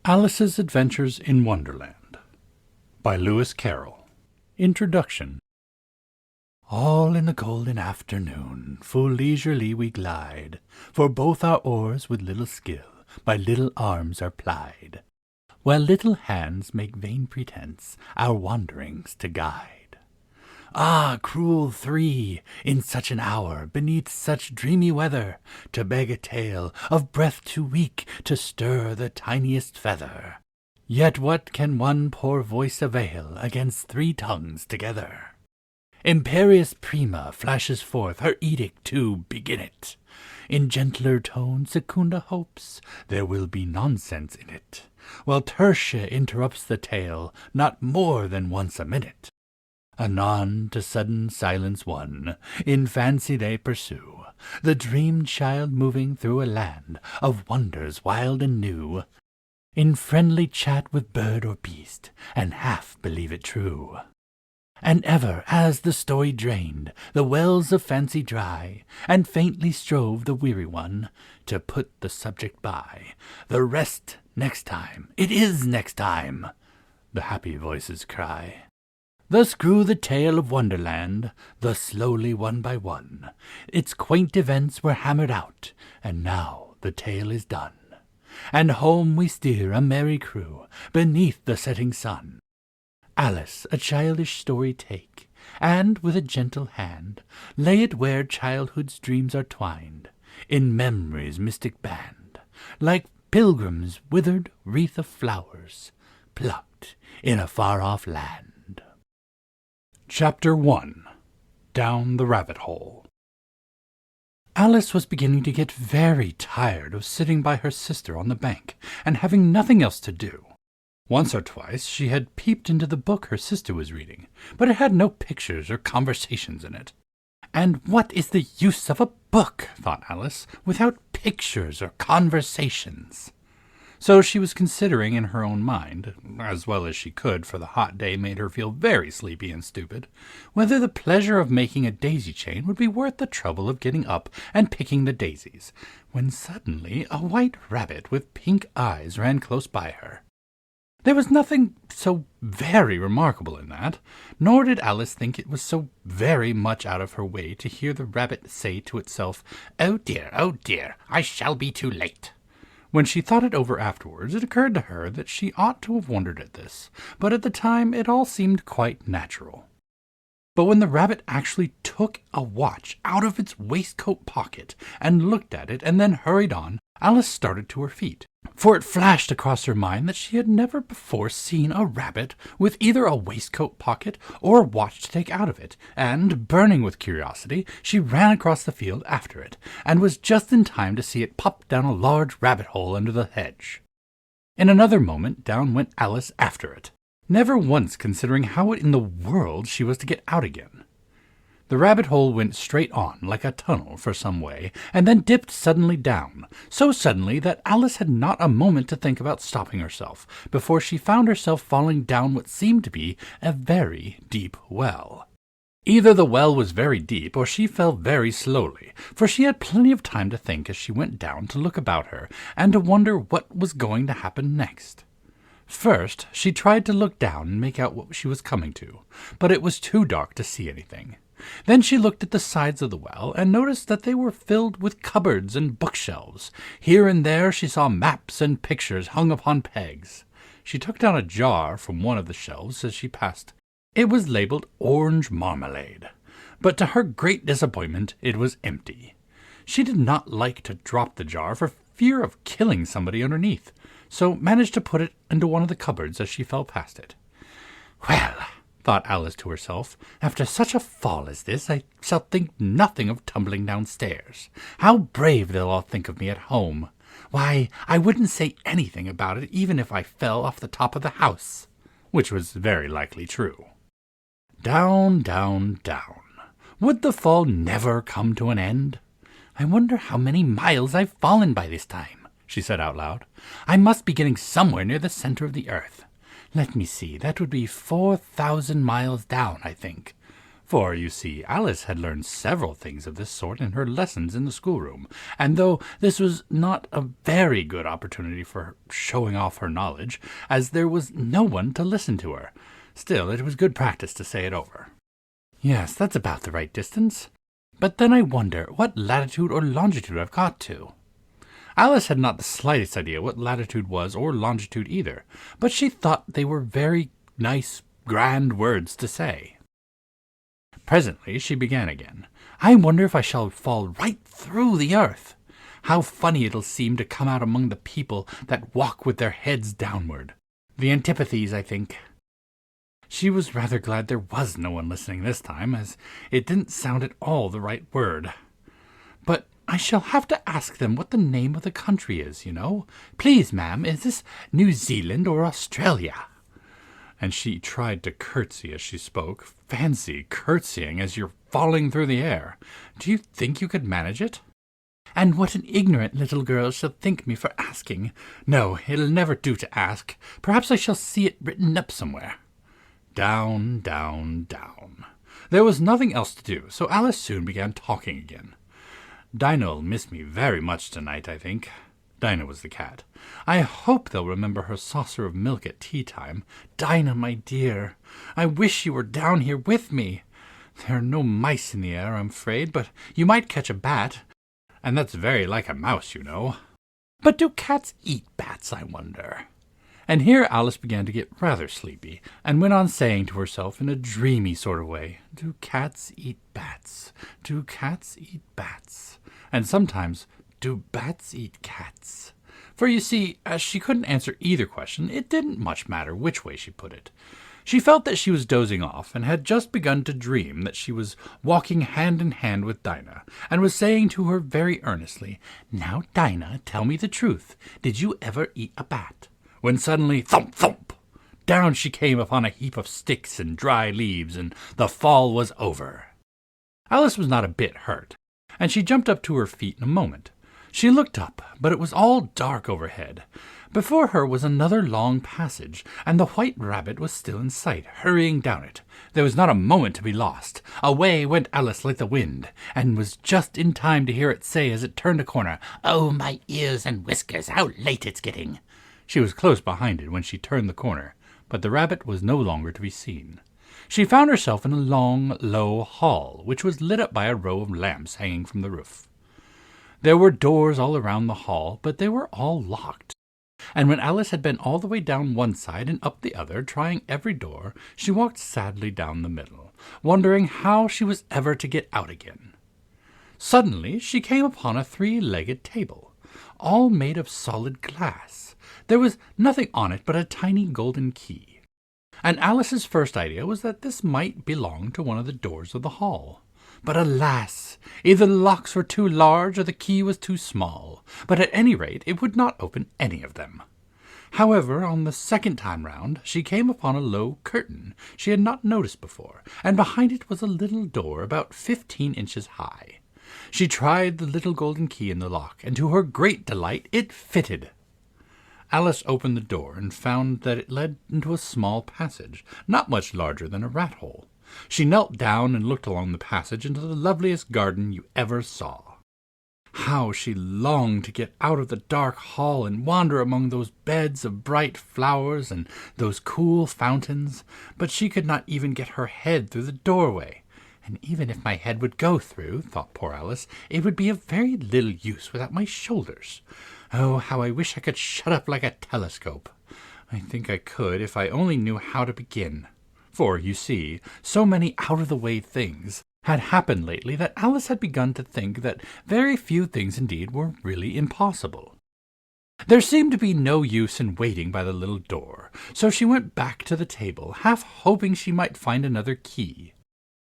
Alice's Adventures in Wonderland by Lewis Carroll. Introduction. All in the golden afternoon, full leisurely we glide, for both our oars with little skill by little arms are plied, while little hands make vain pretence our wanderings to guide. Ah, cruel three, in such an hour, beneath such dreamy weather, to beg a tale of breath too weak to stir the tiniest feather. Yet what can one poor voice avail against three tongues together? Imperious Prima flashes forth her edict to begin it. In gentler tone Secunda hopes there will be nonsense in it, while Tertia interrupts the tale not more than once a minute. Anon to sudden silence won, in fancy they pursue the dreamed child moving through a land of wonders wild and new, in friendly chat with bird or beast, and half believe it true. And ever, as the story drained the wells of fancy dry, and faintly strove the weary one to put the subject by, the rest next time, it is next time, the happy voices cry. Thus grew the tale of Wonderland, thus slowly one by one its quaint events were hammered out, and now the tale is done. And home we steer a merry crew beneath the setting sun. Alice a childish story take, and with a gentle hand lay it where childhood's dreams are twined in memory's mystic band, like pilgrims' withered wreath of flowers plucked in a far-off land. Chapter 1. Down the Rabbit Hole. Alice was beginning to get very tired of sitting by her sister on the bank and having nothing else to do. Once or twice she had peeped into the book her sister was reading, but it had no pictures or conversations in it. And what is the use of a book, thought Alice, without pictures or conversations? So she was considering in her own mind, as well as she could, for the hot day made her feel very sleepy and stupid, whether the pleasure of making a daisy chain would be worth the trouble of getting up and picking the daisies, when suddenly a white rabbit with pink eyes ran close by her. There was nothing so very remarkable in that, nor did Alice think it was so very much out of her way to hear the rabbit say to itself, oh dear, I shall be too late." When she thought it over afterwards, it occurred to her that she ought to have wondered at this, but at the time it all seemed quite natural. But when the rabbit actually took a watch out of its waistcoat pocket and looked at it and then hurried on, Alice started to her feet, for it flashed across her mind that she had never before seen a rabbit with either a waistcoat pocket or a watch to take out of it, and, burning with curiosity, she ran across the field after it, and was just in time to see it pop down a large rabbit hole under the hedge. In another moment down went Alice after it, never once considering how in the world she was to get out again. The rabbit hole went straight on, like a tunnel, for some way, and then dipped suddenly down, so suddenly that Alice had not a moment to think about stopping herself, before she found herself falling down what seemed to be a very deep well. Either the well was very deep, or she fell very slowly, for she had plenty of time to think as she went down, to look about her, and to wonder what was going to happen next. First, she tried to look down and make out what she was coming to, but it was too dark to see anything. Then she looked at the sides of the well and noticed that they were filled with cupboards and bookshelves. Here and there she saw maps and pictures hung upon pegs. She took down a jar from one of the shelves as she passed. It was labeled orange marmalade, but to her great disappointment it was empty. She did not like to drop the jar for fear of killing somebody underneath, so managed to put it into one of the cupboards as she fell past it. "Well," thought Alice to herself, "after such a fall as this, I shall think nothing of tumbling downstairs. How brave they'll all think of me at home! Why, I wouldn't say anything about it even if I fell off the top of the house," which was very likely true. Down, down, down. Would the fall never come to an end? "I wonder how many miles I've fallen by this time," she said out loud. "I must be getting somewhere near the center of the earth. Let me see, that would be 4,000 miles down, I think. For, you see, Alice had learned several things of this sort in her lessons in the schoolroom, and though this was not a very good opportunity for showing off her knowledge, as there was no one to listen to her, still it was good practice to say it over. Yes, that's about the right distance. But then I wonder what latitude or longitude I've got to. Alice had not the slightest idea what latitude was or longitude either, but she thought they were very nice, grand words to say. Presently she began again. I wonder if I shall fall right through the earth. How funny it'll seem to come out among the people that walk with their heads downward. The antipathies, I think. She was rather glad there was no one listening this time, as it didn't sound at all the right word. But I shall have to ask them what the name of the country is, you know. Please, ma'am, is this New Zealand or Australia? And she tried to curtsy as she spoke. Fancy curtsying as you're falling through the air. Do you think you could manage it? And what an ignorant little girl shall think me for asking. No, it'll never do to ask. Perhaps I shall see it written up somewhere. Down, down, down. There was nothing else to do, so Alice soon began talking again. Dinah'll miss me very much tonight, I think. Dinah was the cat. I hope they'll remember her saucer of milk at tea-time. Dinah, my dear, I wish you were down here with me. There are no mice in the air, I'm afraid, but you might catch a bat, and that's very like a mouse, you know. But do cats eat bats, I wonder? And here Alice began to get rather sleepy, and went on saying to herself in a dreamy sort of way, Do cats eat bats? Do cats eat bats? And sometimes, do bats eat cats? For you see, as she couldn't answer either question, it didn't much matter which way she put it. She felt that she was dozing off, and had just begun to dream that she was walking hand in hand with Dinah, and was saying to her very earnestly, Now, Dinah, tell me the truth. Did you ever eat a bat? When suddenly, thump, thump, down she came upon a heap of sticks and dry leaves, and the fall was over. Alice was not a bit hurt, and she jumped up to her feet in a moment. She looked up, but it was all dark overhead. Before her was another long passage, and the white rabbit was still in sight, hurrying down it. There was not a moment to be lost. Away went Alice like the wind, and was just in time to hear it say as it turned a corner, Oh, my ears and whiskers, how late it's getting! She was close behind it when she turned the corner, but the rabbit was no longer to be seen. She found herself in a long, low hall, which was lit up by a row of lamps hanging from the roof. There were doors all around the hall, but they were all locked. And when Alice had been all the way down one side and up the other, trying every door, she walked sadly down the middle, wondering how she was ever to get out again. Suddenly she came upon a three-legged table, all made of solid glass. There was nothing on it but a tiny golden key. And Alice's first idea was that this might belong to one of the doors of the hall. But alas! Either the locks were too large or the key was too small, but at any rate it would not open any of them. However, on the second time round, she came upon a low curtain she had not noticed before, and behind it was a little door about 15 inches high. She tried the little golden key in the lock, and to her great delight it fitted. Alice opened the door and found that it led into a small passage, not much larger than a rat-hole. She knelt down and looked along the passage into the loveliest garden you ever saw. How she longed to get out of the dark hall and wander among those beds of bright flowers and those cool fountains, but she could not even get her head through the doorway. And even if my head would go through, thought poor Alice, it would be of very little use without my shoulders. Oh, how I wish I could shut up like a telescope. I think I could if I only knew how to begin. For, you see, so many out-of-the-way things had happened lately that Alice had begun to think that very few things indeed were really impossible. There seemed to be no use in waiting by the little door, so she went back to the table, half hoping she might find another key,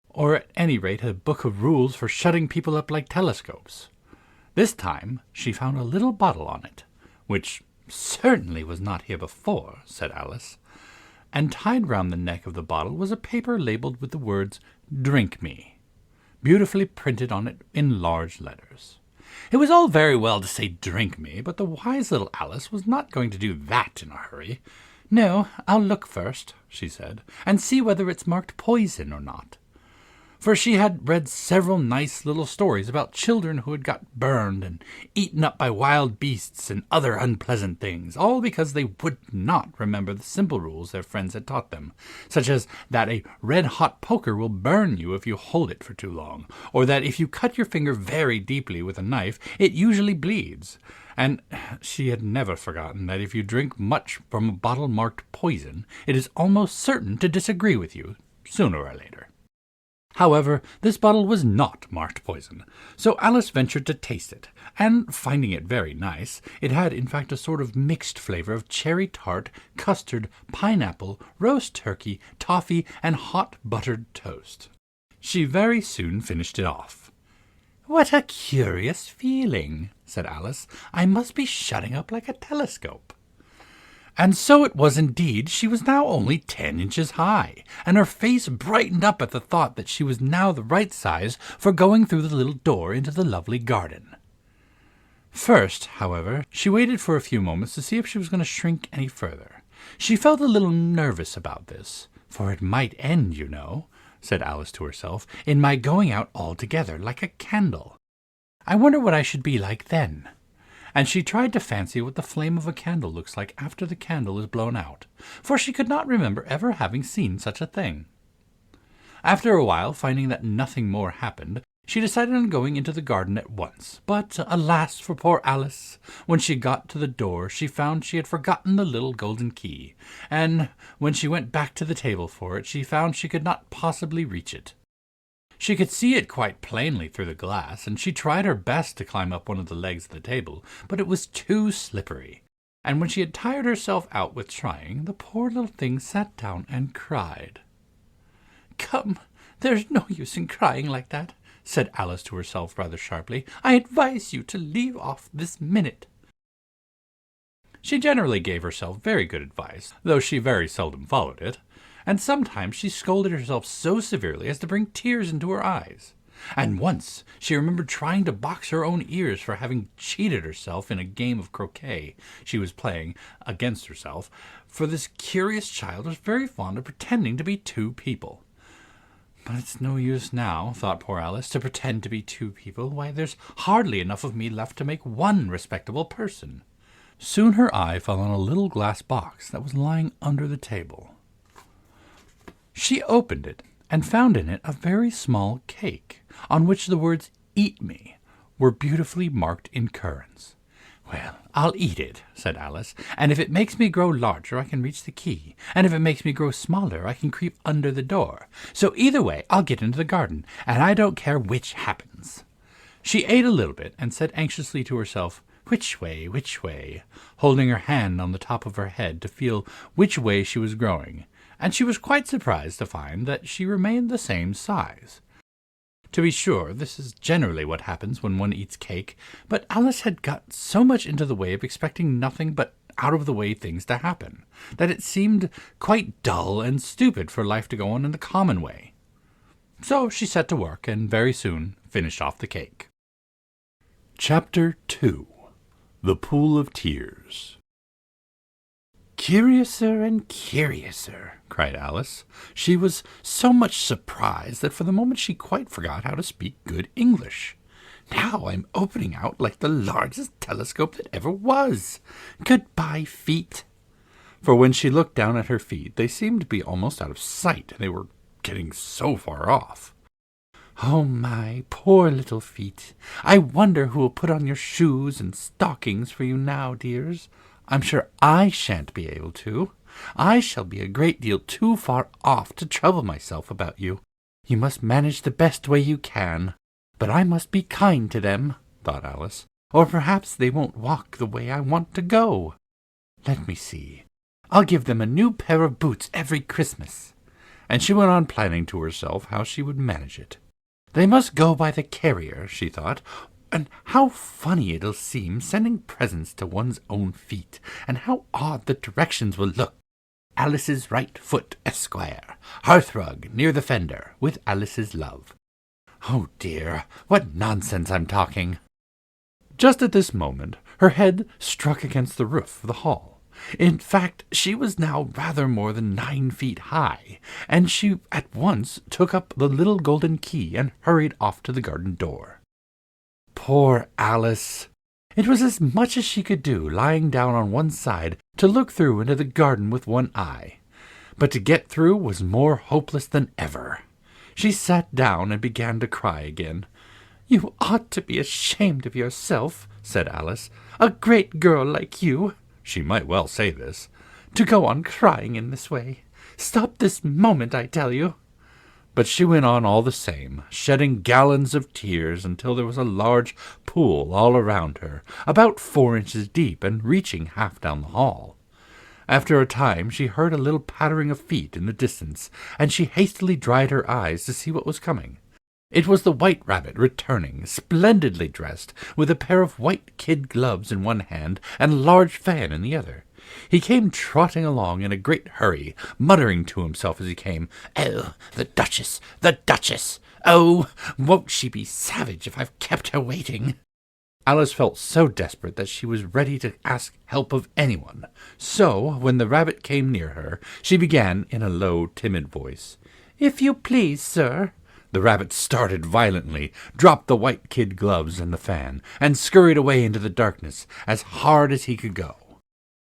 or at any rate a book of rules for shutting people up like telescopes. This time she found a little bottle on it, which certainly was not here before, said Alice, and tied round the neck of the bottle was a paper labelled with the words, Drink Me, beautifully printed on it in large letters. It was all very well to say drink me, but the wise little Alice was not going to do that in a hurry. No, I'll look first, she said, and see whether it's marked poison or not. for she had read several nice little stories about children who had got burned and eaten up by wild beasts and other unpleasant things, all because they would not remember the simple rules their friends had taught them, such as that a red-hot poker will burn you if you hold it for too long, or that if you cut your finger very deeply with a knife, it usually bleeds. And she had never forgotten that if you drink much from a bottle marked poison, it is almost certain to disagree with you, sooner or later. However, this bottle was not marked poison, so Alice ventured to taste it, and finding it very nice, it had in fact a sort of mixed flavor of cherry tart, custard, pineapple, roast turkey, toffee, and hot buttered toast. She very soon finished it off. "What a curious feeling," said Alice. "I must be shutting up like a telescope." And so it was indeed. She was now only 10 inches high, and her face brightened up at the thought that she was now the right size for going through the little door into the lovely garden. First, however, she waited for a few moments to see if she was going to shrink any further. She felt a little nervous about this, for it might end, you know, said Alice to herself, in my going out altogether like a candle. I wonder what I should be like then. And she tried to fancy what the flame of a candle looks like after the candle is blown out, for she could not remember ever having seen such a thing. After a while, finding that nothing more happened, she decided on going into the garden at once. But, alas for poor Alice! When she got to the door, she found she had forgotten the little golden key, and when she went back to the table for it, she found she could not possibly reach it. She could see it quite plainly through the glass, and she tried her best to climb up one of the legs of the table, but it was too slippery. And when she had tired herself out with trying, the poor little thing sat down and cried. "Come, there's no use in crying like that," said Alice to herself rather sharply. "I advise you to leave off this minute." She generally gave herself very good advice, though she very seldom followed it, and sometimes she scolded herself so severely as to bring tears into her eyes. And once she remembered trying to box her own ears for having cheated herself in a game of croquet she was playing against herself, for this curious child was very fond of pretending to be two people. But it's no use now, thought poor Alice, to pretend to be two people. Why, there's hardly enough of me left to make one respectable person. Soon her eye fell on a little glass box that was lying under the table. She opened it and found in it a very small cake, on which the words "Eat me" were beautifully marked in currants. "Well, I'll eat it," said Alice, "and if it makes me grow larger I can reach the key, and if it makes me grow smaller I can creep under the door. So either way I'll get into the garden, and I don't care which happens." She ate a little bit and said anxiously to herself, which way, holding her hand on the top of her head to feel which way she was growing, and she was quite surprised to find that she remained the same size. To be sure, this is generally what happens when one eats cake, but Alice had got so much into the way of expecting nothing but out-of-the-way things to happen, that it seemed quite dull and stupid for life to go on in the common way. So she set to work, and very soon finished off the cake. Chapter 2. The Pool of Tears. "Curiouser and curiouser," cried Alice. She was so much surprised that for the moment she quite forgot how to speak good English. "Now I'm opening out like the largest telescope that ever was. Goodbye, feet." For when she looked down at her feet, they seemed to be almost out of sight. They were getting so far off. "Oh, my poor little feet. I wonder who will put on your shoes and stockings for you now, dears. I'm sure I shan't be able to. I shall be a great deal too far off to trouble myself about you. You must manage the best way you can. But I must be kind to them," thought Alice, "or perhaps they won't walk the way I want to go. Let me see. I'll give them a new pair of boots every Christmas." And she went on planning to herself how she would manage it. They must go by the carrier, she thought, and how funny it'll seem sending presents to one's own feet, and how odd the directions will look. "Alice's right foot, Esquire, hearthrug near the fender, with Alice's love." Oh dear, what nonsense I'm talking. Just at this moment her head struck against the roof of the hall, In fact, she was now rather more than 9 feet high, and she at once took up the little golden key and hurried off to the garden door. Poor Alice! It was as much as she could do, lying down on one side, to look through into the garden with one eye. But to get through was more hopeless than ever. She sat down and began to cry again. "You ought to be ashamed of yourself," said Alice. "A great girl like you," she might well say this, "to go on crying in this way. Stop this moment, I tell you." But she went on all the same, shedding gallons of tears until there was a large pool all around her, about 4 inches deep and reaching half down the hall. After a time she heard a little pattering of feet in the distance, and she hastily dried her eyes to see what was coming. It was the White Rabbit returning, splendidly dressed, with a pair of white kid gloves in one hand and a large fan in the other. He came trotting along in a great hurry, muttering to himself as he came, "Oh, the Duchess! The Duchess! Oh, won't she be savage if I've kept her waiting?" Alice felt so desperate that she was ready to ask help of anyone. So, when the rabbit came near her, she began in a low, timid voice, "If you please, sir." The rabbit started violently, dropped the white kid gloves and the fan, and scurried away into the darkness as hard as he could go.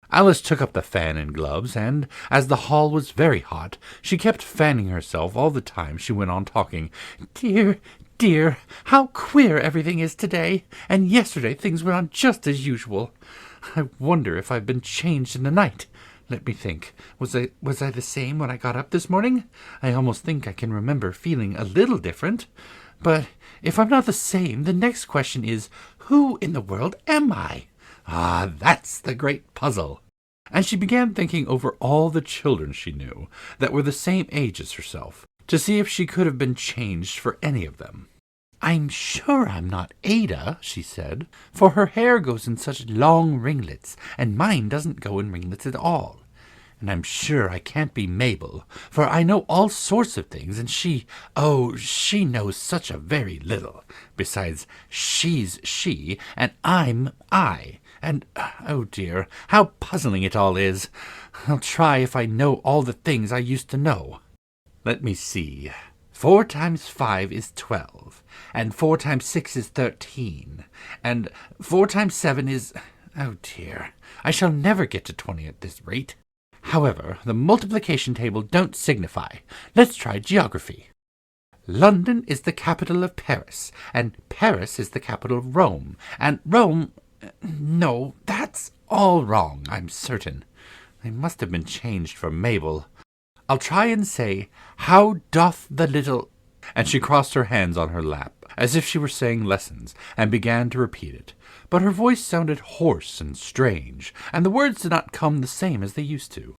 Alice took up the fan and gloves, and, as the hall was very hot, she kept fanning herself all the time she went on talking. "Dear, dear, how queer everything is today, and yesterday things went on just as usual. I wonder if I've been changed in the night. Let me think. Was I the same when I got up this morning? I almost think I can remember feeling a little different. But if I'm not the same, the next question is, who in the world am I? Ah, that's the great puzzle." And she began thinking over all the children she knew that were the same age as herself, to see if she could have been changed for any of them. "I'm sure I'm not Ada," she said, "for her hair goes in such long ringlets, and mine doesn't go in ringlets at all. And I'm sure I can't be Mabel, for I know all sorts of things, and she knows such a very little. Besides, she's she, and I'm I. And, oh dear, how puzzling it all is. I'll try if I know all the things I used to know. Let me see. 4 times 5 is 12, and 4 times 6 is 13, and 4 times 7 is... Oh dear, I shall never get to 20 at this rate. However, the multiplication table don't signify. Let's try geography. London is the capital of Paris, and Paris is the capital of Rome, and Rome... No, that's all wrong, I'm certain. I must have been changed for Mabel. I'll try and say, how doth the little... And she crossed her hands on her lap, as if she were saying lessons, and began to repeat it. But her voice sounded hoarse and strange, and the words did not come the same as they used to.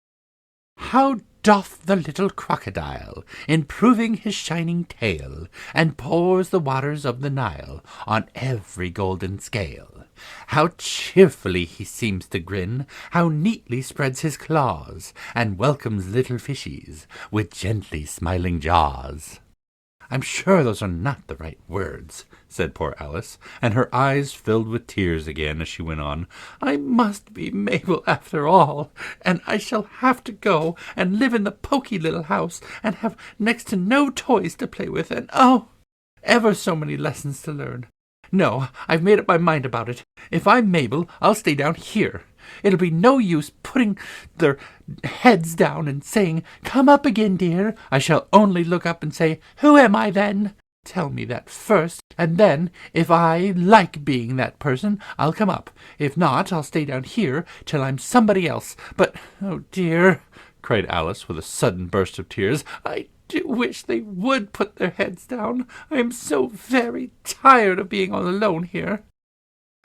How doth the little crocodile, improving his shining tail, and pours the waters of the Nile on every golden scale. How cheerfully he seems to grin, how neatly spreads his claws, and welcomes little fishies with gently smiling jaws. I'm sure those are not the right words, said poor Alice, and her eyes filled with tears again as she went on. I must be Mabel after all, and I shall have to go and live in the poky little house, and have next to no toys to play with, and ever so many lessons to learn. No, I've made up my mind about it. If I'm Mabel, I'll stay down here. It'll be no use putting their heads down and saying, Come up again, dear. I shall only look up and say, Who am I then? Tell me that first, and then, if I like being that person, I'll come up. If not, I'll stay down here till I'm somebody else. But, oh dear, cried Alice with a sudden burst of tears, I do wish they would put their heads down. I am so very tired of being all alone here.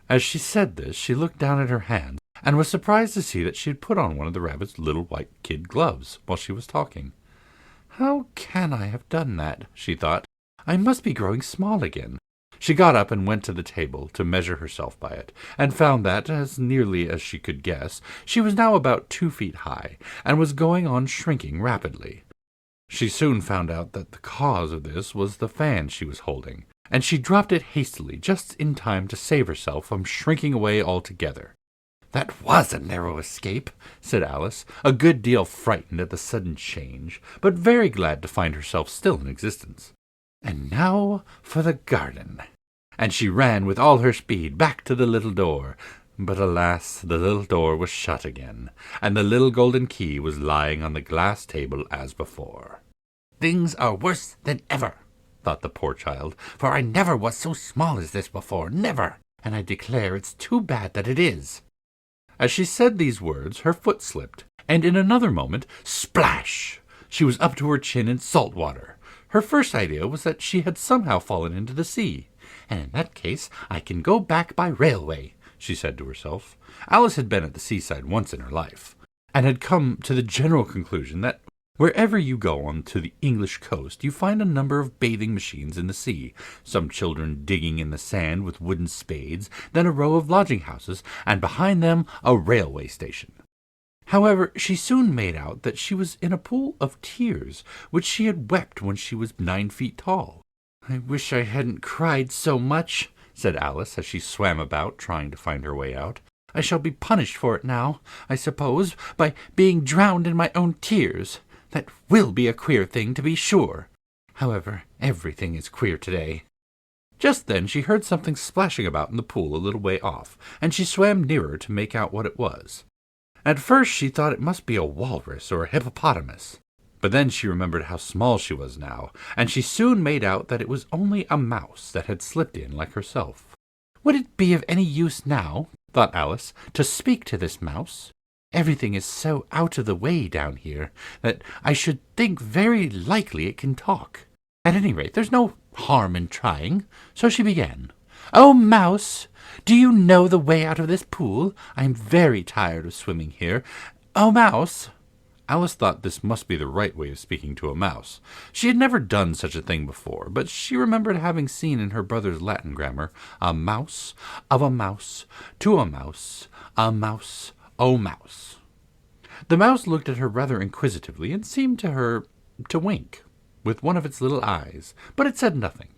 As she said this, she looked down at her hands, and was surprised to see that she had put on one of the rabbit's little white kid gloves while she was talking. How can I have done that? She thought. I must be growing small again. She got up and went to the table to measure herself by it, and found that, as nearly as she could guess, she was now about 2 feet high, and was going on shrinking rapidly. She soon found out that the cause of this was the fan she was holding, and she dropped it hastily just in time to save herself from shrinking away altogether. "That was a narrow escape," said Alice, a good deal frightened at the sudden change, but very glad to find herself still in existence. "And now for the garden." And she ran with all her speed back to the little door. But alas, the little door was shut again, and the little golden key was lying on the glass table as before. "Things are worse than ever," thought the poor child, "for I never was so small as this before, never, and I declare it's too bad that it is." As she said these words, her foot slipped, and in another moment, splash! She was up to her chin in salt water. Her first idea was that she had somehow fallen into the sea. "And in that case I can go back by railway," she said to herself. Alice had been at the seaside once in her life, and had come to the general conclusion that wherever you go on to the English coast you find a number of bathing machines in the sea, some children digging in the sand with wooden spades, then a row of lodging-houses, and behind them a railway station. However, she soon made out that she was in a pool of tears, which she had wept when she was 9 feet tall. "I wish I hadn't cried so much," said Alice, as she swam about, trying to find her way out. "I shall be punished for it now, I suppose, by being drowned in my own tears. That will be a queer thing, to be sure. However, everything is queer today." Just then she heard something splashing about in the pool a little way off, and she swam nearer to make out what it was. At first she thought it must be a walrus or a hippopotamus, but then she remembered how small she was now, and she soon made out that it was only a mouse that had slipped in like herself. "Would it be of any use now," thought Alice, "to speak to this mouse? Everything is so out of the way down here that I should think very likely it can talk. At any rate, there's no harm in trying." So she began. "Oh, mouse, do you know the way out of this pool? I am very tired of swimming here. Oh, mouse." Alice thought this must be the right way of speaking to a mouse. She had never done such a thing before, but she remembered having seen in her brother's Latin grammar, "A mouse, of a mouse, to a mouse, oh mouse." The mouse looked at her rather inquisitively, and seemed to her to wink with one of its little eyes, but it said nothing.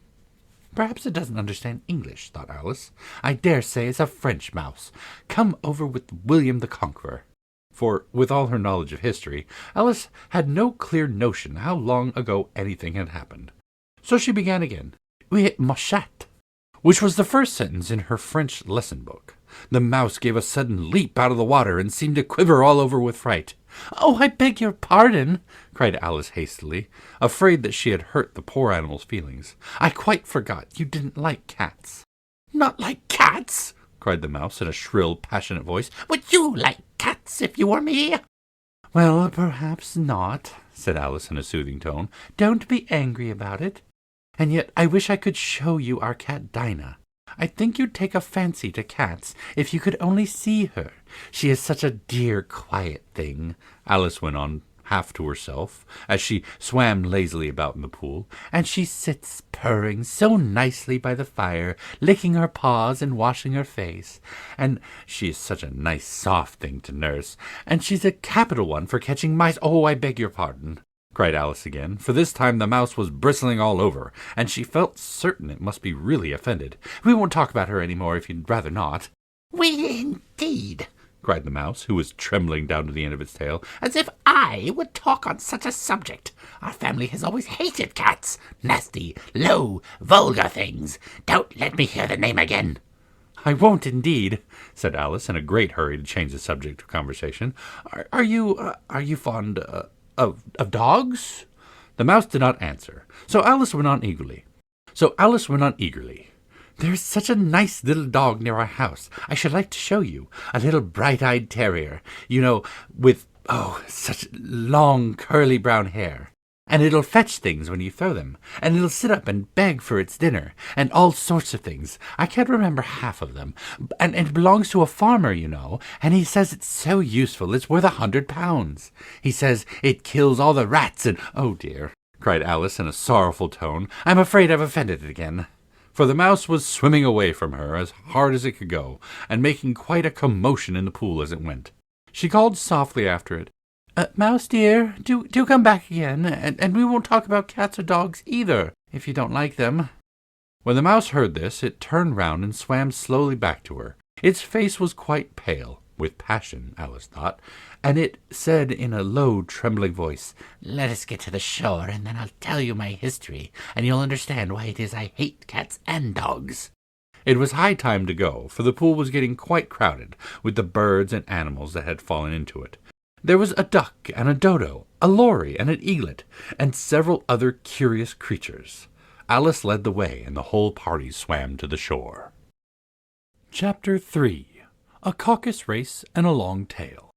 "Perhaps it doesn't understand English," thought Alice. "I dare say it's a French mouse, come over with William the Conqueror." For, with all her knowledge of history, Alice had no clear notion how long ago anything had happened. So she began again, "Oui, ma chatte," which was the first sentence in her French lesson book. The mouse gave a sudden leap out of the water, and seemed to quiver all over with fright. "Oh, I beg your pardon," cried Alice hastily, afraid that she had hurt the poor animal's feelings. "I quite forgot you didn't like cats." "Not like cats?" cried the mouse in a shrill, passionate voice. "Would you like cats if you were me?" "Well, perhaps not," said Alice in a soothing tone. "Don't be angry about it. And yet I wish I could show you our cat Dinah. I think you'd take a fancy to cats if you could only see her. She is such a dear, quiet thing," Alice went on half to herself, as she swam lazily about in the pool, "and she sits purring so nicely by the fire, licking her paws and washing her face. And she is such a nice, soft thing to nurse, and she's a capital one for catching mice." "Oh, I beg your pardon," cried Alice again, for this time the mouse was bristling all over, and she felt certain it must be really offended. "We won't talk about her any more if you'd rather not." "We indeed!" cried the mouse, who was trembling down to the end of its tail. "As if I would talk on such a subject. Our family has always hated cats. Nasty, low, vulgar things. Don't let me hear the name again." "I won't indeed," said Alice, in a great hurry to change the subject of conversation. Are you fond of dogs?" The mouse did not answer, so Alice went on eagerly. "There's such a nice little dog near our house. I should like to show you. A little bright-eyed terrier, you know, with, such long, curly brown hair. And it'll fetch things when you throw them, and it'll sit up and beg for its dinner, and all sorts of things. I can't remember half of them. And it belongs to a farmer, you know, and he says it's so useful it's worth £100. He says it kills all the rats and—" "Oh, dear," cried Alice in a sorrowful tone, "I'm afraid I've offended it again." For the mouse was swimming away from her as hard as it could go, and making quite a commotion in the pool as it went. She called softly after it, "Mouse dear, do come back again, and we won't talk about cats or dogs either, if you don't like them." When the mouse heard this, it turned round and swam slowly back to her. Its face was quite pale, with passion, Alice thought, and it said in a low, trembling voice, "Let us get to the shore, and then I'll tell you my history, and you'll understand why it is I hate cats and dogs." It was high time to go, for the pool was getting quite crowded with the birds and animals that had fallen into it. There was a duck and a dodo, a lory and an eaglet, and several other curious creatures. Alice led the way, and the whole party swam to the shore. Chapter 3. A Caucus Race and a Long Tail.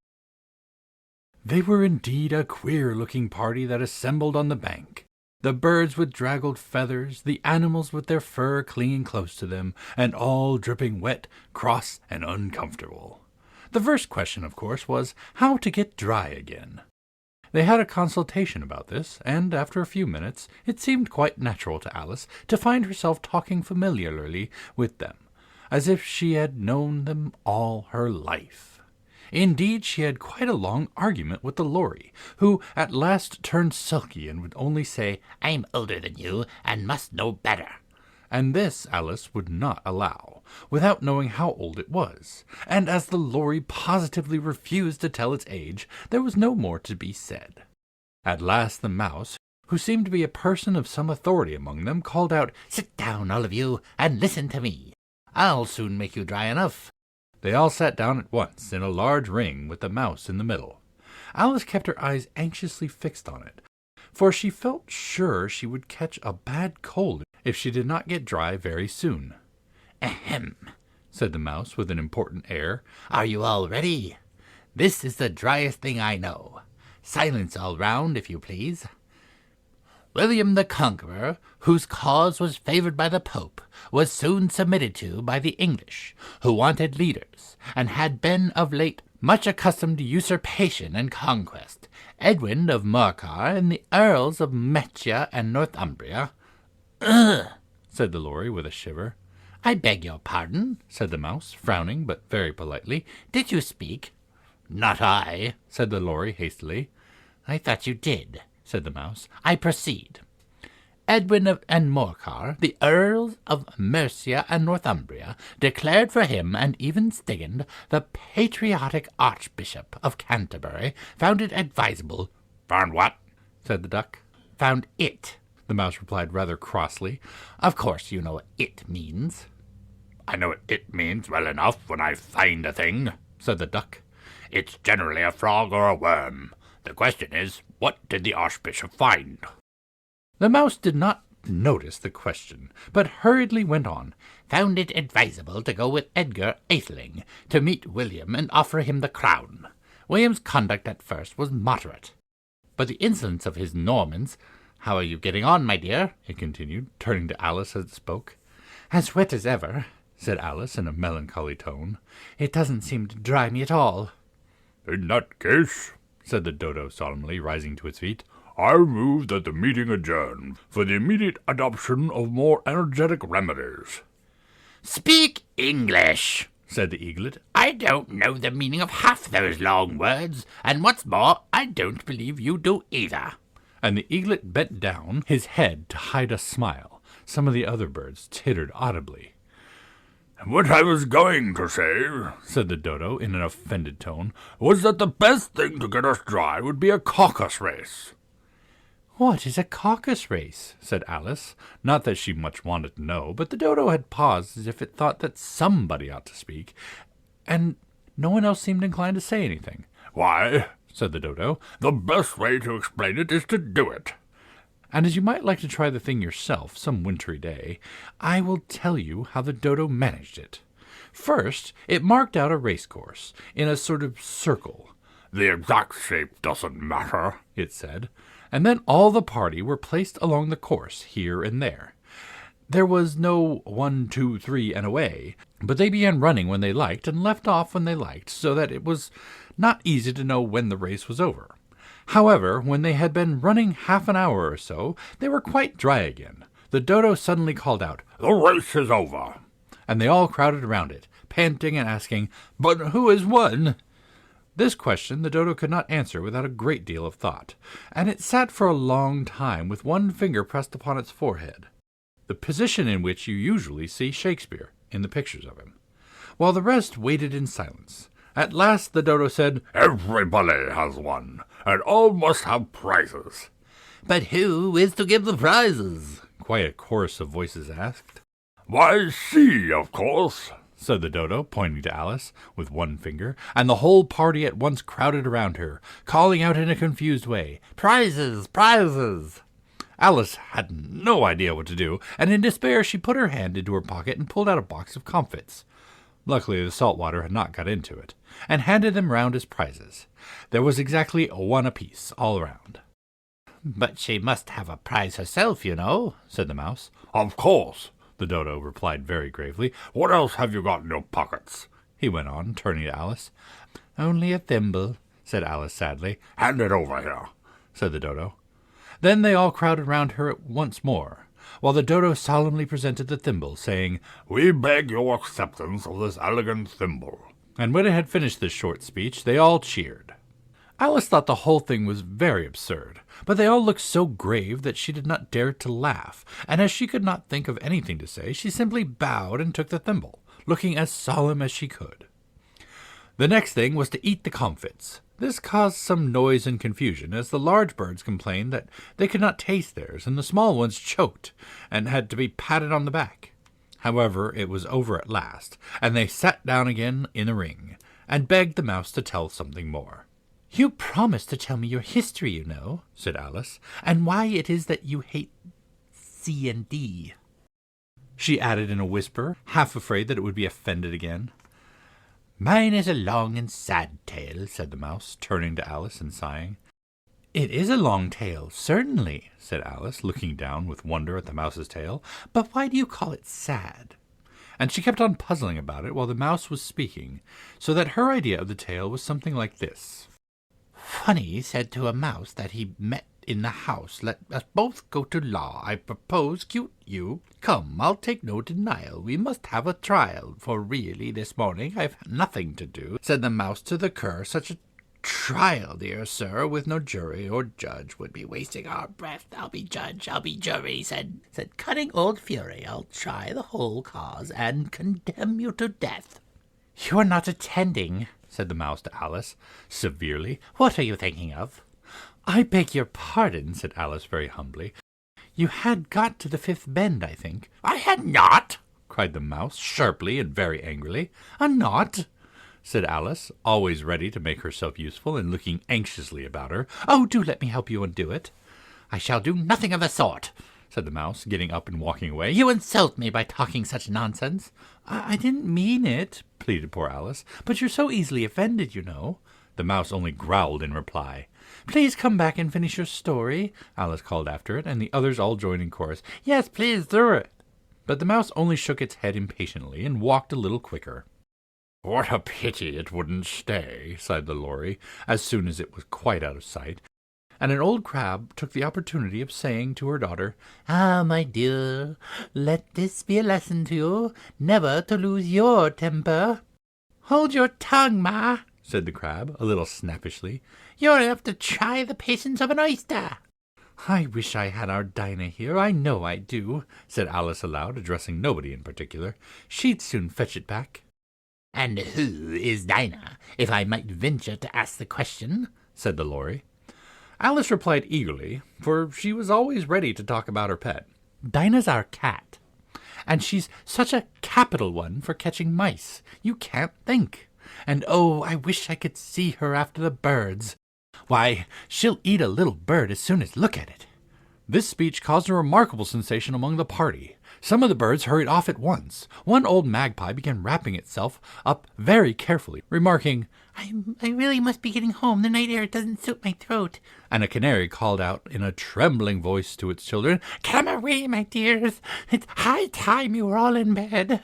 They were indeed a queer-looking party that assembled on the bank. The birds with draggled feathers, the animals with their fur clinging close to them, and all dripping wet, cross, and uncomfortable. The first question, of course, was how to get dry again. They had a consultation about this, and after a few minutes it seemed quite natural to Alice to find herself talking familiarly with them, as if she had known them all her life. Indeed, she had quite a long argument with the lory, who at last turned sulky and would only say, "I'm older than you, and must know better." And this Alice would not allow, without knowing how old it was, and as the lory positively refused to tell its age, there was no more to be said. At last the mouse, who seemed to be a person of some authority among them, called out, "Sit down, all of you, and listen to me. I'll soon make you dry enough." They all sat down at once in a large ring with the mouse in the middle. Alice kept her eyes anxiously fixed on it, for she felt sure she would catch a bad cold if she did not get dry very soon. "Ahem," said the mouse with an important air. "Are you all ready? This is the driest thing I know. Silence all round, if you please. William the Conqueror, whose cause was favored by the Pope, was soon submitted to by the English, who wanted leaders, and had been of late much accustomed to usurpation and conquest. Edwin of Morcar and the Earls of Mercia and Northumbria—" "Ugh!" said the lory with a shiver. "I beg your pardon," said the mouse, frowning, but very politely. "Did you speak?" "Not I," said the lory hastily. "I thought you did," said the mouse. "I proceed. Edwin and Morcar, the Earls of Mercia and Northumbria, declared for him, and even Stigand, the patriotic Archbishop of Canterbury, found it advisable—" "Found what?" said the duck. "Found it," the mouse replied rather crossly. "Of course you know what it means." "I know what it means well enough when I find a thing," said the duck. "It's generally a frog or a worm. The question is, what did the Archbishop find?" The mouse did not notice the question, but hurriedly went on. "Found it advisable to go with Edgar Atheling to meet William and offer him the crown. William's conduct at first was moderate, but the insolence of his Normans— How are you getting on, my dear?" it continued, turning to Alice as it spoke. "As wet as ever," said Alice in a melancholy tone. "It doesn't seem to dry me at all." "In that case," said the dodo solemnly, rising to its feet, "I move that the meeting adjourn for the immediate adoption of more energetic remedies." "Speak English," said the eaglet. "I don't know the meaning of half those long words, and what's more, I don't believe you do either." And the eaglet bent down his head to hide a smile. Some of the other birds tittered audibly. "What I was going to say," said the dodo in an offended tone, "was that the best thing to get us dry would be a caucus race." "What is a caucus race?" said Alice. Not that she much wanted to know, but the dodo had paused as if it thought that somebody ought to speak, and no one else seemed inclined to say anything. "Why," said the dodo, "the best way to explain it is to do it." And as you might like to try the thing yourself some wintry day, I will tell you how the dodo managed it. First, it marked out a racecourse in a sort of circle. "The exact shape doesn't matter," it said, and then all the party were placed along the course here and there. There was no 1, 2, 3, and away, but they began running when they liked and left off when they liked, so that it was not easy to know when the race was over. However, when they had been running half an hour or so, they were quite dry again. The dodo suddenly called out, "The race is over," and they all crowded around it, panting and asking, "But who has won?" This question the dodo could not answer without a great deal of thought, and it sat for a long time with one finger pressed upon its forehead, the position in which you usually see Shakespeare in the pictures of him, while the rest waited in silence. At last the dodo said, "Everybody has one, and all must have prizes." "But who is to give the prizes?" quite a chorus of voices asked. "Why, she, of course," said the dodo, pointing to Alice with one finger, and the whole party at once crowded around her, calling out in a confused way, "Prizes! Prizes!" Alice had no idea what to do, and in despair she put her hand into her pocket and pulled out a box of comfits. Luckily the salt water had not got into it, and handed them round as prizes. There was exactly one apiece, all round. "But she must have a prize herself, you know," said the mouse. "Of course," the dodo replied very gravely. "What else have you got in your pockets?" he went on, turning to Alice. "Only a thimble," said Alice sadly. "Hand it over here," said the dodo. Then they all crowded round her once more, while the dodo solemnly presented the thimble, saying, "We beg your acceptance of this elegant thimble." And when it had finished this short speech, they all cheered. Alice thought the whole thing was very absurd, but they all looked so grave that she did not dare to laugh, and as she could not think of anything to say, she simply bowed and took the thimble, looking as solemn as she could. The next thing was to eat the comfits. This caused some noise and confusion, as the large birds complained that they could not taste theirs, and the small ones choked and had to be patted on the back. However, it was over at last, and they sat down again in a ring, and begged the mouse to tell something more. "You promised to tell me your history, you know," said Alice, "and why it is that you hate C and D," she added in a whisper, half afraid that it would be offended again. "Mine is a long and sad tale," said the mouse, turning to Alice and sighing. "It is a long tale, certainly," said Alice, looking down with wonder at the mouse's tail, "but why do you call it sad?" And she kept on puzzling about it while the mouse was speaking, so that her idea of the tale was something like this. "Funny said to a mouse that he met in the house, 'Let us both go to law. I propose, cute you. Come, I'll take no denial. We must have a trial, for really this morning I've nothing to do.' Said the mouse to the cur, 'Such a trial, dear sir, with no jury or judge, would be wasting our breath. I'll be judge, I'll be jury,' said cunning old Fury. 'I'll try the whole cause and condemn you to death.'" "You are not attending," said the mouse to Alice, severely. "What are you thinking of?" "I beg your pardon," said Alice very humbly. "You had got to the fifth bend, I think." "I had not," cried the mouse, sharply and very angrily. "Not?" said Alice, always ready to make herself useful and looking anxiously about her. "Oh, do let me help you undo it." "I shall do nothing of the sort," said the mouse, getting up and walking away. "You insult me by talking such nonsense." I didn't mean it," pleaded poor Alice, "but you're so easily offended, you know." The mouse only growled in reply. "Please come back and finish your story," Alice called after it, and the others all joined in chorus. "Yes, please do it." But the mouse only shook its head impatiently and walked a little quicker. "What a pity it wouldn't stay," sighed the lory, as soon as it was quite out of sight. And an old crab took the opportunity of saying to her daughter, "Ah, my dear, let this be a lesson to you, never to lose your temper." "Hold your tongue, ma," said the crab, a little snappishly. "You're enough to try the patience of an oyster." "I wish I had our Dinah here, I know I do," said Alice aloud, addressing nobody in particular. "She'd soon fetch it back." "And who is Dinah, if I might venture to ask the question?" said the lory. Alice replied eagerly, for she was always ready to talk about her pet. "Dinah's our cat, and she's such a capital one for catching mice. You can't think. And oh, I wish I could see her after the birds. Why, she'll eat a little bird as soon as look at it." This speech caused a remarkable sensation among the party. Some of the birds hurried off at once. One old magpie began wrapping itself up very carefully, remarking, I really must be getting home. The night air doesn't suit my throat." And a canary called out in a trembling voice to its children, "Come away, my dears. It's high time you were all in bed."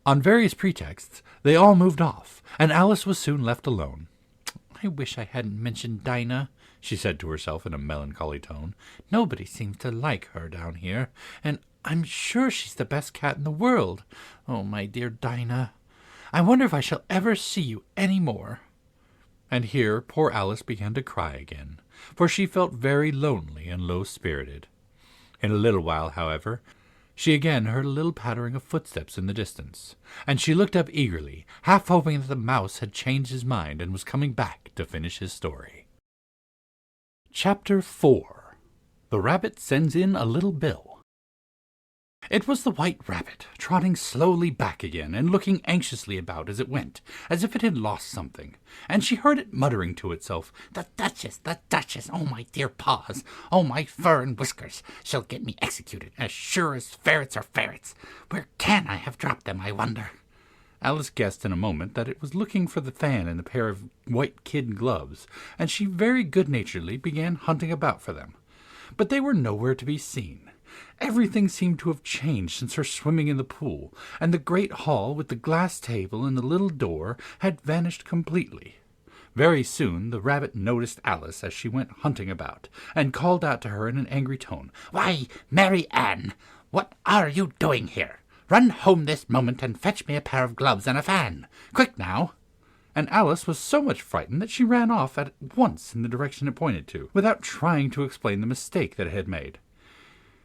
On various pretexts, they all moved off, and Alice was soon left alone. "I wish I hadn't mentioned Dinah," she said to herself in a melancholy tone. "Nobody seems to like her down here, and I'm sure she's the best cat in the world. Oh, my dear Dinah, I wonder if I shall ever see you any more." And here poor Alice began to cry again, for she felt very lonely and low-spirited. In a little while, however, She again heard a little pattering of footsteps in the distance, and she looked up eagerly, half hoping that the mouse had changed his mind and was coming back to finish his story. Chapter 4. The Rabbit Sends in a Little Bill. It was the White Rabbit, trotting slowly back again and looking anxiously about as it went, as if it had lost something, and she heard it muttering to itself, The Duchess, oh my dear paws, oh my fur and whiskers, she'll get me executed, as sure as ferrets are ferrets. Where can I have dropped them, I wonder? Alice guessed in a moment that it was looking for the fan and the pair of white kid gloves, and she very good-naturedly began hunting about for them. But they were nowhere to be seen. Everything seemed to have changed since her swimming in the pool, and the great hall with the glass table and the little door had vanished completely. Very soon the rabbit noticed Alice as she went hunting about, and called out to her in an angry tone, Why, Mary Ann, what are you doing here? Run home this moment and fetch me a pair of gloves and a fan. Quick now! And Alice was so much frightened that she ran off at once in the direction it pointed to, without trying to explain the mistake that it had made.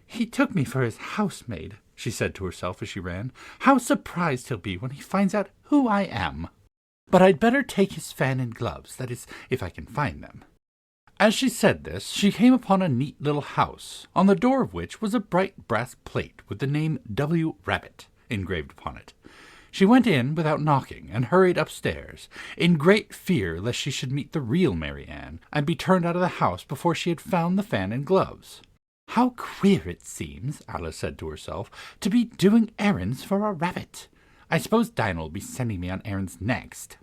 He took me for his housemaid, she said to herself as she ran. How surprised he'll be when he finds out who I am. But I'd better take his fan and gloves, that is, if I can find them. As she said this, she came upon a neat little house, on the door of which was a bright brass plate with the name W. Rabbit engraved upon it. She went in without knocking, and hurried upstairs, in great fear lest she should meet the real Mary Ann, and be turned out of the house before she had found the fan and gloves. How queer it seems, Alice said to herself, to be doing errands for a rabbit. I suppose Dinah will be sending me on errands next.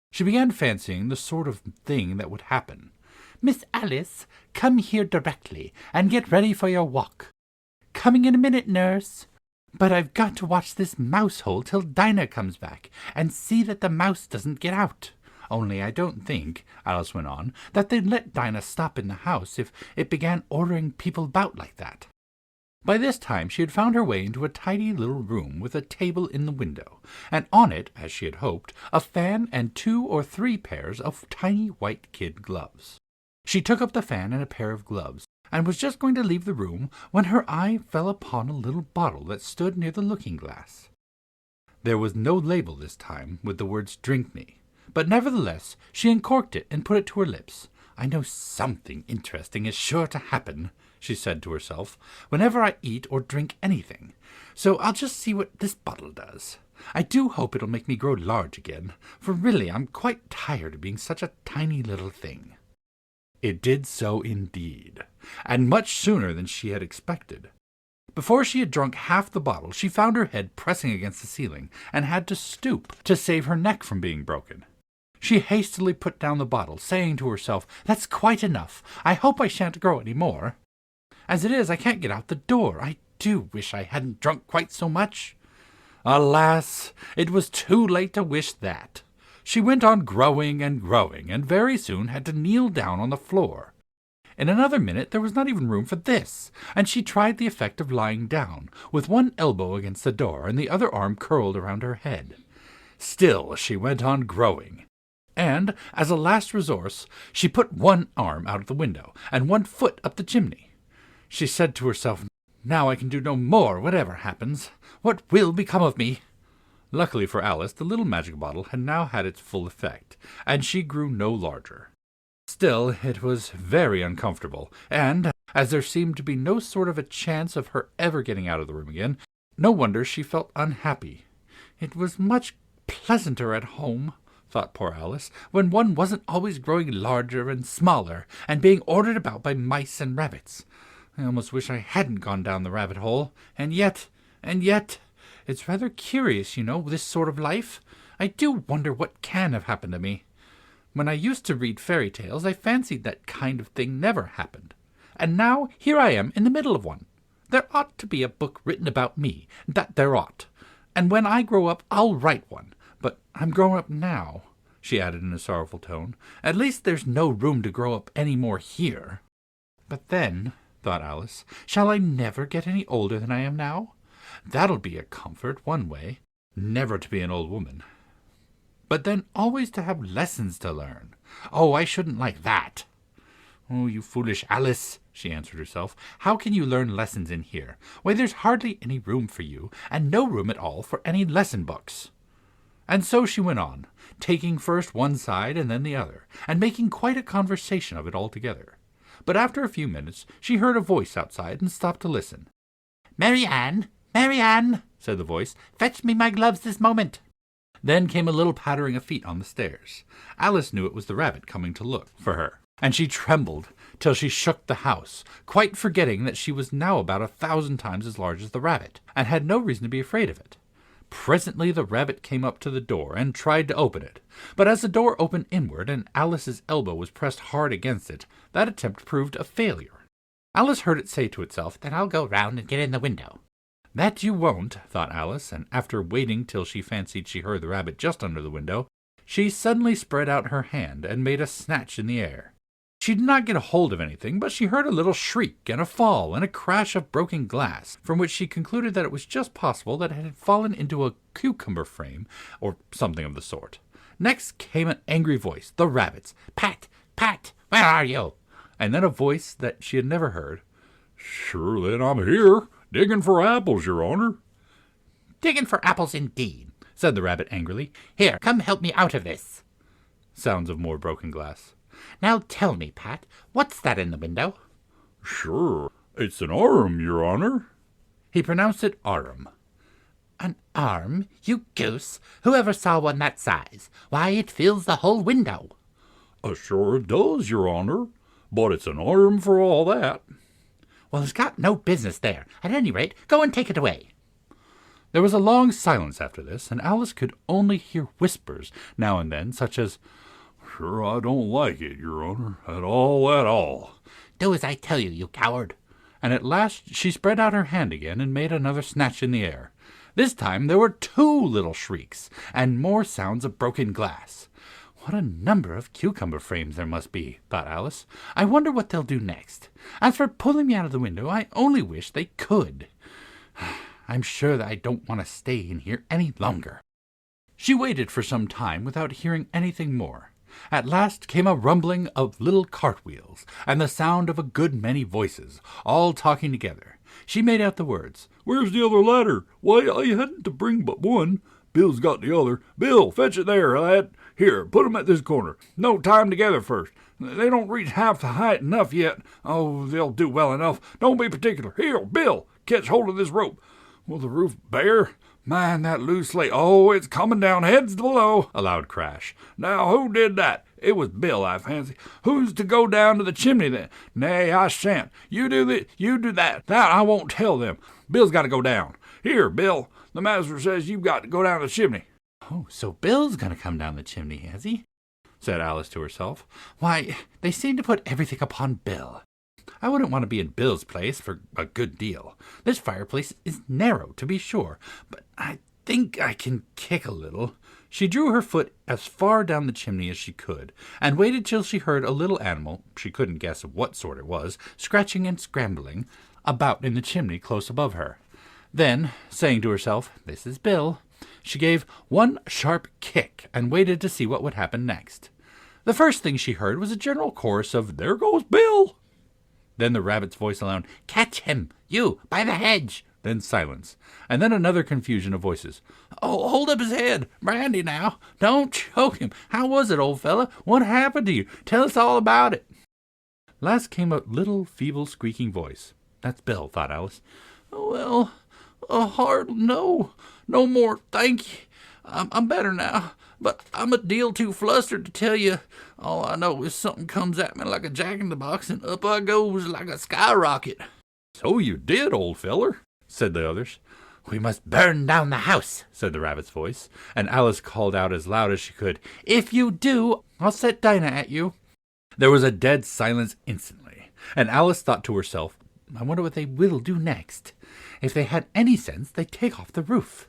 She began fancying the sort of thing that would happen. Miss Alice, come here directly, and get ready for your walk. Coming in a minute, nurse. But I've got to watch this mouse hole till Dinah comes back, and see that the mouse doesn't get out. Only I don't think, Alice went on, that they'd let Dinah stop in the house if it began ordering people about like that. By this time she had found her way into a tidy little room with a table in the window, and on it, as she had hoped, a fan and 2 or 3 pairs of tiny white kid gloves. She took up the fan and a pair of gloves, and was just going to leave the room when her eye fell upon a little bottle that stood near the looking-glass. There was no label this time with the words "Drink me," but nevertheless she uncorked it and put it to her lips. I know something interesting is sure to happen, she said to herself, whenever I eat or drink anything, so I'll just see what this bottle does. I do hope it'll make me grow large again, for really I'm quite tired of being such a tiny little thing. It did so indeed, and much sooner than she had expected. Before she had drunk half the bottle, she found her head pressing against the ceiling, and had to stoop to save her neck from being broken. She hastily put down the bottle, saying to herself, That's quite enough. I hope I shan't grow any more. As it is, I can't get out the door. I do wish I hadn't drunk quite so much. Alas, it was too late to wish that. She went on growing, and very soon had to kneel down on the floor. In another minute there was not even room for this, and she tried the effect of lying down, with one elbow against the door and the other arm curled around her head. Still she went on growing, and, as a last resource, she put one arm out of the window, and one foot up the chimney. She said to herself, Now I can do no more, whatever happens. What will become of me? Luckily for Alice, the little magic bottle had now had its full effect, and she grew no larger. Still, it was very uncomfortable, and, as there seemed to be no sort of a chance of her ever getting out of the room again, no wonder she felt unhappy. It was much pleasanter at home, thought poor Alice, when one wasn't always growing larger and smaller, and being ordered about by mice and rabbits. I almost wish I hadn't gone down the rabbit hole, and yet, it's rather curious, you know, this sort of life. I do wonder what can have happened to me. When I used to read fairy tales, I fancied that kind of thing never happened. And now here I am in the middle of one. There ought to be a book written about me, that there ought. And when I grow up, I'll write one. But I'm grown up now, she added in a sorrowful tone. At least there's no room to grow up any more here. But then, thought Alice, shall I never get any older than I am now? That'll be a comfort, one way, never to be an old woman. But then always to have lessons to learn. Oh, I shouldn't like that. "Oh, you foolish Alice," she answered herself. "How can you learn lessons in here? Why, there's hardly any room for you, and no room at all for any lesson books." And so she went on, taking first one side and then the other, and making quite a conversation of it altogether. But after a few minutes she heard a voice outside and stopped to listen. "Mary Ann, Mary Ann," said the voice, "fetch me my gloves this moment." Then came a little pattering of feet on the stairs. Alice knew it was the rabbit coming to look for her, and she trembled till she shook the house, quite forgetting that she was now about 1,000 times as large as the rabbit, and had no reason to be afraid of it. Presently the rabbit came up to the door and tried to open it, but as the door opened inward and Alice's elbow was pressed hard against it, that attempt proved a failure. Alice heard it say to itself, "Then I'll go round and get in the window." "That you won't," thought Alice, and after waiting till she fancied she heard the rabbit just under the window, she suddenly spread out her hand and made a snatch in the air. She did not get a hold of anything, but she heard a little shriek and a fall and a crash of broken glass, from which she concluded that it was just possible that it had fallen into a cucumber frame, or something of the sort. Next came an angry voice, the rabbit's. "Pat, Pat, where are you?" And then a voice that she had never heard. "Sure, then I'm here, digging for apples, your honor." "Digging for apples indeed," said the rabbit angrily. "Here, come help me out of this." Sounds of more broken glass. "Now tell me, Pat, what's that in the window?" "Sure, it's an arm, your honor." He pronounced it arum. "An arm, you goose? Who ever saw one that size? Why, it fills the whole window." "Sure it does, your honor, but it's an arm for all that." "Well, it's got no business there. At any rate, go and take it away." There was a long silence after this, and Alice could only hear whispers now and then, such as, "Sure, I don't like it, your honor, at all, at all." "Do as I tell you, you coward." And at last she spread out her hand again and made another snatch in the air. This time there were 2 little shrieks, and more sounds of broken glass. What a number of cucumber frames there must be, thought Alice. I wonder what they'll do next. As for pulling me out of the window, I only wish they could. I'm sure that I don't want to stay in here any longer. She waited for some time without hearing anything more. At last came a rumbling of little cartwheels, and the sound of a good many voices, all talking together. She made out the words, "Where's the other ladder? Why, I hadn't to bring but one. Bill's got the other. Bill, fetch it there, lad. Here, put 'em at this corner. No, tie 'em together first. They don't reach half the height enough yet. Oh, they'll do well enough. Don't be particular. Here, Bill, catch hold of this rope. Will the roof bear? Mind that loose slate. Oh, it's coming down heads below." A loud crash. "Now, who did that? It was Bill, I fancy. Who's to go down to the chimney then? Nay, I shan't. You do this, you do that. That I won't tell them. Bill's got to go down. Here, Bill, the master says you've got to go down the chimney." "Oh, so Bill's going to come down the chimney, has he?" said Alice to herself. "Why, they seem to put everything upon Bill. I wouldn't want to be in Bill's place for a good deal. This fireplace is narrow, to be sure, but I think I can kick a little." She drew her foot as far down the chimney as she could, and waited till she heard a little animal, she couldn't guess of what sort it was, scratching and scrambling about in the chimney close above her. Then, saying to herself, "This is Bill," she gave one sharp kick and waited to see what would happen next. The first thing she heard was a general chorus of, "There goes Bill!" Then the rabbit's voice aloud, "Catch him, you, by the hedge!" Then silence, and then another confusion of voices. "Oh, hold up his head! Brandy now! Don't choke him! How was it, old fella? What happened to you? Tell us all about it!" Last came a little feeble squeaking voice. "That's Bill," thought Alice. "Well, no more, thank ye. I'm better now, but I'm a deal too flustered to tell you. All I know is something comes at me like a jack-in-the-box, and up I goes like a skyrocket." "So you did, old feller," said the others. "We must burn down the house," said the rabbit's voice, and Alice called out as loud as she could, "If you do, I'll set Dinah at you." There was a dead silence instantly, and Alice thought to herself, I wonder what they will do next. If they had any sense, they'd take off the roof.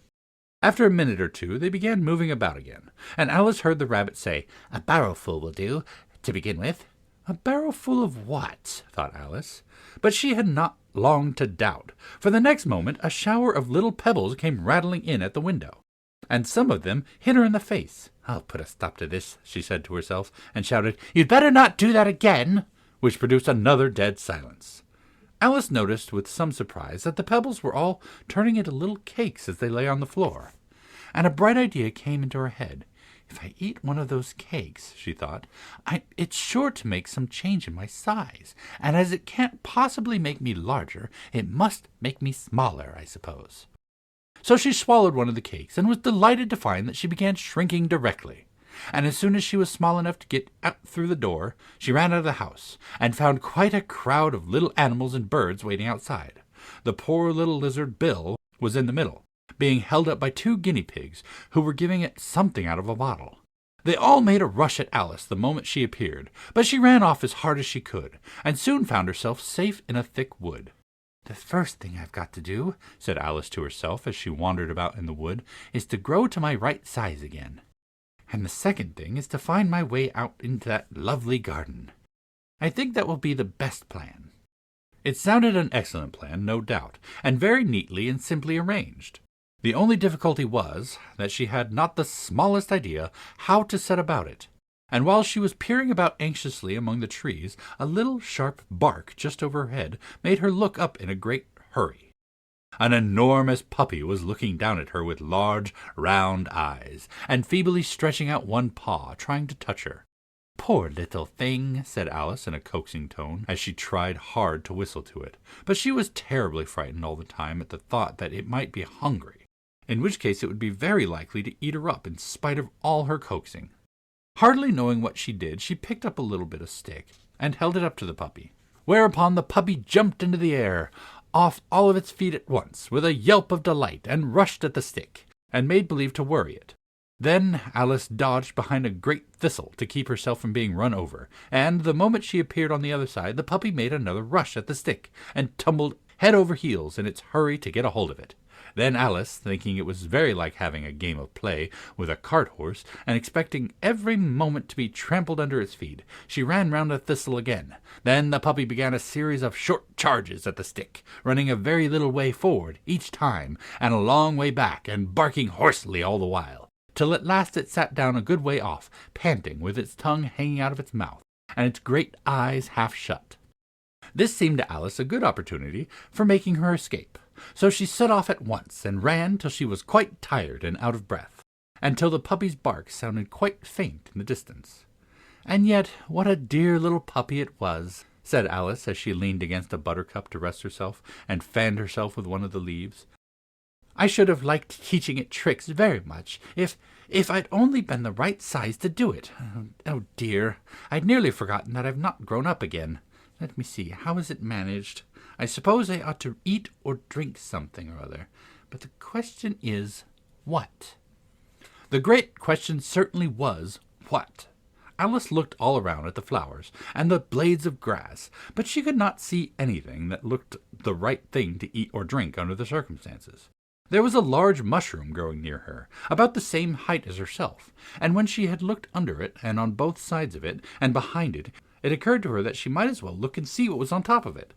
After a minute or two, they began moving about again, and Alice heard the rabbit say, "A barrowful will do, to begin with." A barrowful of what? thought Alice. But she had not long to doubt, for the next moment a shower of little pebbles came rattling in at the window, and some of them hit her in the face. "I'll put a stop to this," she said to herself, and shouted, "You'd better not do that again." which produced another dead silence. Alice noticed with some surprise that the pebbles were all turning into little cakes as they lay on the floor, and a bright idea came into her head. If I eat one of those cakes, she thought, it's sure to make some change in my size, and as it can't possibly make me larger, it must make me smaller, I suppose. So she swallowed one of the cakes, and was delighted to find that she began shrinking directly. And as soon as she was small enough to get out through the door, she ran out of the house, and found quite a crowd of little animals and birds waiting outside. The poor little lizard Bill was in the middle, being held up by 2 guinea pigs, who were giving it something out of a bottle. They all made a rush at Alice the moment she appeared, but she ran off as hard as she could, and soon found herself safe in a thick wood. "The first thing I've got to do," said Alice to herself as she wandered about in the wood, "is to grow to my right size again. And the second thing is to find my way out into that lovely garden. I think that will be the best plan." It sounded an excellent plan, no doubt, and very neatly and simply arranged. The only difficulty was that she had not the smallest idea how to set about it, and while she was peering about anxiously among the trees, a little sharp bark just over her head made her look up in a great hurry. An enormous puppy was looking down at her with large, round eyes, and feebly stretching out one paw, trying to touch her. "Poor little thing," said Alice in a coaxing tone, as she tried hard to whistle to it, but she was terribly frightened all the time at the thought that it might be hungry, in which case it would be very likely to eat her up in spite of all her coaxing. Hardly knowing what she did, she picked up a little bit of stick and held it up to the puppy, whereupon the puppy jumped into the air, off all of its feet at once, with a yelp of delight, and rushed at the stick, and made believe to worry it. Then Alice dodged behind a great thistle to keep herself from being run over, and the moment she appeared on the other side, the puppy made another rush at the stick, and tumbled head over heels in its hurry to get a hold of it. Then Alice, thinking it was very like having a game of play with a cart-horse, and expecting every moment to be trampled under its feet, she ran round the thistle again. Then the puppy began a series of short charges at the stick, running a very little way forward each time, and a long way back, and barking hoarsely all the while, till at last it sat down a good way off, panting, with its tongue hanging out of its mouth, and its great eyes half shut. This seemed to Alice a good opportunity for making her escape. So she set off at once, and ran till she was quite tired and out of breath, and till the puppy's bark sounded quite faint in the distance. "And yet what a dear little puppy it was," said Alice as she leaned against a buttercup to rest herself, and fanned herself with one of the leaves. "I should have liked teaching it tricks very much, if I'd only been the right size to do it. Oh dear, I'd nearly forgotten that I've not grown up again. Let me see, how is it managed? I suppose I ought to eat or drink something or other, but the question is, what?" The great question certainly was, what? Alice looked all around at the flowers and the blades of grass, but she could not see anything that looked the right thing to eat or drink under the circumstances. There was a large mushroom growing near her, about the same height as herself, and when she had looked under it, and on both sides of it, and behind it, it occurred to her that she might as well look and see what was on top of it.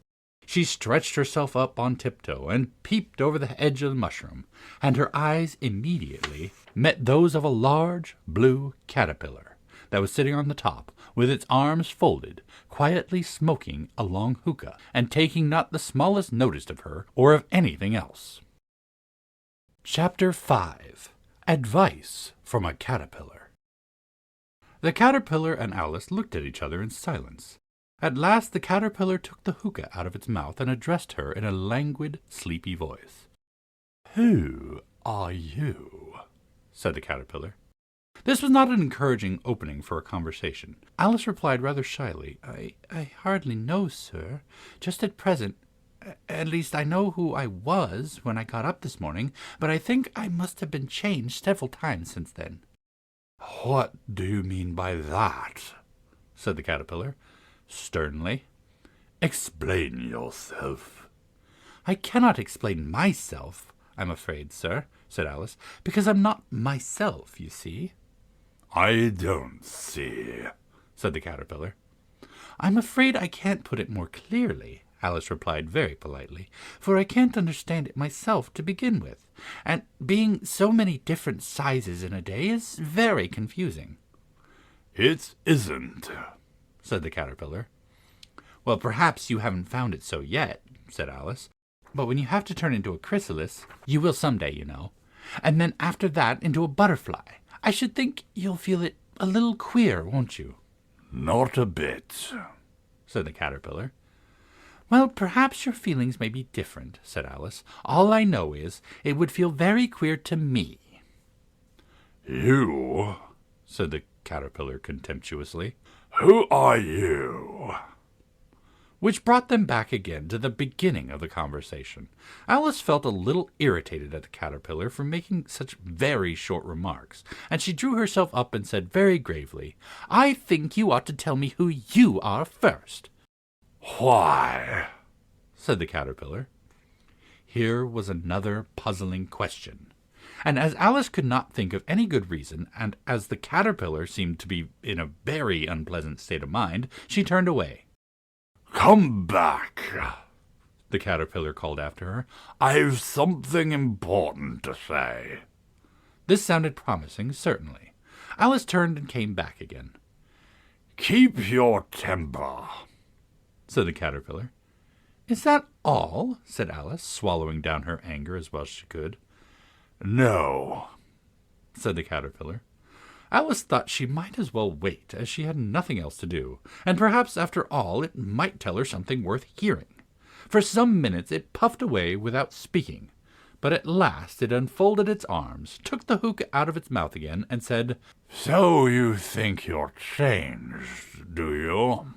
She stretched herself up on tiptoe and peeped over the edge of the mushroom, and her eyes immediately met those of a large blue caterpillar that was sitting on the top, with its arms folded, quietly smoking a long hookah, and taking not the smallest notice of her or of anything else. Chapter 5. Advice from a Caterpillar. The caterpillar and Alice looked at each other in silence. At last the caterpillar took the hookah out of its mouth and addressed her in a languid, sleepy voice. "Who are you?" said the caterpillar. This was not an encouraging opening for a conversation. Alice replied rather shyly, I hardly know, sir. Just at present, at least I know who I was when I got up this morning, but I think I must have been changed several times since then." "What do you mean by that?" said the caterpillar, sternly. "Explain yourself." "I cannot explain myself, I'm afraid, sir," said Alice, "because I'm not myself, you see." "I don't see," said the caterpillar. "I'm afraid I can't put it more clearly," Alice replied very politely, "for I can't understand it myself to begin with, and being so many different sizes in a day is very confusing." "It isn't," said the caterpillar. Well, perhaps you haven't found it so yet, said Alice. But when you have to turn into a chrysalis, you will someday, you know. And then after that into a butterfly. I should think you'll feel it a little queer, won't you? Not a bit, said the caterpillar. Well, perhaps your feelings may be different, said Alice. All I know is it would feel very queer to me. You, said the caterpillar contemptuously. Who are you? Which brought them back again to the beginning of the conversation. Alice felt a little irritated at the caterpillar for making such very short remarks, and she drew herself up and said very gravely, I think you ought to tell me who you are first. Why? Said the caterpillar. Here was another puzzling question. And as Alice could not think of any good reason, and as the caterpillar seemed to be in a very unpleasant state of mind, she turned away. Come back, the caterpillar called after her. I've something important to say. This sounded promising, certainly. Alice turned and came back again. Keep your temper, said the caterpillar. Is that all? Said Alice, swallowing down her anger as well as she could. No, said the caterpillar. Alice thought she might as well wait, as she had nothing else to do, and perhaps after all it might tell her something worth hearing. For some minutes it puffed away without speaking, but at last it unfolded its arms, took the hook out of its mouth again, and said, So you think you're changed, do you?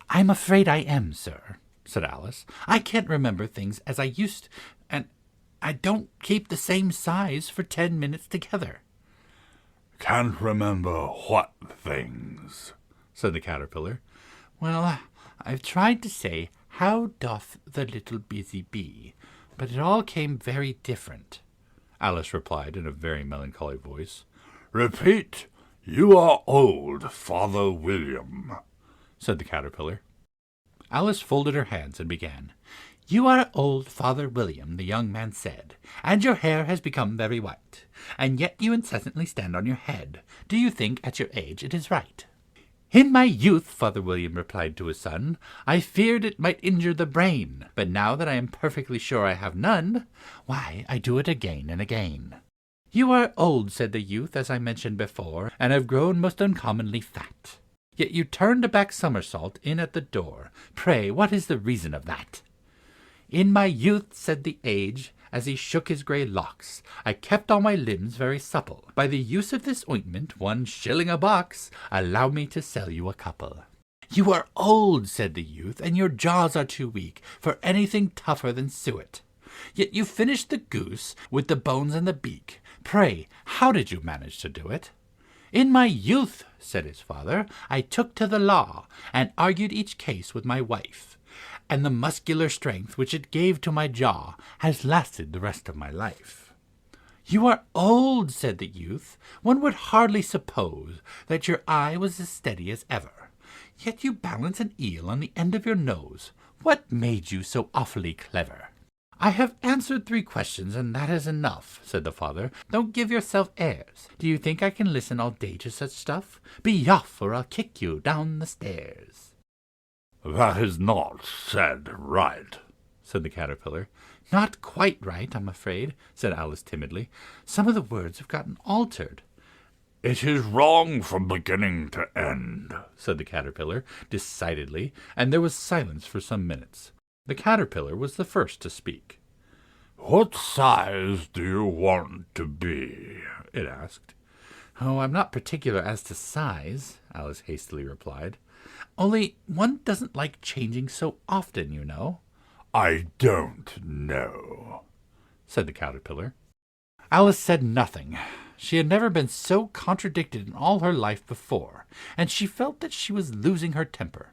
I'm afraid I am, sir, said Alice. I can't remember things as I used, and I don't keep the same size for 10 minutes together. Can't remember what things, said the caterpillar. Well, I've tried to say, how doth the little busy bee, but it all came very different, Alice replied in a very melancholy voice. Repeat, you are old, Father William, said the caterpillar. Alice folded her hands and began. You are old, Father William, the young man said, and your hair has become very white, and yet you incessantly stand on your head. Do you think at your age it is right? In my youth, Father William replied to his son, I feared it might injure the brain, but now that I am perfectly sure I have none, why, I do it again and again. You are old, said the youth, as I mentioned before, and have grown most uncommonly fat. Yet you turned a back somersault in at the door. Pray, what is the reason of that? In my youth, said the age, as he shook his grey locks, I kept all my limbs very supple. By the use of this ointment, 1 shilling a box, allow me to sell you a couple. You are old, said the youth, and your jaws are too weak for anything tougher than suet. Yet you finished the goose with the bones and the beak. Pray, how did you manage to do it? In my youth, said his father, I took to the law, and argued each case with my wife, and the muscular strength which it gave to my jaw has lasted the rest of my life. You are old, said the youth. One would hardly suppose that your eye was as steady as ever. Yet you balance an eel on the end of your nose. What made you so awfully clever? I have answered 3 questions, and that is enough, said the father. Don't give yourself airs. Do you think I can listen all day to such stuff? Be off, or I'll kick you down the stairs. That is not said right, said the caterpillar. Not quite right, I'm afraid, said Alice timidly. Some of the words have gotten altered. It is wrong from beginning to end, said the caterpillar, decidedly, and there was silence for some minutes. The caterpillar was the first to speak. What size do you want to be? It asked. Oh, I'm not particular as to size, Alice hastily replied. Only one doesn't like changing so often, you know. I don't know, said the caterpillar. Alice said nothing. She had never been so contradicted in all her life before, and she felt that she was losing her temper.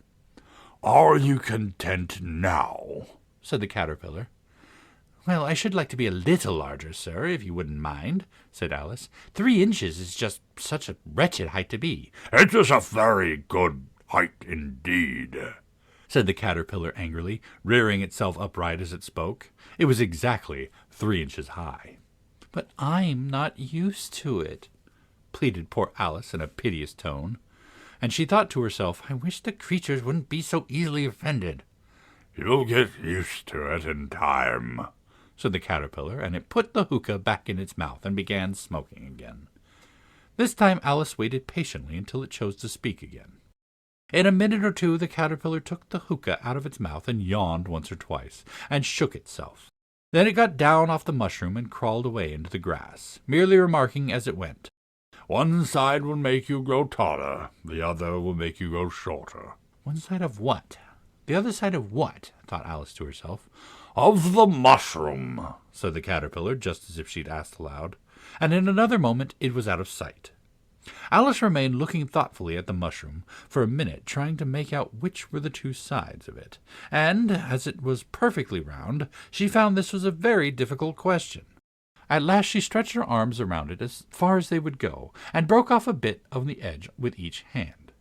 Are you content now? Said the caterpillar. Well, I should like to be a little larger, sir, if you wouldn't mind, said Alice. 3 inches is just such a wretched height to be. It is a very good height indeed, said the caterpillar angrily, rearing itself upright as it spoke. It was exactly 3 inches high. But I'm not used to it, pleaded poor Alice in a piteous tone. and she thought to herself, I wish the creatures wouldn't be so easily offended. "You'll get used to it in time," said the caterpillar, and it put the hookah back in its mouth and began smoking again. This time Alice waited patiently until it chose to speak again. In a minute or two the caterpillar took the hookah out of its mouth and yawned once or twice, and shook itself. Then it got down off the mushroom and crawled away into the grass, merely remarking as it went, "One side will make you grow taller, the other will make you grow shorter." One side of what? The other side of what? Thought Alice to herself. "Of the mushroom," said the caterpillar, just as if she'd asked aloud, and in another moment it was out of sight. Alice remained looking thoughtfully at the mushroom for a minute, trying to make out which were the two sides of it, and, as it was perfectly round, she found this was a very difficult question. At last she stretched her arms around it as far as they would go, and broke off a bit of the edge with each hand.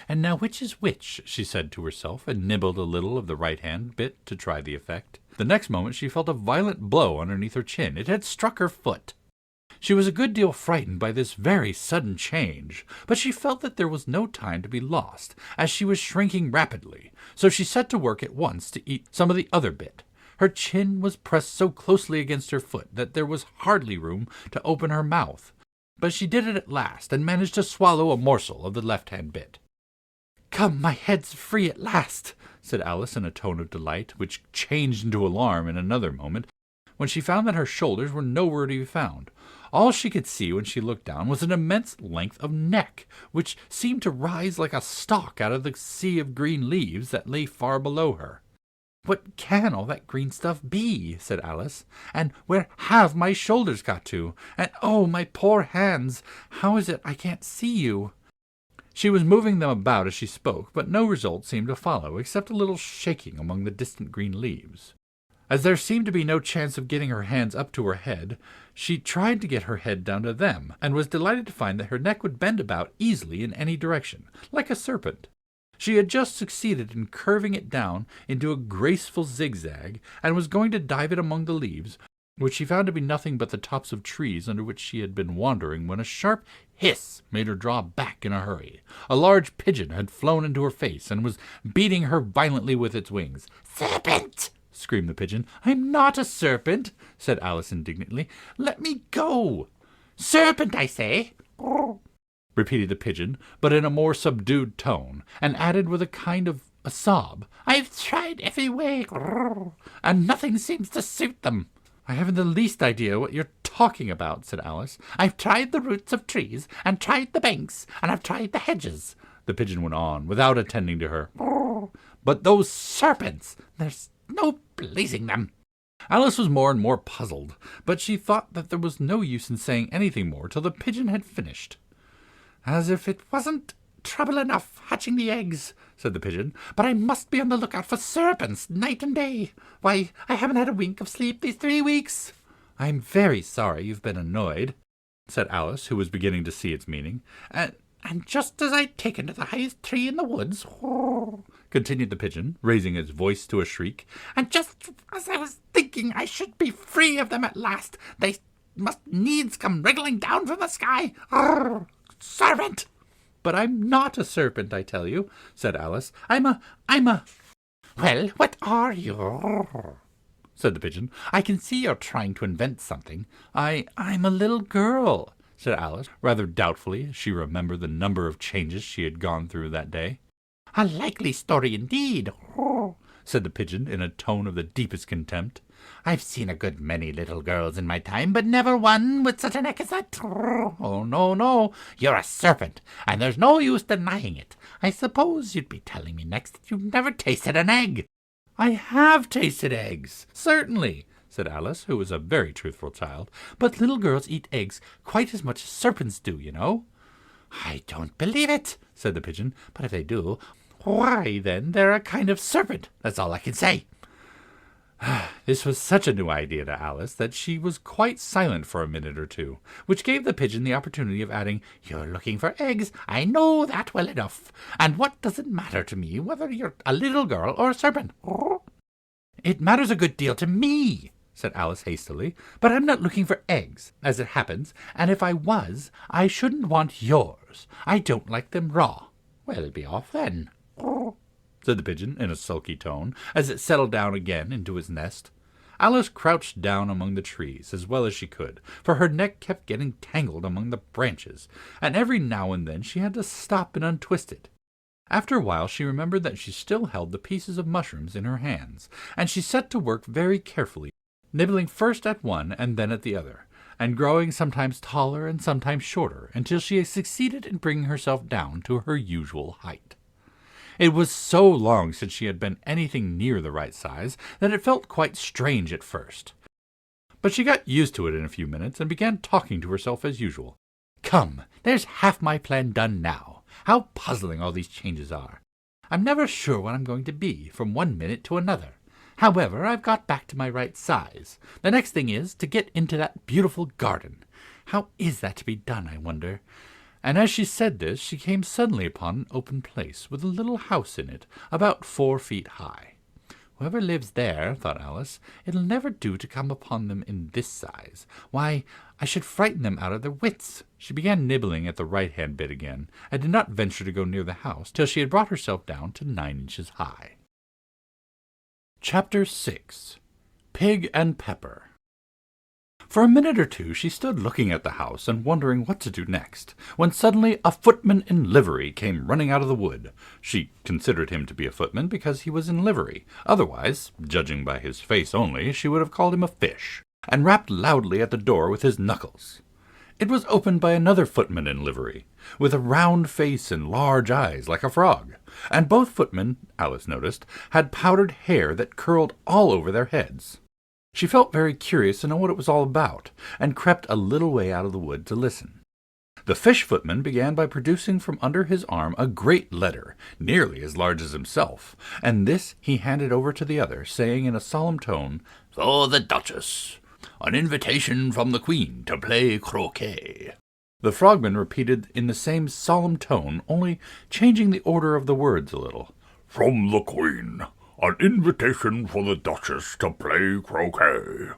"And now which is which?" she said to herself, and nibbled a little of the right-hand bit to try the effect. The next moment she felt a violent blow underneath her chin. It had struck her foot. She was a good deal frightened by this very sudden change, but she felt that there was no time to be lost, as she was shrinking rapidly, so she set to work at once to eat some of the other bit. Her chin was pressed so closely against her foot that there was hardly room to open her mouth, but she did it at last, and managed to swallow a morsel of the left-hand bit. "Come, my head's free at last," said Alice in a tone of delight, which changed into alarm in another moment, when she found that her shoulders were nowhere to be found. All she could see when she looked down was an immense length of neck, which seemed to rise like a stalk out of the sea of green leaves that lay far below her. "What can all that green stuff be?" said Alice. "And where have my shoulders got to? And oh, my poor hands! How is it I can't see you?" She was moving them about as she spoke, but no result seemed to follow, except a little shaking among the distant green leaves. As there seemed to be no chance of getting her hands up to her head, she tried to get her head down to them, and was delighted to find that her neck would bend about easily in any direction, like a serpent. She had just succeeded in curving it down into a graceful zigzag, and was going to dive it among the leaves, which she found to be nothing but the tops of trees under which she had been wandering, when a sharp hiss made her draw back in a hurry. A large pigeon had flown into her face, and was beating her violently with its wings. "Serpent!" screamed the pigeon. "I'm not a serpent," said Alice indignantly. "Let me go." "Serpent, I say," repeated the pigeon, but in a more subdued tone, and added with a kind of a sob, "I've tried every way, and nothing seems to suit them." "I haven't the least idea what you're talking about," said Alice. "I've tried the roots of trees, and tried the banks, and I've tried the hedges," the pigeon went on, without attending to her. "But those serpents, there's no pleasing them." Alice was more and more puzzled, but she thought that there was no use in saying anything more till the pigeon had finished. "As if it wasn't trouble enough hatching the eggs," said the pigeon, "but I must be on the lookout for serpents night and day. Why, I haven't had a wink of sleep these 3 weeks." "I'm very sorry you've been annoyed," said Alice, who was beginning to see its meaning. And just as I'd taken to the highest tree in the woods," continued the pigeon, raising its voice to a shriek, "and just as I was thinking I should be free of them at last, they must needs come wriggling down from the sky. Serpent!" "But I'm not a serpent, I tell you," said Alice. I'm a... "Well, what are you?" said the pigeon. "I can see you're trying to invent something. I'm a little girl," said Alice, rather doubtfully, as she remembered the number of changes she had gone through that day. "A likely story indeed," said the pigeon in a tone of the deepest contempt. "I've seen a good many little girls in my time, but never one with such a neck as that. Oh, no, you're a serpent, and there's no use denying it. I suppose you'd be telling me next that you've never tasted an egg." "I have tasted eggs, certainly," said Alice, who was a very truthful child, "but little girls eat eggs quite as much as serpents do, you know." "I don't believe it," said the pigeon, "but if they do, why, then they're a kind of serpent. That's all I can say." This was such a new idea to Alice that she was quite silent for a minute or two, which gave the pigeon the opportunity of adding, "You're looking for eggs. I know that well enough. And what does it matter to me whether you're a little girl or a serpent?" "It matters a good deal to me," said Alice hastily, "but I'm not looking for eggs, as it happens, and if I was, I shouldn't want yours. I don't like them raw." Well, be off then, said the pigeon in a sulky tone, as it settled down again into its nest. Alice crouched down among the trees as well as she could, for her neck kept getting tangled among the branches, and every now and then she had to stop and untwist it. After a while she remembered that she still held the pieces of mushrooms in her hands, and she set to work very carefully, nibbling first at one and then at the other, and growing sometimes taller and sometimes shorter, until she had succeeded in bringing herself down to her usual height. It was so long since she had been anything near the right size that it felt quite strange at first. But she got used to it in a few minutes and began talking to herself as usual. "Come, there's half my plan done now. How puzzling all these changes are. I'm never sure what I'm going to be from one minute to another. However, I've got back to my right size. The next thing is to get into that beautiful garden. How is that to be done, I wonder?" And as she said this, she came suddenly upon an open place with a little house in it, about 4 feet high. "Whoever lives there," thought Alice, "it'll never do to come upon them in this size. Why, I should frighten them out of their wits." She began nibbling at the right-hand bit again, and did not venture to go near the house till she had brought herself down to 9 inches high. Chapter 6. Pig and Pepper. For a minute or two she stood looking at the house and wondering what to do next, when suddenly a footman in livery came running out of the wood. She considered him to be a footman because he was in livery. Otherwise, judging by his face only, she would have called him a fish, and rapped loudly at the door with his knuckles. It was opened by another footman in livery, with a round face and large eyes like a frog, and both footmen, Alice noticed, had powdered hair that curled all over their heads. She felt very curious to know what it was all about, and crept a little way out of the wood to listen. The fish footman began by producing from under his arm a great letter, nearly as large as himself, and this he handed over to the other, saying in a solemn tone, "For the Duchess, an invitation from the Queen to play croquet." The frogman repeated in the same solemn tone, only changing the order of the words a little. "From the Queen, an invitation for the Duchess to play croquet."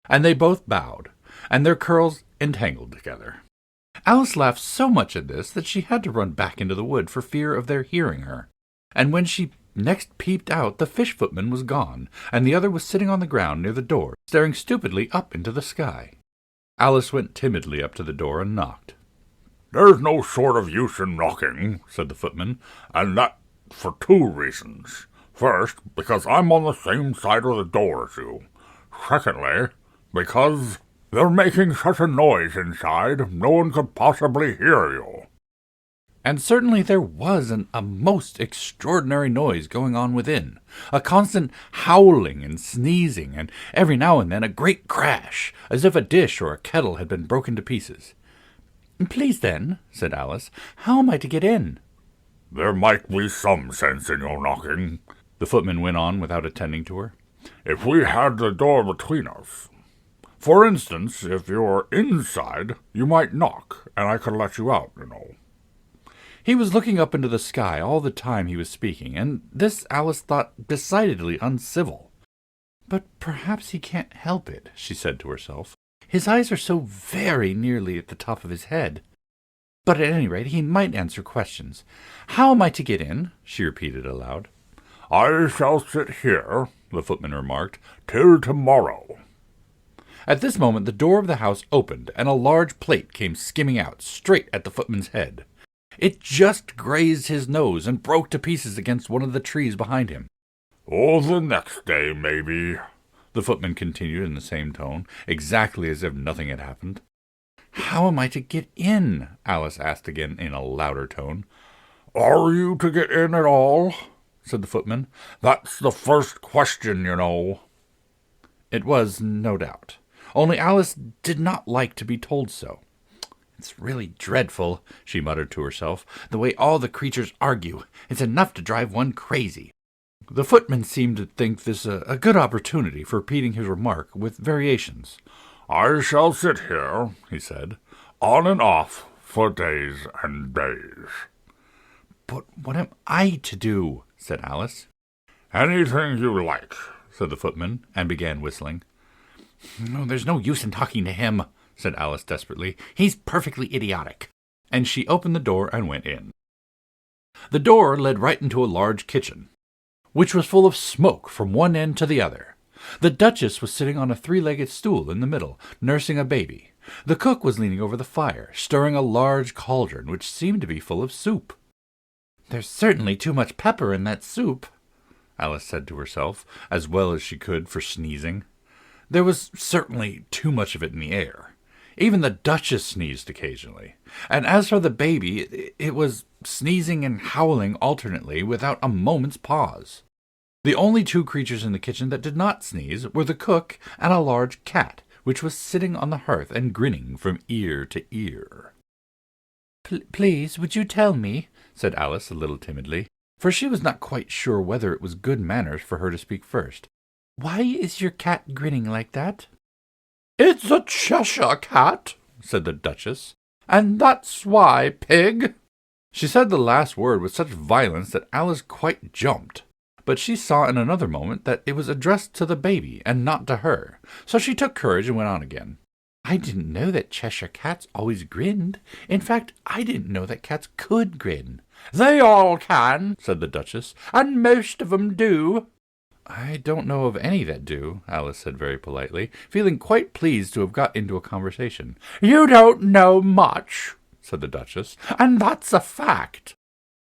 And they both bowed, and their curls entangled together. Alice laughed so much at this that she had to run back into the wood for fear of their hearing her. And when she next peeped out, the fish footman was gone, and the other was sitting on the ground near the door, staring stupidly up into the sky. Alice went timidly up to the door and knocked. "There's no sort of use in knocking," said the footman, "and that for 2 reasons. First, because I'm on the same side of the door as you. Secondly, because they're making such a noise inside, no one could possibly hear you." And certainly there was a most extraordinary noise going on within, a constant howling and sneezing, and every now and then a great crash, as if a dish or a kettle had been broken to pieces. "Please then," said Alice, "how am I to get in?" "There might be some sense in your knocking," the footman went on without attending to her, "if we had the door between us. For instance, if you're inside, you might knock, and I could let you out, you know." He was looking up into the sky all the time he was speaking, and this Alice thought decidedly uncivil. "But perhaps he can't help it," she said to herself. "His eyes are so very nearly at the top of his head. But at any rate he might answer questions. How am I to get in?" she repeated aloud. "I shall sit here," the footman remarked, "till tomorrow." At this moment the door of the house opened, and a large plate came skimming out, straight at the footman's head. It just grazed his nose and broke to pieces against one of the trees behind him. "Oh, the next day, maybe," the footman continued in the same tone, exactly as if nothing had happened. "How am I to get in?" Alice asked again in a louder tone. "Are you to get in at all?" said the footman. "That's the first question, you know." It was, no doubt. Only Alice did not like to be told so. "It's really dreadful," she muttered to herself, "the way all the creatures argue. It's enough to drive one crazy." The footman seemed to think this a good opportunity for repeating his remark with variations. "I shall sit here," he said, "on and off for days and days." "But what am I to do?" said Alice. "Anything you like," said the footman, and began whistling. "No, there's no use in talking to him," said Alice desperately. "He's perfectly idiotic." And she opened the door and went in. The door led right into a large kitchen, which was full of smoke from one end to the other. The Duchess was sitting on a three-legged stool in the middle, nursing a baby. The cook was leaning over the fire, stirring a large cauldron which seemed to be full of soup. "There's certainly too much pepper in that soup," Alice said to herself, as well as she could for sneezing. There was certainly too much of it in the air. Even the Duchess sneezed occasionally. And as for the baby, it was sneezing and howling alternately without a moment's pause. The only two creatures in the kitchen that did not sneeze were the cook and a large cat, which was sitting on the hearth and grinning from ear to ear. "Please, would you tell me," said Alice a little timidly, for she was not quite sure whether it was good manners for her to speak first, "why is your cat grinning like that?" "It's a Cheshire cat," said the Duchess, "and that's why, pig." She said the last word with such violence that Alice quite jumped. But she saw in another moment that it was addressed to the baby and not to her, so she took courage and went on again. "I didn't know that Cheshire cats always grinned. In fact, I didn't know that cats could grin." "They all can," said the Duchess, "and most of 'em do." "I don't know of any that do," Alice said very politely, feeling quite pleased to have got into a conversation. "You don't know much," said the Duchess, "and that's a fact."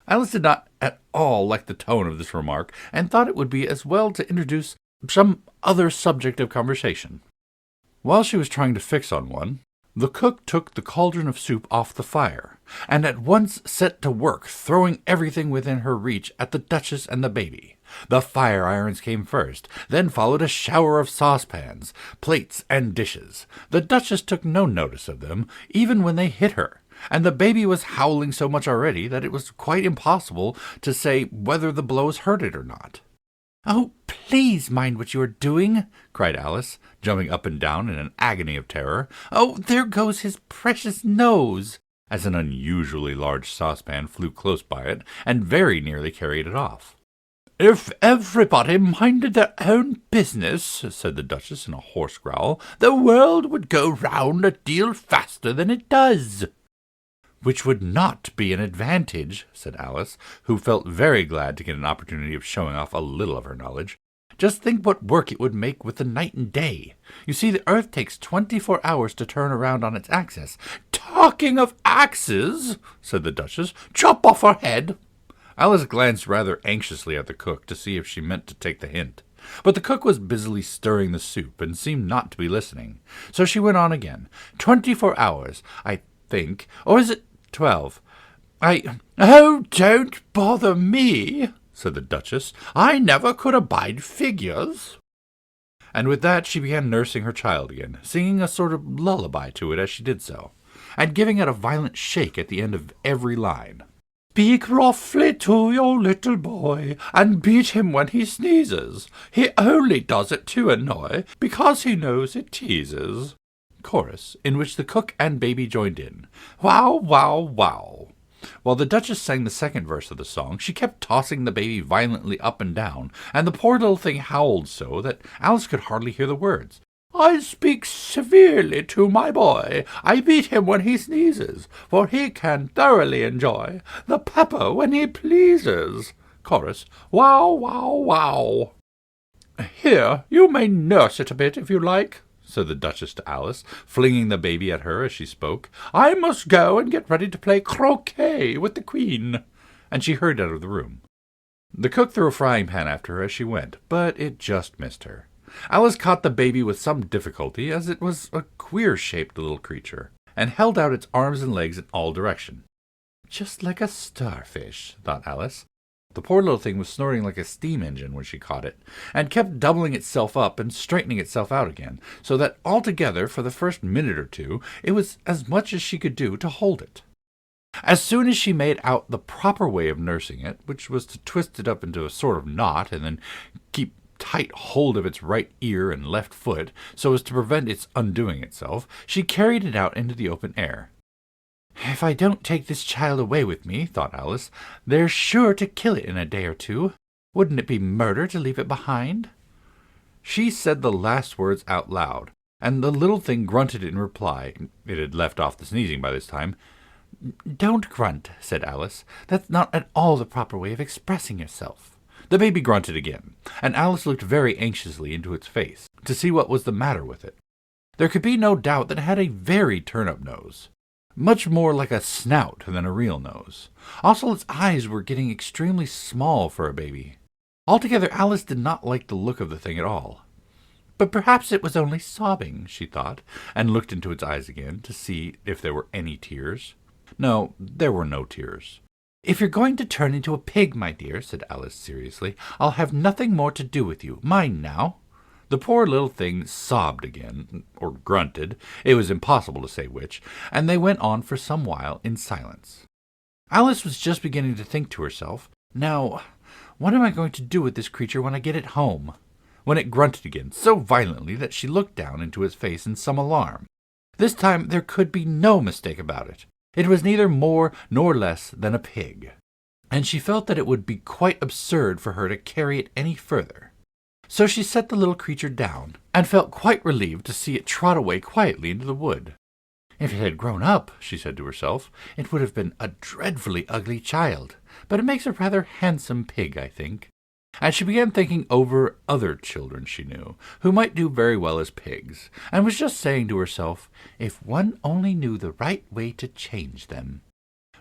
Alice did not at all like the tone of this remark, and thought it would be as well to introduce some other subject of conversation. While she was trying to fix on one, the cook took the cauldron of soup off the fire, and at once set to work throwing everything within her reach at the Duchess and the baby. The fire irons came first, then followed a shower of saucepans, plates, and dishes. The Duchess took no notice of them, even when they hit her, and the baby was howling so much already that it was quite impossible to say whether the blows hurt it or not. "Oh, please mind what you are doing," cried Alice, jumping up and down in an agony of terror. "Oh, there goes his precious nose," as an unusually large saucepan flew close by it and very nearly carried it off. "If everybody minded their own business," said the Duchess in a hoarse growl, "the world would go round a deal faster than it does." "Which would not be an advantage," said Alice, who felt very glad to get an opportunity of showing off a little of her knowledge. "Just think what work it would make with the night and day. You see, the earth takes 24 hours to turn around on its axis." "Talking of axes," said the Duchess, "chop off her head." Alice glanced rather anxiously at the cook to see if she meant to take the hint. But the cook was busily stirring the soup and seemed not to be listening. So she went on again. 24 hours, I think, or is it 12? "Oh, don't bother me," said the Duchess. "I never could abide figures." And with that she began nursing her child again, singing a sort of lullaby to it as she did so, and giving it a violent shake at the end of every line. "Speak roughly to your little boy, and beat him when he sneezes. He only does it to annoy, because he knows it teases." Chorus, in which the cook and baby joined in. "Wow, wow, wow." While the Duchess sang the second verse of the song, she kept tossing the baby violently up and down, and the poor little thing howled so that Alice could hardly hear the words. "I speak severely to my boy. I beat him when he sneezes, for he can thoroughly enjoy the pepper when he pleases." Chorus, "Wow, wow, wow." "Here, you may nurse it a bit if you like," said the Duchess to Alice, flinging the baby at her as she spoke. "I must go and get ready to play croquet with the Queen." And she hurried out of the room. The cook threw a frying pan after her as she went, but it just missed her. Alice caught the baby with some difficulty, as it was a queer-shaped little creature, and held out its arms and legs in all directions. "Just like a starfish," thought Alice. The poor little thing was snorting like a steam engine when she caught it, and kept doubling itself up and straightening itself out again, so that altogether, for the first minute or two, it was as much as she could do to hold it. As soon as she made out the proper way of nursing it, which was to twist it up into a sort of knot, and then keep tight hold of its right ear and left foot, so as to prevent its undoing itself, she carried it out into the open air. "If I don't take this child away with me," thought Alice, "they're sure to kill it in a day or two. Wouldn't it be murder to leave it behind?" She said the last words out loud, and the little thing grunted in reply. It had left off the sneezing by this time. "Don't grunt," said Alice. "That's not at all the proper way of expressing yourself." The baby grunted again, and Alice looked very anxiously into its face to see what was the matter with it. There could be no doubt that it had a very turnip nose, much more like a snout than a real nose. Also, its eyes were getting extremely small for a baby. Altogether, Alice did not like the look of the thing at all. But perhaps it was only sobbing, she thought, and looked into its eyes again to see if there were any tears. No, there were no tears. "If you're going to turn into a pig, my dear," said Alice seriously, "I'll have nothing more to do with you. Mind now." The poor little thing sobbed again, or grunted, it was impossible to say which, and they went on for some while in silence. Alice was just beginning to think to herself, "Now, what am I going to do with this creature when I get it home?" when it grunted again so violently that she looked down into its face in some alarm. This time there could be no mistake about it. It was neither more nor less than a pig, and she felt that it would be quite absurd for her to carry it any further. So she set the little creature down, and felt quite relieved to see it trot away quietly into the wood. "If it had grown up," she said to herself, "it would have been a dreadfully ugly child, but it makes a rather handsome pig, I think." And she began thinking over other children she knew, who might do very well as pigs, and was just saying to herself, "If one only knew the right way to change them,"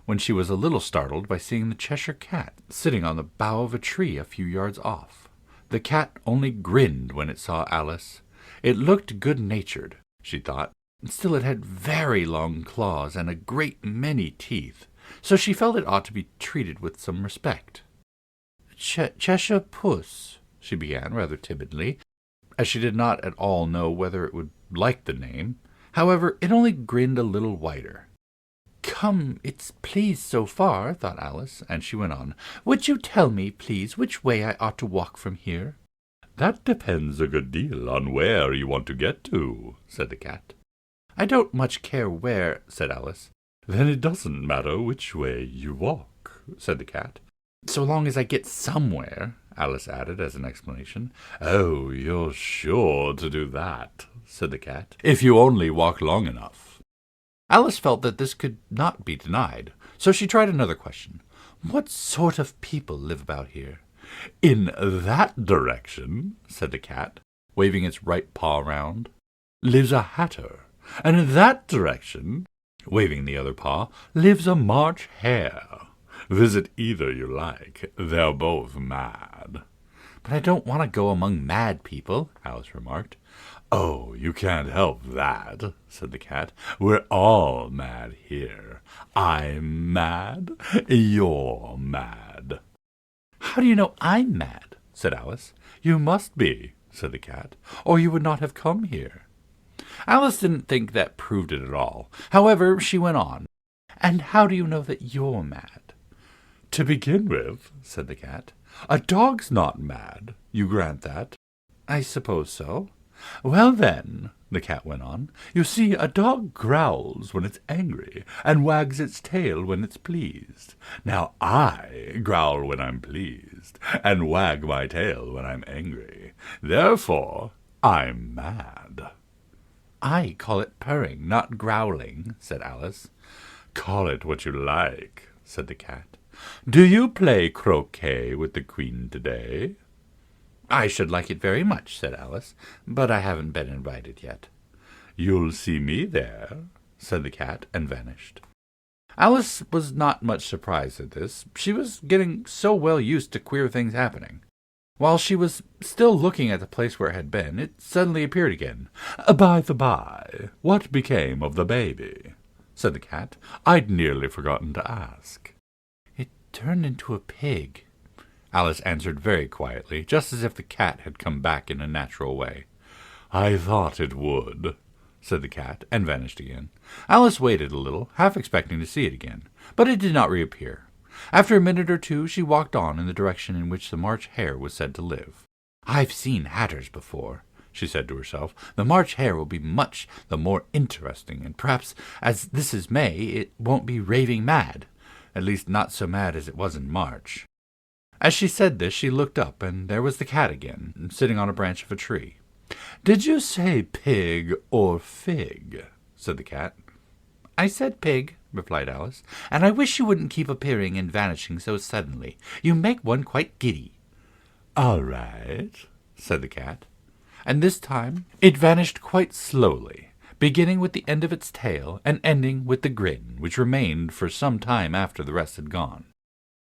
when she was a little startled by seeing the Cheshire Cat sitting on the bough of a tree a few yards off. The cat only grinned when it saw Alice. It looked good-natured, she thought. Still, it had very long claws and a great many teeth, so she felt it ought to be treated with some respect. Cheshire Puss," she began rather timidly, as she did not at all know whether it would like the name. However, it only grinned a little wider. "Come, it's pleased so far," thought Alice, and she went on. "Would you tell me, please, which way I ought to walk from here?" "That depends a good deal on where you want to get to," said the cat. "I don't much care where," said Alice. "Then it doesn't matter which way you walk," said the cat. "So long as I get somewhere," Alice added as an explanation. "Oh, you're sure to do that," said the cat, "if you only walk long enough." Alice felt that this could not be denied, so she tried another question. "What sort of people live about here?" "In that direction," said the cat, waving its right paw round, "lives a hatter, and in that direction," waving the other paw, "lives a March hare. Visit either you like. They're both mad." "But I don't want to go among mad people," Alice remarked. "Oh, you can't help that," said the cat. "We're all mad here. I'm mad. You're mad." "How do you know I'm mad?" said Alice. "You must be," said the cat, "or you would not have come here." Alice didn't think that proved it at all. However, she went on. "And how do you know that you're mad?" "To begin with," said the cat, "a dog's not mad. You grant that?" "I suppose so." "Well, then," the cat went on, "you see, a dog growls when it's angry, and wags its tail when it's pleased. Now I growl when I'm pleased, and wag my tail when I'm angry. Therefore, I'm mad." "I call it purring, not growling," said Alice. "Call it what you like," said the cat. "Do you play croquet with the Queen today?" "I should like it very much," said Alice, "but I haven't been invited yet." "You'll see me there," said the cat, and vanished. Alice was not much surprised at this. She was getting so well used to queer things happening. While she was still looking at the place where it had been, it suddenly appeared again. "By the by, what became of the baby?" said the cat. "I'd nearly forgotten to ask." "It turned into a pig," Alice answered very quietly, just as if the cat had come back in a natural way. "I thought it would," said the cat, and vanished again. Alice waited a little, half expecting to see it again, but it did not reappear. After a minute or two she walked on in the direction in which the March hare was said to live. "I've seen hatters before," she said to herself. "The March hare will be much the more interesting, and perhaps, as this is May, it won't be raving mad, at least not so mad as it was in March." As she said this, she looked up, and there was the cat again, sitting on a branch of a tree. "Did you say pig or fig?" said the cat. "I said pig," replied Alice, "and I wish you wouldn't keep appearing and vanishing so suddenly. You make one quite giddy." "All right," said the cat. And this time it vanished quite slowly, beginning with the end of its tail and ending with the grin, which remained for some time after the rest had gone.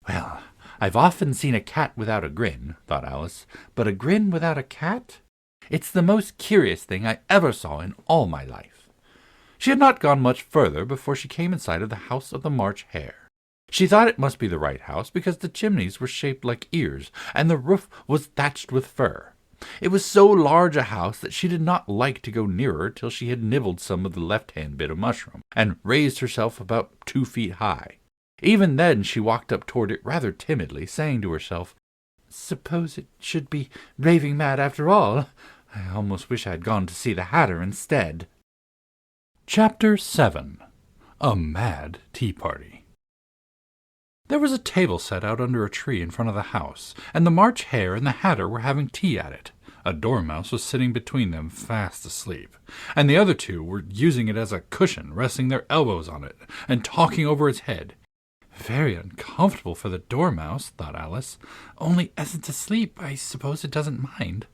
"Well, I've often seen a cat without a grin," thought Alice, "but a grin without a cat? It's the most curious thing I ever saw in all my life." She had not gone much further before she came in sight of the house of the March Hare. She thought it must be the right house because the chimneys were shaped like ears, and the roof was thatched with fur. It was so large a house that she did not like to go nearer till she had nibbled some of the left-hand bit of mushroom, and raised herself about 2 feet high. Even then she walked up toward it rather timidly, saying to herself, "Suppose it should be raving mad after all. I almost wish I had gone to see the Hatter instead." Chapter 7. A Mad Tea Party. There was a table set out under a tree in front of the house, and the March Hare and the Hatter were having tea at it. A dormouse was sitting between them, fast asleep, and the other two were using it as a cushion, resting their elbows on it, and talking over its head. "Very uncomfortable for the dormouse," thought Alice. "Only as it's asleep, I suppose it doesn't mind."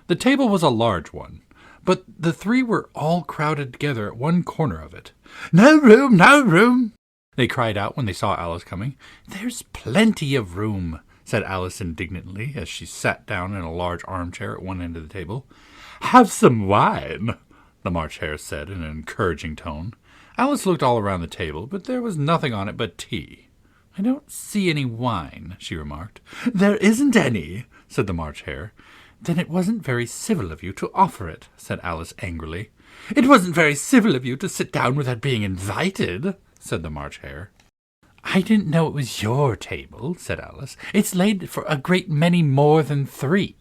The table was a large one, but the three were all crowded together at one corner of it. "No room, no room!" they cried out when they saw Alice coming. "There's plenty of room," said Alice indignantly, as she sat down in a large armchair at one end of the table. "Have some wine," the March Hare said in an encouraging tone. Alice looked all around the table, but there was nothing on it but tea. "I don't see any wine," she remarked. "There isn't any," said the March Hare. "Then it wasn't very civil of you to offer it," said Alice angrily. "It wasn't very civil of you to sit down without being invited," said the March Hare. "I didn't know it was your table," said Alice. "It's laid for a great many more than 3.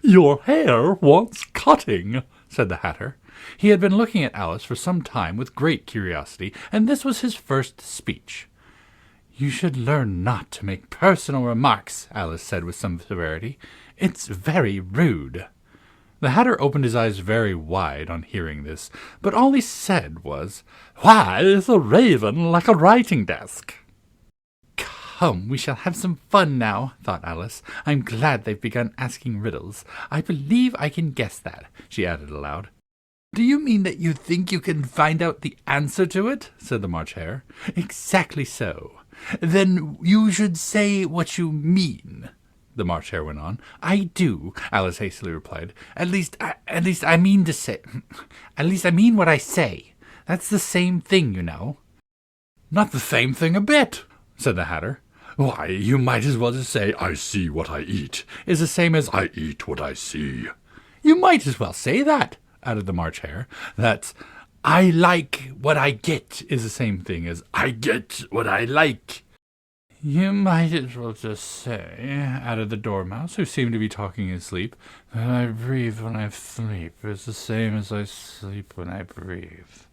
"Your hair wants cutting," said the Hatter. He had been looking at Alice for some time with great curiosity, and this was his first speech. "You should learn not to make personal remarks," Alice said with some severity. "It's very rude." The Hatter opened his eyes very wide on hearing this, but all he said was, "Why is a raven like a writing desk?" "Come, we shall have some fun now," thought Alice. "I'm glad they've begun asking riddles. I believe I can guess that," she added aloud. "Do you mean that you think you can find out the answer to it?" said the March Hare. "Exactly so." "Then you should say what you mean," the March Hare went on. "I do," Alice hastily replied. At least I mean what I say. That's the same thing, you know." "Not the same thing a bit," said the Hatter. "Why, you might as well just say, 'I see what I eat,' is the same as 'I eat what I see.'" "You might as well say that," added the March Hare. "That's 'I like what I get' is the same thing as 'I get what I like.'" "You might as well just say," added the Dormouse, who seemed to be talking in his sleep, "that I breathe when I sleep is the same as I sleep when I breathe."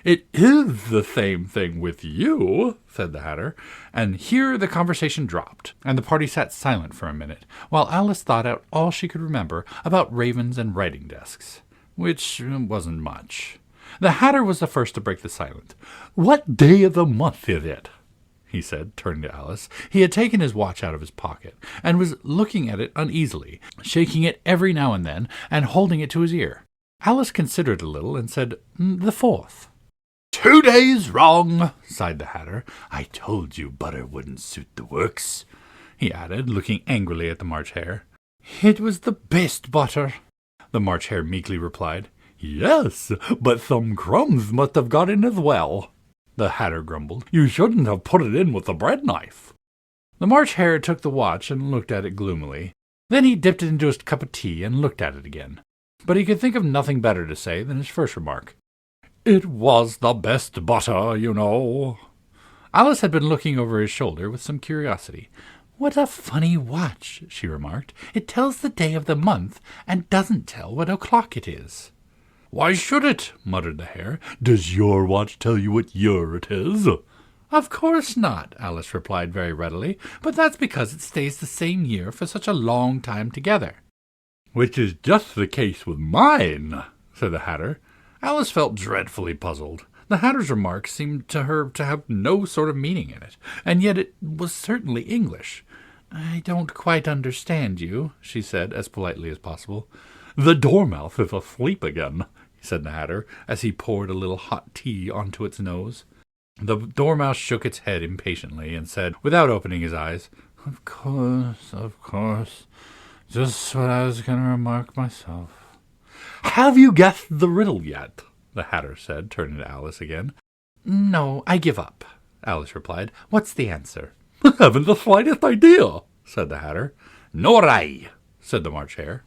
"It is the same thing with you," said the Hatter, and here the conversation dropped, and the party sat silent for a minute, while Alice thought out all she could remember about ravens and writing desks, which wasn't much. The Hatter was the first to break the silence. "What day of the month is it?" he said, turning to Alice. He had taken his watch out of his pocket, and was looking at it uneasily, shaking it every now and then, and holding it to his ear. Alice considered a little, and said, "The 4th. "2 days wrong," sighed the Hatter. "I told you butter wouldn't suit the works," he added, looking angrily at the March Hare. "It was the best butter," the March Hare meekly replied. "Yes, but some crumbs must have got in as well," the Hatter grumbled. "You shouldn't have put it in with the bread knife." The March Hare took the watch and looked at it gloomily. Then he dipped it into his cup of tea and looked at it again. But he could think of nothing better to say than his first remark. "It was the best butter, you know." Alice had been looking over his shoulder with some curiosity. "What a funny watch," she remarked. "It tells the day of the month, and doesn't tell what o'clock it is." "Why should it?" muttered the Hare. "Does your watch tell you what year it is?" "Of course not," Alice replied very readily, "but that's because it stays the same year for such a long time together." "Which is just the case with mine," said the Hatter. Alice felt dreadfully puzzled. The Hatter's remark seemed to her to have no sort of meaning in it, and yet it was certainly English. "I don't quite understand you," she said, as politely as possible. "The Dormouse is asleep again," said the Hatter, as he poured a little hot tea onto its nose. The Dormouse shook its head impatiently and said, without opening his eyes, Of course. Just what I was going to remark myself." "Have you guessed the riddle yet?" the Hatter said, turning to Alice again. "No, I give up," Alice replied. "What's the answer?" "Haven't the slightest idea," said the Hatter. "Nor I," said the March Hare.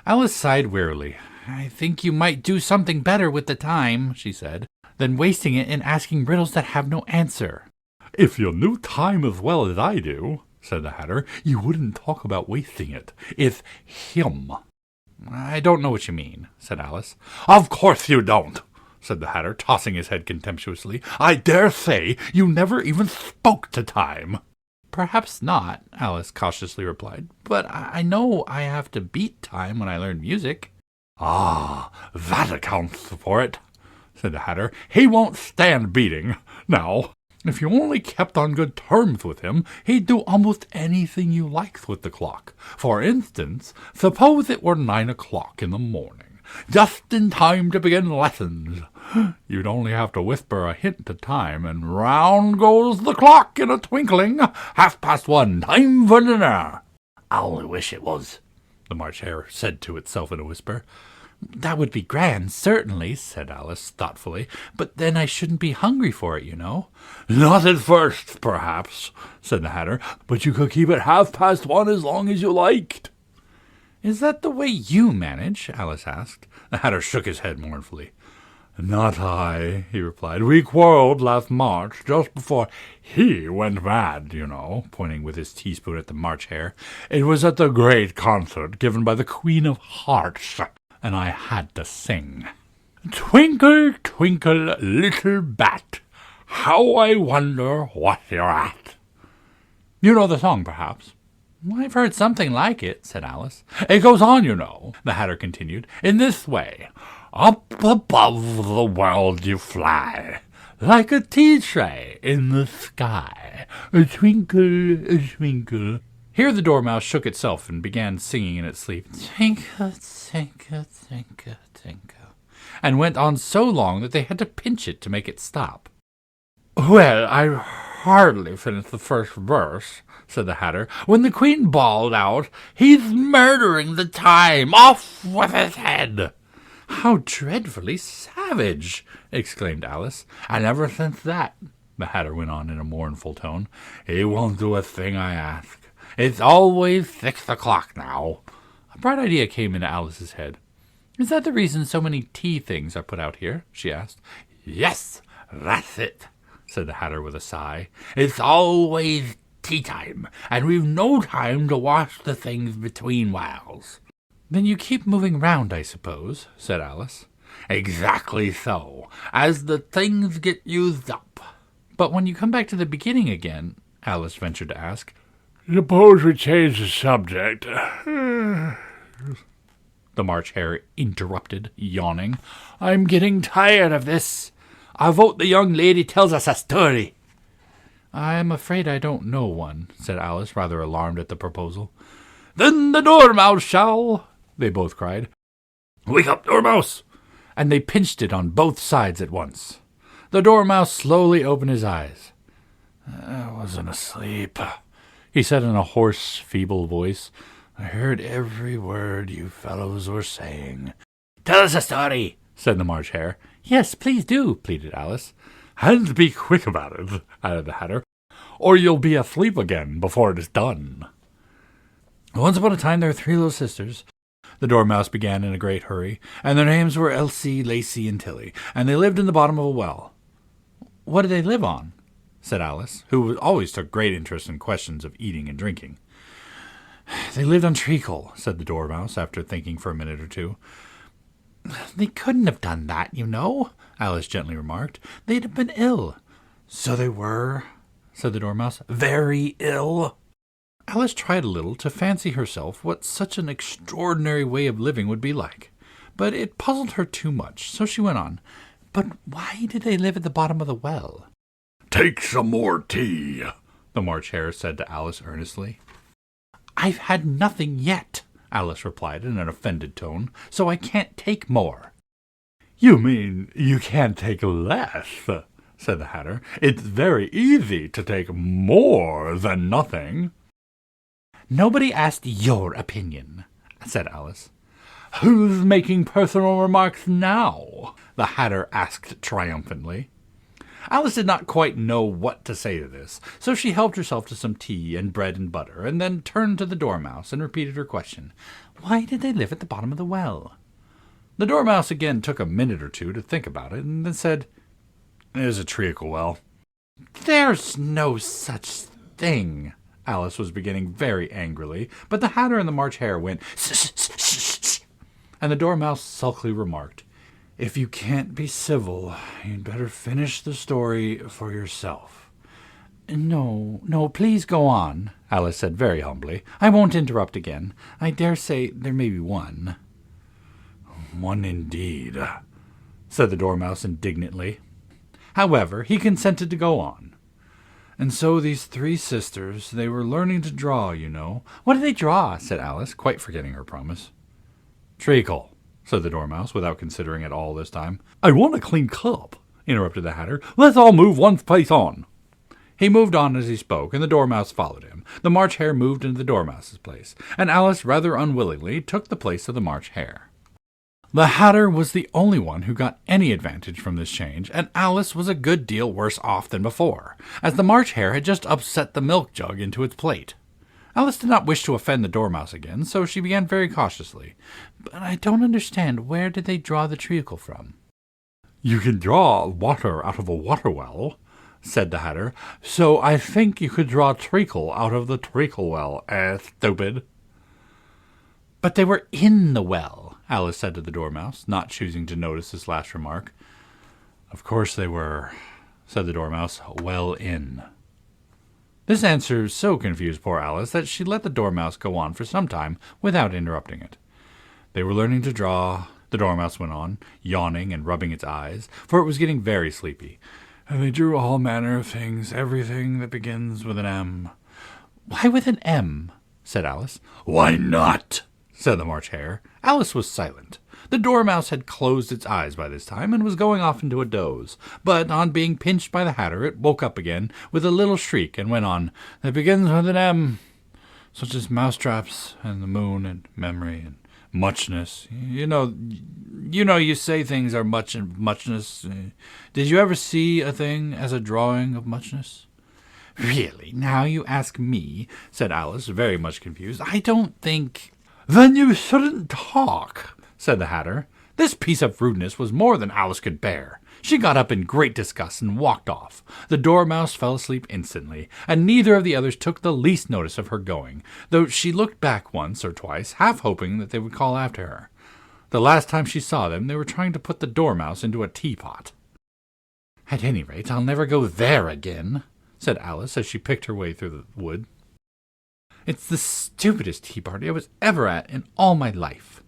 Alice sighed wearily. "I think you might do something better with the time," she said, "than wasting it in asking riddles that have no answer." "If you knew time as well as I do," said the Hatter, "you wouldn't talk about wasting it. It's him." "I don't know what you mean," said Alice. "Of course you don't," said the Hatter, tossing his head contemptuously. "I dare say you never even spoke to time." "Perhaps not," Alice cautiously replied, "but I know I have to beat time when I learn music." "Ah, that accounts for it," said the Hatter. "He won't stand beating. Now, if you only kept on good terms with him, he'd do almost anything you liked with the clock. For instance, suppose it were 9 o'clock in the morning, just in time to begin lessons. You'd only have to whisper a hint to time, and round goes the clock in a twinkling. 1:30, time for dinner." "I only wish it was," the March Hare said to itself in a whisper. "That would be grand, certainly," said Alice thoughtfully, "but then I shouldn't be hungry for it, you know." "Not at first, perhaps," said the Hatter, "but you could keep it 1:30 as long as you liked." "Is that the way you manage?" Alice asked. The Hatter shook his head mournfully. "Not I," he replied. "We quarrelled last March, just before he went mad, you know," pointing with his teaspoon at the March Hare. "It was at the great concert given by the Queen of Hearts, and I had to sing. 'Twinkle, twinkle, little bat, how I wonder what you're at.' You know the song, perhaps?" "I've heard something like it," said Alice. "It goes on, you know," the Hatter continued, "in this way. Up above the world you fly, like a tea tray in the sky. A twinkle, a twinkle." Here the Dormouse shook itself and began singing in its sleep, "Twinkle, twinkle, twinkle, twinkle," and went on so long that they had to pinch it to make it stop. "Well, I hardly finished the first verse," said the Hatter, "when the Queen bawled out, 'He's murdering the time! Off with his head!'" "How dreadfully savage!" exclaimed Alice. "And ever since that," the Hatter went on in a mournful tone, "he won't do a thing I ask. It's always 6 o'clock now." A bright idea came into Alice's head. "Is that the reason so many tea things are put out here?" she asked. "Yes, that's it," said the Hatter with a sigh. "It's always tea time, and we've no time to wash the things between whiles." "Then you keep moving round, I suppose," said Alice. "Exactly so, as the things get used up." "But when you come back to the beginning again," Alice ventured to ask. "Suppose we change the subject," the March Hare interrupted, yawning. "I'm getting tired of this. I vote the young lady tells us a story." "I'm afraid I don't know one," said Alice, rather alarmed at the proposal. "Then the Dormouse shall," they both cried. "Wake up, Dormouse!" And they pinched it on both sides at once. The Dormouse slowly opened his eyes. "I wasn't asleep," he said in a hoarse, feeble voice. "I heard every word you fellows were saying." "Tell us a story," said the March Hare. "Yes, please do," pleaded Alice. "And be quick about it," added the Hatter, "or you'll be asleep again before it is done." "Once upon a time there were 3 little sisters," the Dormouse began in a great hurry, "and their names were Elsie, Lacie, and Tilly, and they lived in the bottom of a well." "What did they live on?" said Alice, who always took great interest in questions of eating and drinking. "They lived on treacle," said the Dormouse, after thinking for a minute or two. "They couldn't have done that, you know," Alice gently remarked. "They'd have been ill." "So they were," said the Dormouse. "Very ill." Alice tried a little to fancy herself what such an extraordinary way of living would be like, but it puzzled her too much, so she went on. But why did they live at the bottom of the well? Take some more tea, the March Hare said to Alice earnestly. I've had nothing yet, Alice replied in an offended tone, so I can't take more. You mean you can't take less, said the Hatter. It's very easy to take more than nothing. Nobody asked your opinion, said Alice. Who's making personal remarks now? The Hatter asked triumphantly. Alice did not quite know what to say to this, so she helped herself to some tea and bread and butter, and then turned to the Dormouse and repeated her question. Why did they live at the bottom of the well? The Dormouse again took a minute or two to think about it, and then said, There's a treacle well. There's no such thing. Alice was beginning very angrily, but the Hatter and the March Hare went, Shh, and the Dormouse sulkily remarked, If you can't be civil, you'd better finish the story for yourself. No, please go on, Alice said very humbly. I won't interrupt again. I dare say there may be one. One indeed, said the Dormouse indignantly. However, he consented to go on. And so these three sisters, they were learning to draw, you know. What did they draw? Said Alice, quite forgetting her promise. Treacle, said the Dormouse, without considering at all this time. I want a clean cup, interrupted the Hatter. Let's all move one place on. He moved on as he spoke, and the Dormouse followed him. The March Hare moved into the Dormouse's place, and Alice rather unwillingly took the place of the March Hare. The Hatter was the only one who got any advantage from this change, and Alice was a good deal worse off than before, as the March Hare had just upset the milk jug into its plate. Alice did not wish to offend the Dormouse again, so she began very cautiously. But I don't understand, where did they draw the treacle from? You can draw water out of a water well, said the Hatter, so I think you could draw treacle out of the treacle well, stupid. But they were in the well, Alice said to the Dormouse, not choosing to notice this last remark. Of course they were, said the Dormouse, well in. This answer so confused poor Alice that she let the Dormouse go on for some time without interrupting it. They were learning to draw, the Dormouse went on, yawning and rubbing its eyes, for it was getting very sleepy. And they drew all manner of things, everything that begins with an M. Why with an M? Said Alice. Why not? Said the March Hare. Alice was silent. The Dormouse had closed its eyes by this time and was going off into a doze, but on being pinched by the Hatter it woke up again with a little shriek and went on, That begins with an M, such as mousetraps and the moon and memory and muchness. You know, you say things are much and muchness. Did you ever see a thing as a drawing of muchness? Really, now you ask me, said Alice, very much confused. I don't think... Then you shouldn't talk, said the Hatter. This piece of rudeness was more than Alice could bear. She got up in great disgust and walked off. The Dormouse fell asleep instantly, and neither of the others took the least notice of her going, though she looked back once or twice, half hoping that they would call after her. The last time she saw them, they were trying to put the Dormouse into a teapot. At any rate, I'll never go there again, said Alice as she picked her way through the wood. It's the stupidest tea party I was ever at in all my life.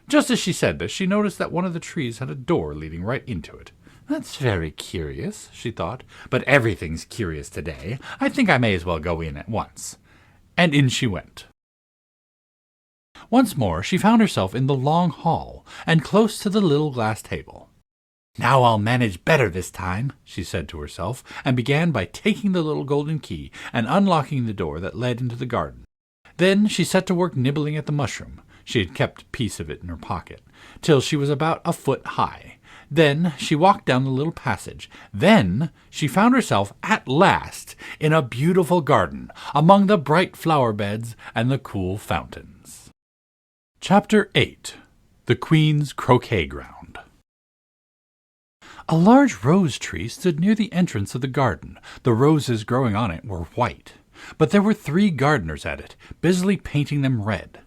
Just as she said this, she noticed that one of the trees had a door leading right into it. That's very curious, she thought, but everything's curious today. I think I may as well go in at once. And in she went. Once more she found herself in the long hall, and close to the little glass table. Now I'll manage better this time, she said to herself, and began by taking the little golden key and unlocking the door that led into the garden. Then she set to work nibbling at the mushroom. She had kept a piece of it in her pocket, till she was about a foot high. Then she walked down the little passage. Then she found herself at last in a beautiful garden, among the bright flower beds and the cool fountains. Chapter 8. The Queen's Croquet Ground. A large rose tree stood near the entrance of the garden. The roses growing on it were white, but there were 3 gardeners at it, busily painting them red.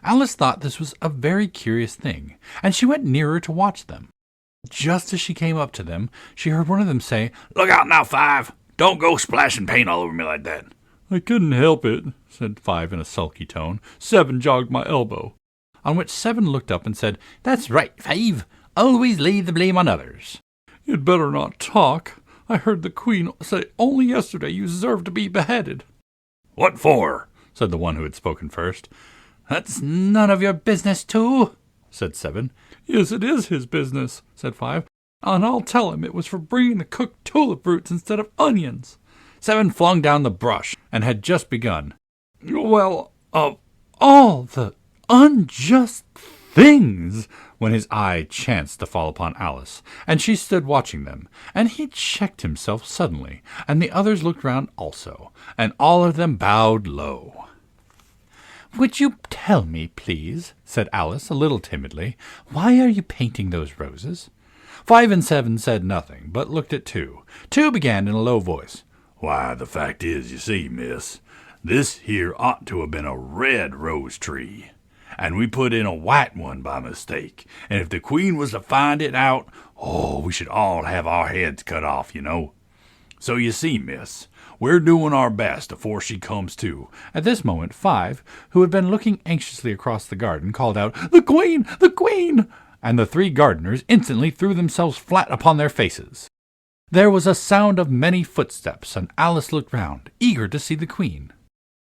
Alice thought this was a very curious thing, and she went nearer to watch them. Just as she came up to them, she heard one of them say, "Look out now, Five! Don't go splashing paint all over me like that." "I couldn't help it," said Five in a sulky tone. "Seven jogged my elbow." On which Seven looked up and said, "That's right, Five. Always lay the blame on others." You'd better not talk. I heard the Queen say only yesterday you deserved to be beheaded. What for? Said the one who had spoken first. That's none of your business, too, said 7. Yes, it is his business, said 5. And I'll tell him it was for bringing the cooked tulip roots instead of onions. 7 flung down the brush and had just begun. Well, of all the unjust things, when his eye chanced to fall upon Alice, and she stood watching them, and he checked himself suddenly, and the others looked round also, and all of them bowed low. "Would you tell me, please," said Alice a little timidly, "why are you painting those roses?" 5 and 7 said nothing, but looked at 2. 2 began in a low voice. Why, the fact is, you see, miss, this here ought to have been a red rose tree, and we put in a white one by mistake, and if the Queen was to find it out, we should all have our heads cut off, you know. So you see, miss, we're doing our best afore she comes to." At this moment 5, who had been looking anxiously across the garden, called out, "The Queen! The Queen!" and the 3 gardeners instantly threw themselves flat upon their faces. There was a sound of many footsteps, and Alice looked round, eager to see the Queen.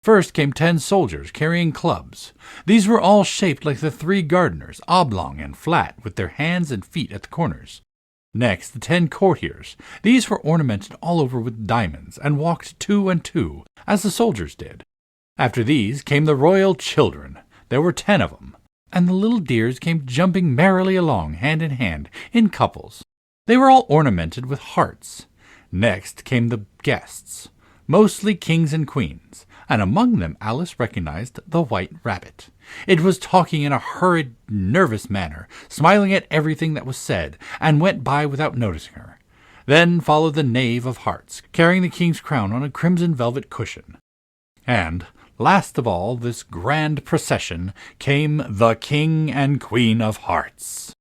First came 10 soldiers carrying clubs. These were all shaped like the 3 gardeners, oblong and flat, with their hands and feet at the corners. Next, the 10 courtiers. These were ornamented all over with diamonds, and walked 2 and 2, as the soldiers did. After these came the royal children. There were 10 of them, and the little dears came jumping merrily along, hand in hand, in couples. They were all ornamented with hearts. Next came the guests, mostly kings and queens, and among them Alice recognized the White Rabbit. It was talking in a hurried, nervous manner, smiling at everything that was said, and went by without noticing her. Then followed the Knave of Hearts, carrying the king's crown on a crimson velvet cushion. And, last of all this grand procession, came the King and Queen of Hearts.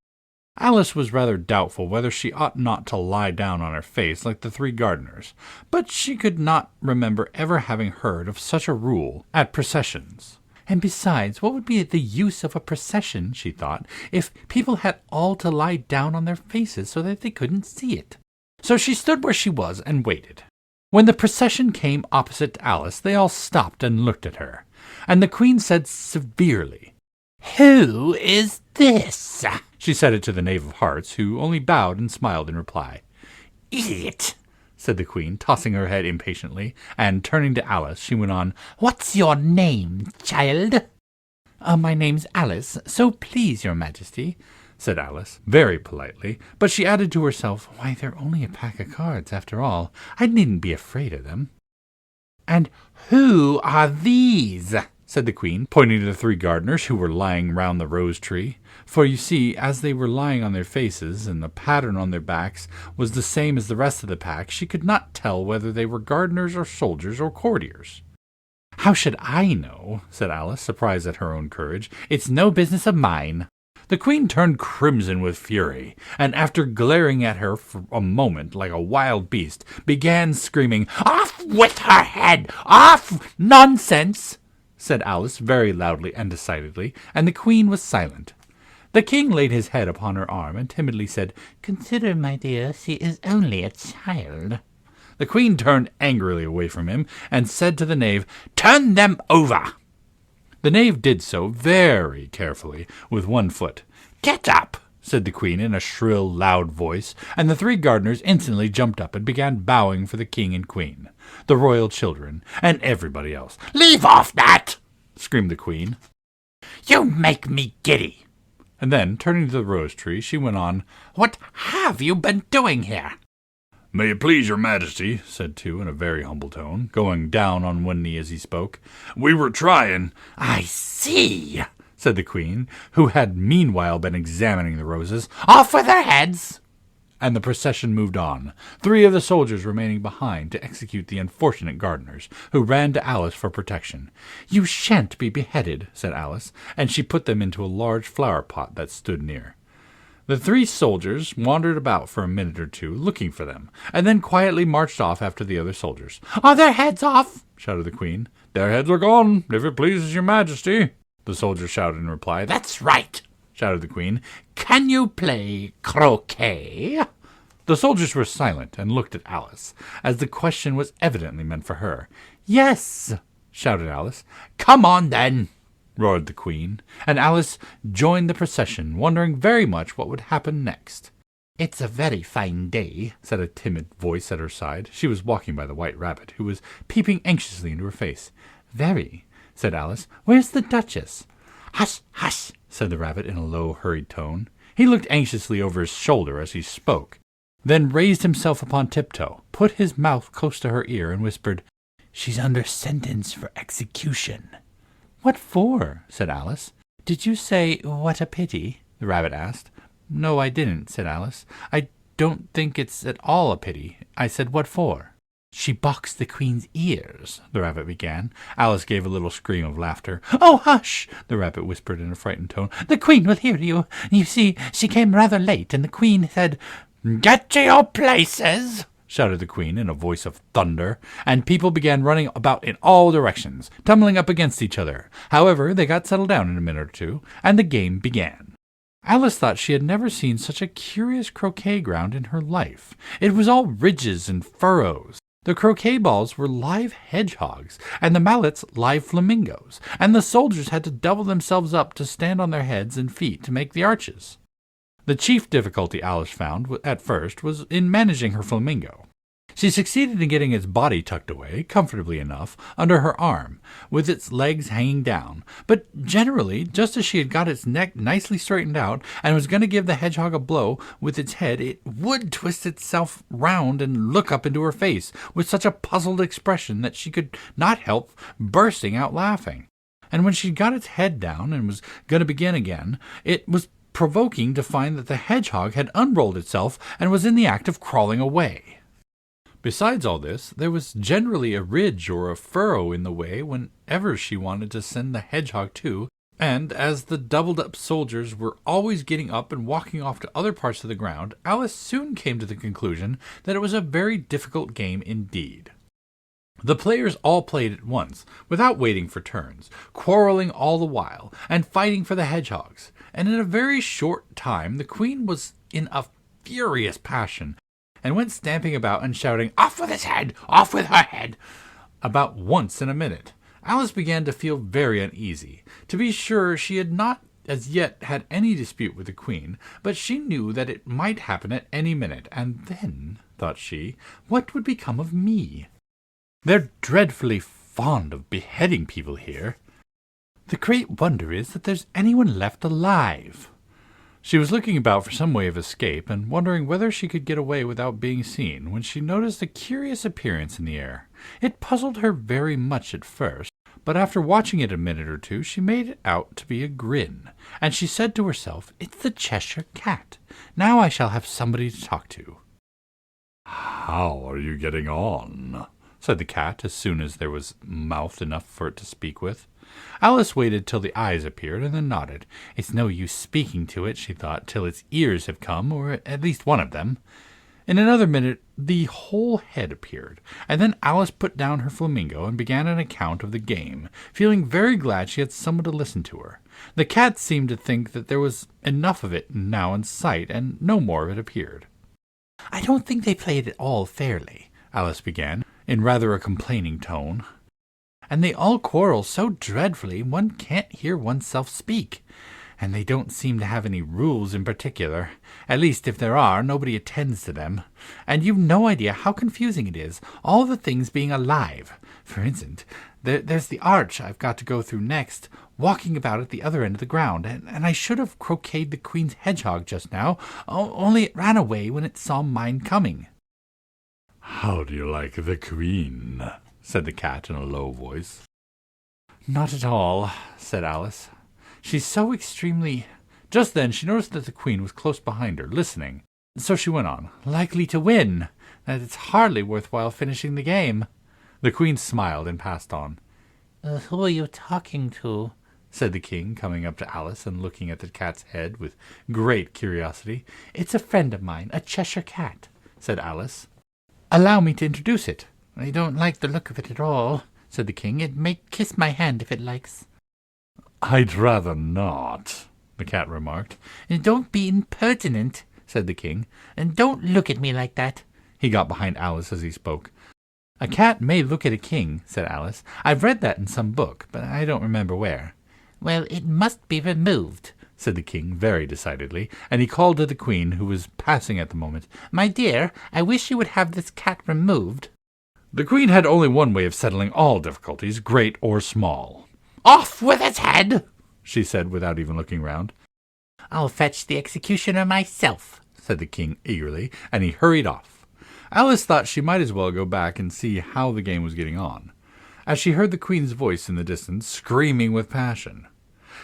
Alice was rather doubtful whether she ought not to lie down on her face like the 3 gardeners, but she could not remember ever having heard of such a rule at processions. And besides, what would be the use of a procession, she thought, if people had all to lie down on their faces so that they couldn't see it? So she stood where she was and waited. When the procession came opposite to Alice, they all stopped and looked at her, and the Queen said severely, "Who is this?" She said it to the Knave of Hearts, who only bowed and smiled in reply. "Idiot," said the Queen, tossing her head impatiently, and turning to Alice, she went on, "What's your name, child?" My name's Alice, so please, your Majesty," said Alice, very politely, but she added to herself, "Why, they're only a pack of cards, after all. I needn't be afraid of them." "And who are these?" said the Queen, pointing to the 3 gardeners who were lying round the rose tree. For you see, as they were lying on their faces, and the pattern on their backs was the same as the rest of the pack, she could not tell whether they were gardeners or soldiers or courtiers. "How should I know?" said Alice, surprised at her own courage. "It's no business of mine." The Queen turned crimson with fury, and after glaring at her for a moment like a wild beast, began screaming, "Off with her head! Off! Nonsense!" said Alice very loudly and decidedly, and the Queen was silent. The King laid his head upon her arm and timidly said, "Consider, my dear, she is only a child." The Queen turned angrily away from him and said to the Knave, "Turn them over." The Knave did so very carefully with one foot. "Get up," said the Queen in a shrill, loud voice, and the 3 gardeners instantly jumped up and began bowing for the King and Queen, the royal children, and everybody else. "Leave off that!" screamed the Queen. "You make me giddy." And then, turning to the rose tree, she went on, "What have you been doing here?" "May it please your Majesty," said 2 in a very humble tone, going down on one knee as he spoke, "we were trying—" "I see," said the Queen, who had meanwhile been examining the roses. "Off with their heads!" And the procession moved on, 3 of the soldiers remaining behind to execute the unfortunate gardeners, who ran to Alice for protection. "You shan't be beheaded," said Alice, and she put them into a large flower pot that stood near. The 3 soldiers wandered about for a minute or 2, looking for them, and then quietly marched off after the other soldiers. "Are their heads off?" shouted the Queen. "Their heads are gone, if it pleases your Majesty," the soldiers shouted in reply. "That's right," shouted the Queen. "Can you play croquet?" The soldiers were silent and looked at Alice, as the question was evidently meant for her. "Yes," shouted Alice. "Come on, then," roared the Queen, and Alice joined the procession, wondering very much what would happen next. "It's a very fine day," said a timid voice at her side. She was walking by the White Rabbit, who was peeping anxiously into her face. "Very," said Alice. "Where's the Duchess?" "Hush, hush," said the Rabbit in a low, hurried tone. He looked anxiously over his shoulder as he spoke, then raised himself upon tiptoe, put his mouth close to her ear, and whispered, "She's under sentence for execution." "What for?" said Alice. "Did you say, 'What a pity'?" the Rabbit asked. "No, I didn't," said Alice. "I don't think it's at all a pity. I said, 'What for?'" "She boxed the Queen's ears," the Rabbit began. Alice gave a little scream of laughter. "Oh, hush!" the Rabbit whispered in a frightened tone. "The Queen will hear you. You see, she came rather late, and the Queen said—" "Get to your places!" shouted the Queen in a voice of thunder, and people began running about in all directions, tumbling up against each other. However, they got settled down in a minute or two, and the game began. Alice thought she had never seen such a curious croquet ground in her life. It was all ridges and furrows. The croquet balls were live hedgehogs, and the mallets live flamingos, and the soldiers had to double themselves up to stand on their heads and feet to make the arches. The chief difficulty Alice found at first was in managing her flamingo. She succeeded in getting its body tucked away, comfortably enough, under her arm, with its legs hanging down, but generally, just as she had got its neck nicely straightened out, and was going to give the hedgehog a blow with its head, it would twist itself round and look up into her face, with such a puzzled expression that she could not help bursting out laughing. And when she got its head down and was going to begin again, it was provoking to find that the hedgehog had unrolled itself and was in the act of crawling away. Besides all this, there was generally a ridge or a furrow in the way whenever she wanted to send the hedgehog to, and as the doubled-up soldiers were always getting up and walking off to other parts of the ground, Alice soon came to the conclusion that it was a very difficult game indeed. The players all played at once, without waiting for turns, quarreling all the while, and fighting for the hedgehogs, and in a very short time the Queen was in a furious passion, and went stamping about and shouting, "Off with his head! Off with her head!" about once in a minute. Alice began to feel very uneasy. To be sure, she had not as yet had any dispute with the Queen, but she knew that it might happen at any minute, and then, thought she, what would become of me? They're dreadfully fond of beheading people here. The great wonder is that there's anyone left alive. She was looking about for some way of escape, and wondering whether she could get away without being seen, when she noticed a curious appearance in the air. It puzzled her very much at first, but after watching it a minute or two, she made it out to be a grin, and she said to herself, "It's the Cheshire Cat. Now I shall have somebody to talk to." "How are you getting on?" said the cat, as soon as there was mouth enough for it to speak with. Alice waited till the eyes appeared, and then nodded. It's no use speaking to it, she thought, till its ears have come, or at least one of them. In another minute the whole head appeared, and then Alice put down her flamingo and began an account of the game, feeling very glad she had someone to listen to her. The cat seemed to think that there was enough of it now in sight, and no more of it appeared. "I don't think they played it all fairly," Alice began, in rather a complaining tone. "And they all quarrel so dreadfully one can't hear oneself speak. And they don't seem to have any rules in particular. At least, if there are, nobody attends to them. And you've no idea how confusing it is, all the things being alive. For instance, there's the arch I've got to go through next, walking about at the other end of the ground, and I should have croqueted the Queen's hedgehog just now, only it ran away when it saw mine coming." "How do you like the Queen?" said the cat in a low voice. "Not at all," said Alice. "She's so extremely—" Just then she noticed that the Queen was close behind her, listening. So she went on, "Likely to win, that it's hardly worth while finishing the game." The Queen smiled and passed on. "Who are you talking to?" said the King, coming up to Alice and looking at the cat's head with great curiosity. "It's a friend of mine, a Cheshire Cat," said Alice. "Allow me to introduce it." "I don't like the look of it at all," said the King. "It may kiss my hand if it likes." "I'd rather not," the cat remarked. "Don't be impertinent," said the king. "And don't look at me like that." He got behind Alice as he spoke. "A cat may look at a king," said Alice. "I've read that in some book, but I don't remember where." "Well, it must be removed," said the king very decidedly, and he called to the queen, who was passing at the moment. "My dear, I wish you would have this cat removed." The queen had only one way of settling all difficulties, great or small. "Off with its head," she said without even looking round. "I'll fetch the executioner myself," said the king eagerly, and he hurried off. Alice thought she might as well go back and see how the game was getting on, as she heard the queen's voice in the distance, screaming with passion.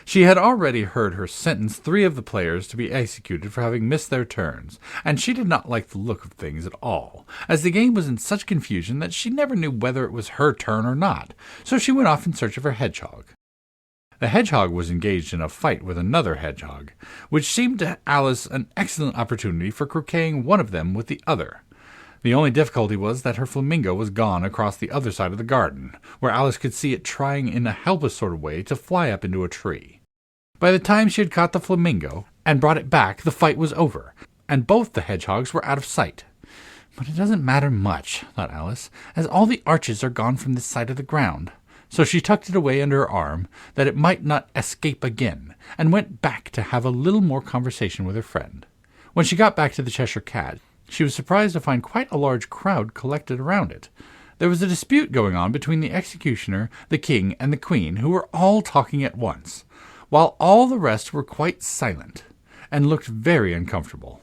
She had already heard her sentence 3 of the players to be executed for having missed their turns, and she did not like the look of things at all, as the game was in such confusion that she never knew whether it was her turn or not, so she went off in search of her hedgehog. The hedgehog was engaged in a fight with another hedgehog, which seemed to Alice an excellent opportunity for croqueting one of them with the other. The only difficulty was that her flamingo was gone across the other side of the garden, where Alice could see it trying in a helpless sort of way to fly up into a tree. By the time she had caught the flamingo and brought it back, the fight was over, and both the hedgehogs were out of sight. "But it doesn't matter much," thought Alice, "as all the arches are gone from this side of the ground." So she tucked it away under her arm, that it might not escape again, and went back to have a little more conversation with her friend. When she got back to the Cheshire Cat, she was surprised to find quite a large crowd collected around it. There was a dispute going on between the executioner, the king, and the queen, who were all talking at once, while all the rest were quite silent, and looked very uncomfortable.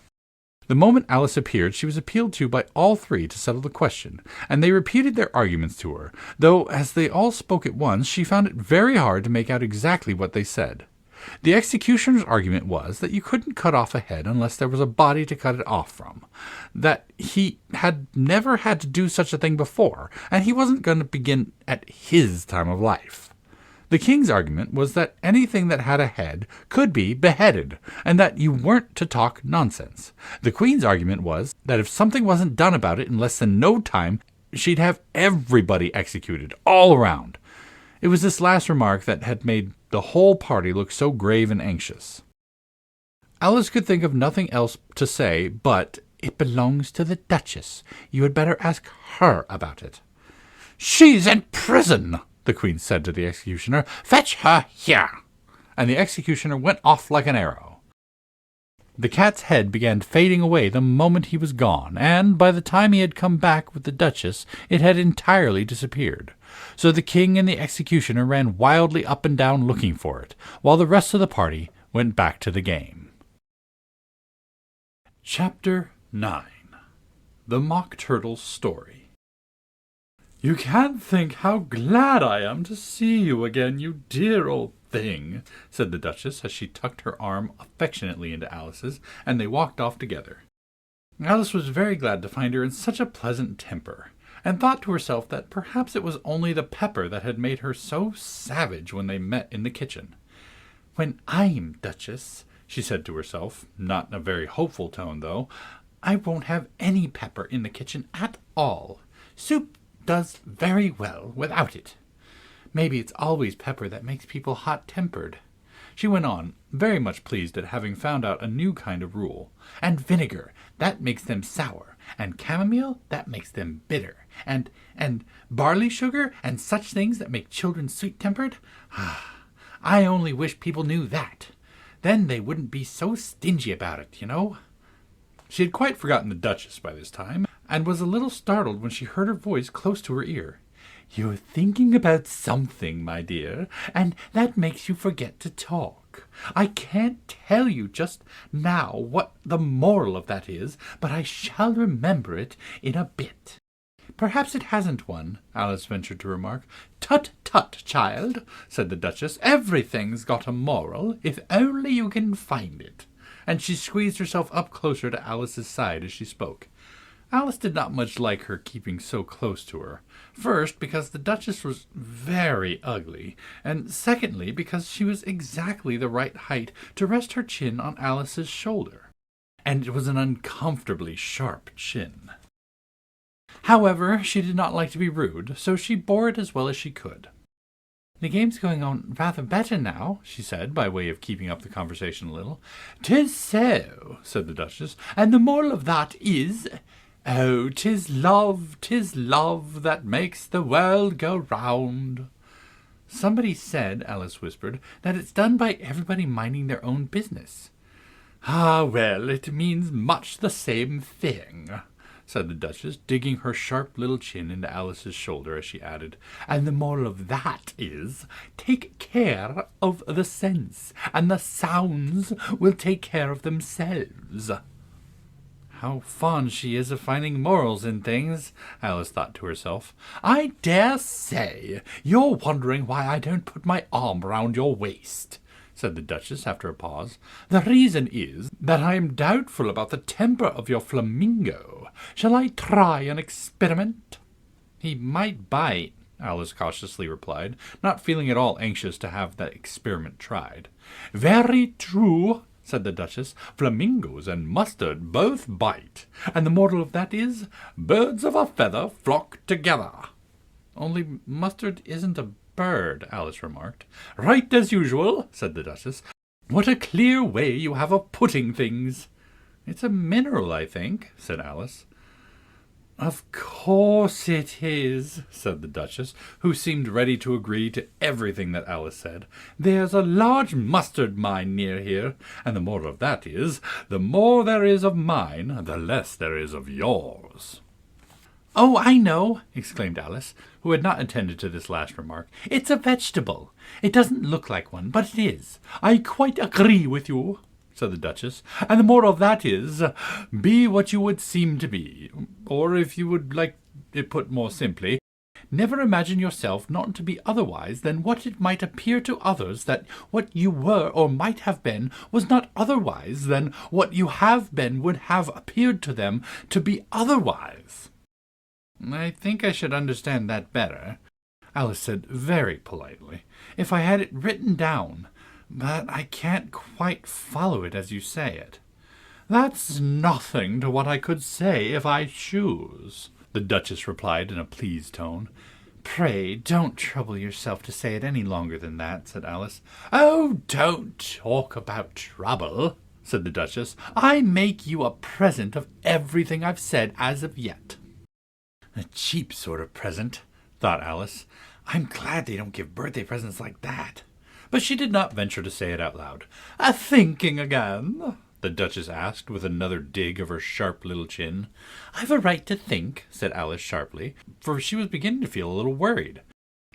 The moment Alice appeared, she was appealed to by all 3 to settle the question, and they repeated their arguments to her, though as they all spoke at once, she found it very hard to make out exactly what they said. The executioner's argument was that you couldn't cut off a head unless there was a body to cut it off from, that he had never had to do such a thing before, and he wasn't going to begin at his time of life. The king's argument was that anything that had a head could be beheaded, and that you weren't to talk nonsense. The queen's argument was that if something wasn't done about it in less than no time, she'd have everybody executed, all around. It was this last remark that had made the whole party look so grave and anxious. Alice could think of nothing else to say but, "It belongs to the Duchess. You had better ask her about it." "She's in prison," the queen said to the executioner. "Fetch her here." And the executioner went off like an arrow. The cat's head began fading away the moment he was gone, and by the time he had come back with the Duchess, it had entirely disappeared. So the king and the executioner ran wildly up and down looking for it, while the rest of the party went back to the game. Chapter 9. The Mock Turtle's Story. "You can't think how glad I am to see you again, you dear old thing," said the Duchess as she tucked her arm affectionately into Alice's, and they walked off together. Alice was very glad to find her in such a pleasant temper, and thought to herself that perhaps it was only the pepper that had made her so savage when they met in the kitchen. "When I'm Duchess," she said to herself, not in a very hopeful tone, though, "I won't have any pepper in the kitchen at all. Soup does very well without it. Maybe it's always pepper that makes people hot-tempered." She went on, very much pleased at having found out a new kind of rule. "And vinegar, that makes them sour, and chamomile, that makes them bitter, and barley sugar, and such things that make children sweet-tempered. I only wish people knew that. Then they wouldn't be so stingy about it, you know." She had quite forgotten the Duchess by this time, and was a little startled when she heard her voice close to her ear. "You're thinking about something, my dear, and that makes you forget to talk. I can't tell you just now what the moral of that is, but I shall remember it in a bit." "Perhaps it hasn't one," Alice ventured to remark. "Tut, tut, child," said the Duchess. "Everything's got a moral, if only you can find it." And she squeezed herself up closer to Alice's side as she spoke. Alice did not much like her keeping so close to her. First, because the Duchess was very ugly, and secondly, because she was exactly the right height to rest her chin on Alice's shoulder, and it was an uncomfortably sharp chin. However, she did not like to be rude, so she bore it as well as she could. The game's going on rather better now, she said, by way of keeping up the conversation a little. 'Tis so, said the Duchess, and the moral of that is, oh, 'tis love that makes the world go round. Somebody said, Alice whispered, that it's done by everybody minding their own business. Ah, well, it means much the same thing, said the Duchess, digging her sharp little chin into Alice's shoulder as she added, and the moral of that is, take care of the sense, and the sounds will take care of themselves. How fond she is of finding morals in things, Alice thought to herself. I dare say you're wondering why I don't put my arm round your waist, said the Duchess after a pause. The reason is that I am doubtful about the temper of your flamingo. Shall I try an experiment? He might bite, Alice cautiously replied, not feeling at all anxious to have that experiment tried. Very true, said the Duchess. Flamingos and mustard both bite, and the moral of that is, birds of a feather flock together. Only mustard isn't a bird, Alice remarked. Right as usual, said the Duchess. What a clear way you have of putting things. It's a mineral, I think, said Alice. Of course it is, said the Duchess, who seemed ready to agree to everything that Alice said. There's a large mustard mine near here, and the moral of that is, the more there is of mine, the less there is of yours. Oh, I know, exclaimed Alice, who had not attended to this last remark. It's a vegetable. It doesn't look like one, but it is. I quite agree with you, said the Duchess, and the moral of that is, be what you would seem to be, or if you would like it put more simply, never imagine yourself not to be otherwise than what it might appear to others that what you were or might have been was not otherwise than what you have been would have appeared to them to be otherwise. I think I should understand that better, Alice said very politely, if I had it written down. But I can't quite follow it as you say it. That's nothing to what I could say if I choose, the Duchess replied in a pleased tone. Pray, don't trouble yourself to say it any longer than that, said Alice. Oh, don't talk about trouble, said the Duchess. I make you a present of everything I've said as of yet. A cheap sort of present, thought Alice. I'm glad they don't give birthday presents like that. But she did not venture to say it out loud. Thinking again? The Duchess asked, with another dig of her sharp little chin. I've a right to think, said Alice sharply, for she was beginning to feel a little worried.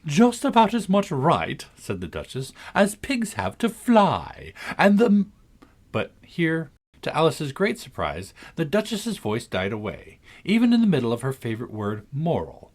Just about as much right, said the Duchess, as pigs have to fly, and the... But here, to Alice's great surprise, the Duchess's voice died away, even in the middle of her favorite word, moral,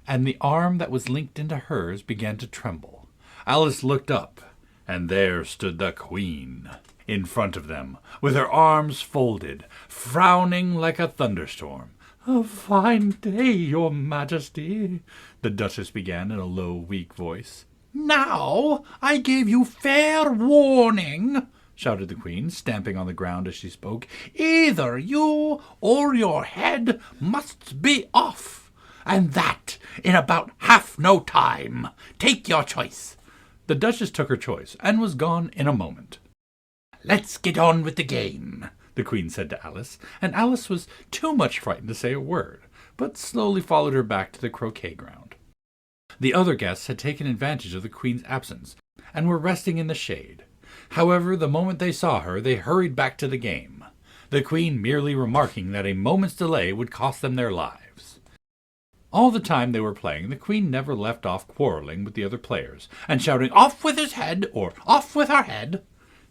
and the arm that was linked into hers began to tremble. Alice looked up, and there stood the Queen in front of them, with her arms folded, frowning like a thunderstorm. A fine day, your Majesty, the Duchess began in a low, weak voice. Now I gave you fair warning, shouted the Queen, stamping on the ground as she spoke. Either you or your head must be off, and that in about half no time. Take your choice. The Duchess took her choice, and was gone in a moment. Let's get on with the game, the Queen said to Alice, and Alice was too much frightened to say a word, but slowly followed her back to the croquet ground. The other guests had taken advantage of the Queen's absence, and were resting in the shade. However, the moment they saw her, they hurried back to the game, the Queen merely remarking that a moment's delay would cost them their lives. All the time they were playing, the Queen never left off quarreling with the other players, and shouting, "Off with his head!" or "Off with her head!"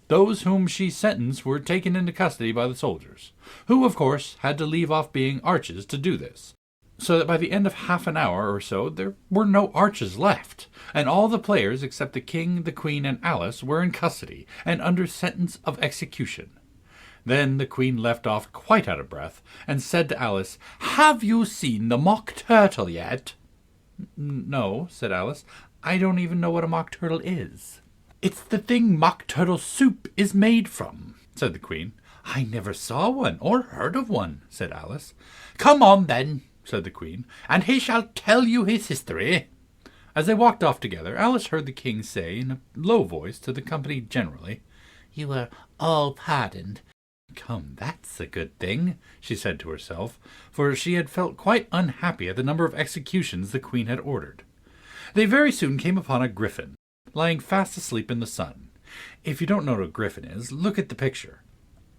Those whom she sentenced were taken into custody by the soldiers, who, of course, had to leave off being arches to do this, so that by the end of half an hour or so there were no arches left, and all the players except the King, the Queen, and Alice were in custody and under sentence of execution. Then the Queen left off quite out of breath, and said to Alice, "Have you seen the Mock Turtle yet?" "No," said Alice. "I don't even know what a Mock Turtle is." "It's the thing Mock Turtle soup is made from," said the Queen. "I never saw one, or heard of one," said Alice. "Come on, then," said the Queen, "and he shall tell you his history." As they walked off together, Alice heard the king say in a low voice to the company generally, You are all pardoned. "Come, that's a good thing," she said to herself, for she had felt quite unhappy at the number of executions the queen had ordered. They very soon came upon a griffin, lying fast asleep in the sun. If you don't know what a griffin is, look at the picture.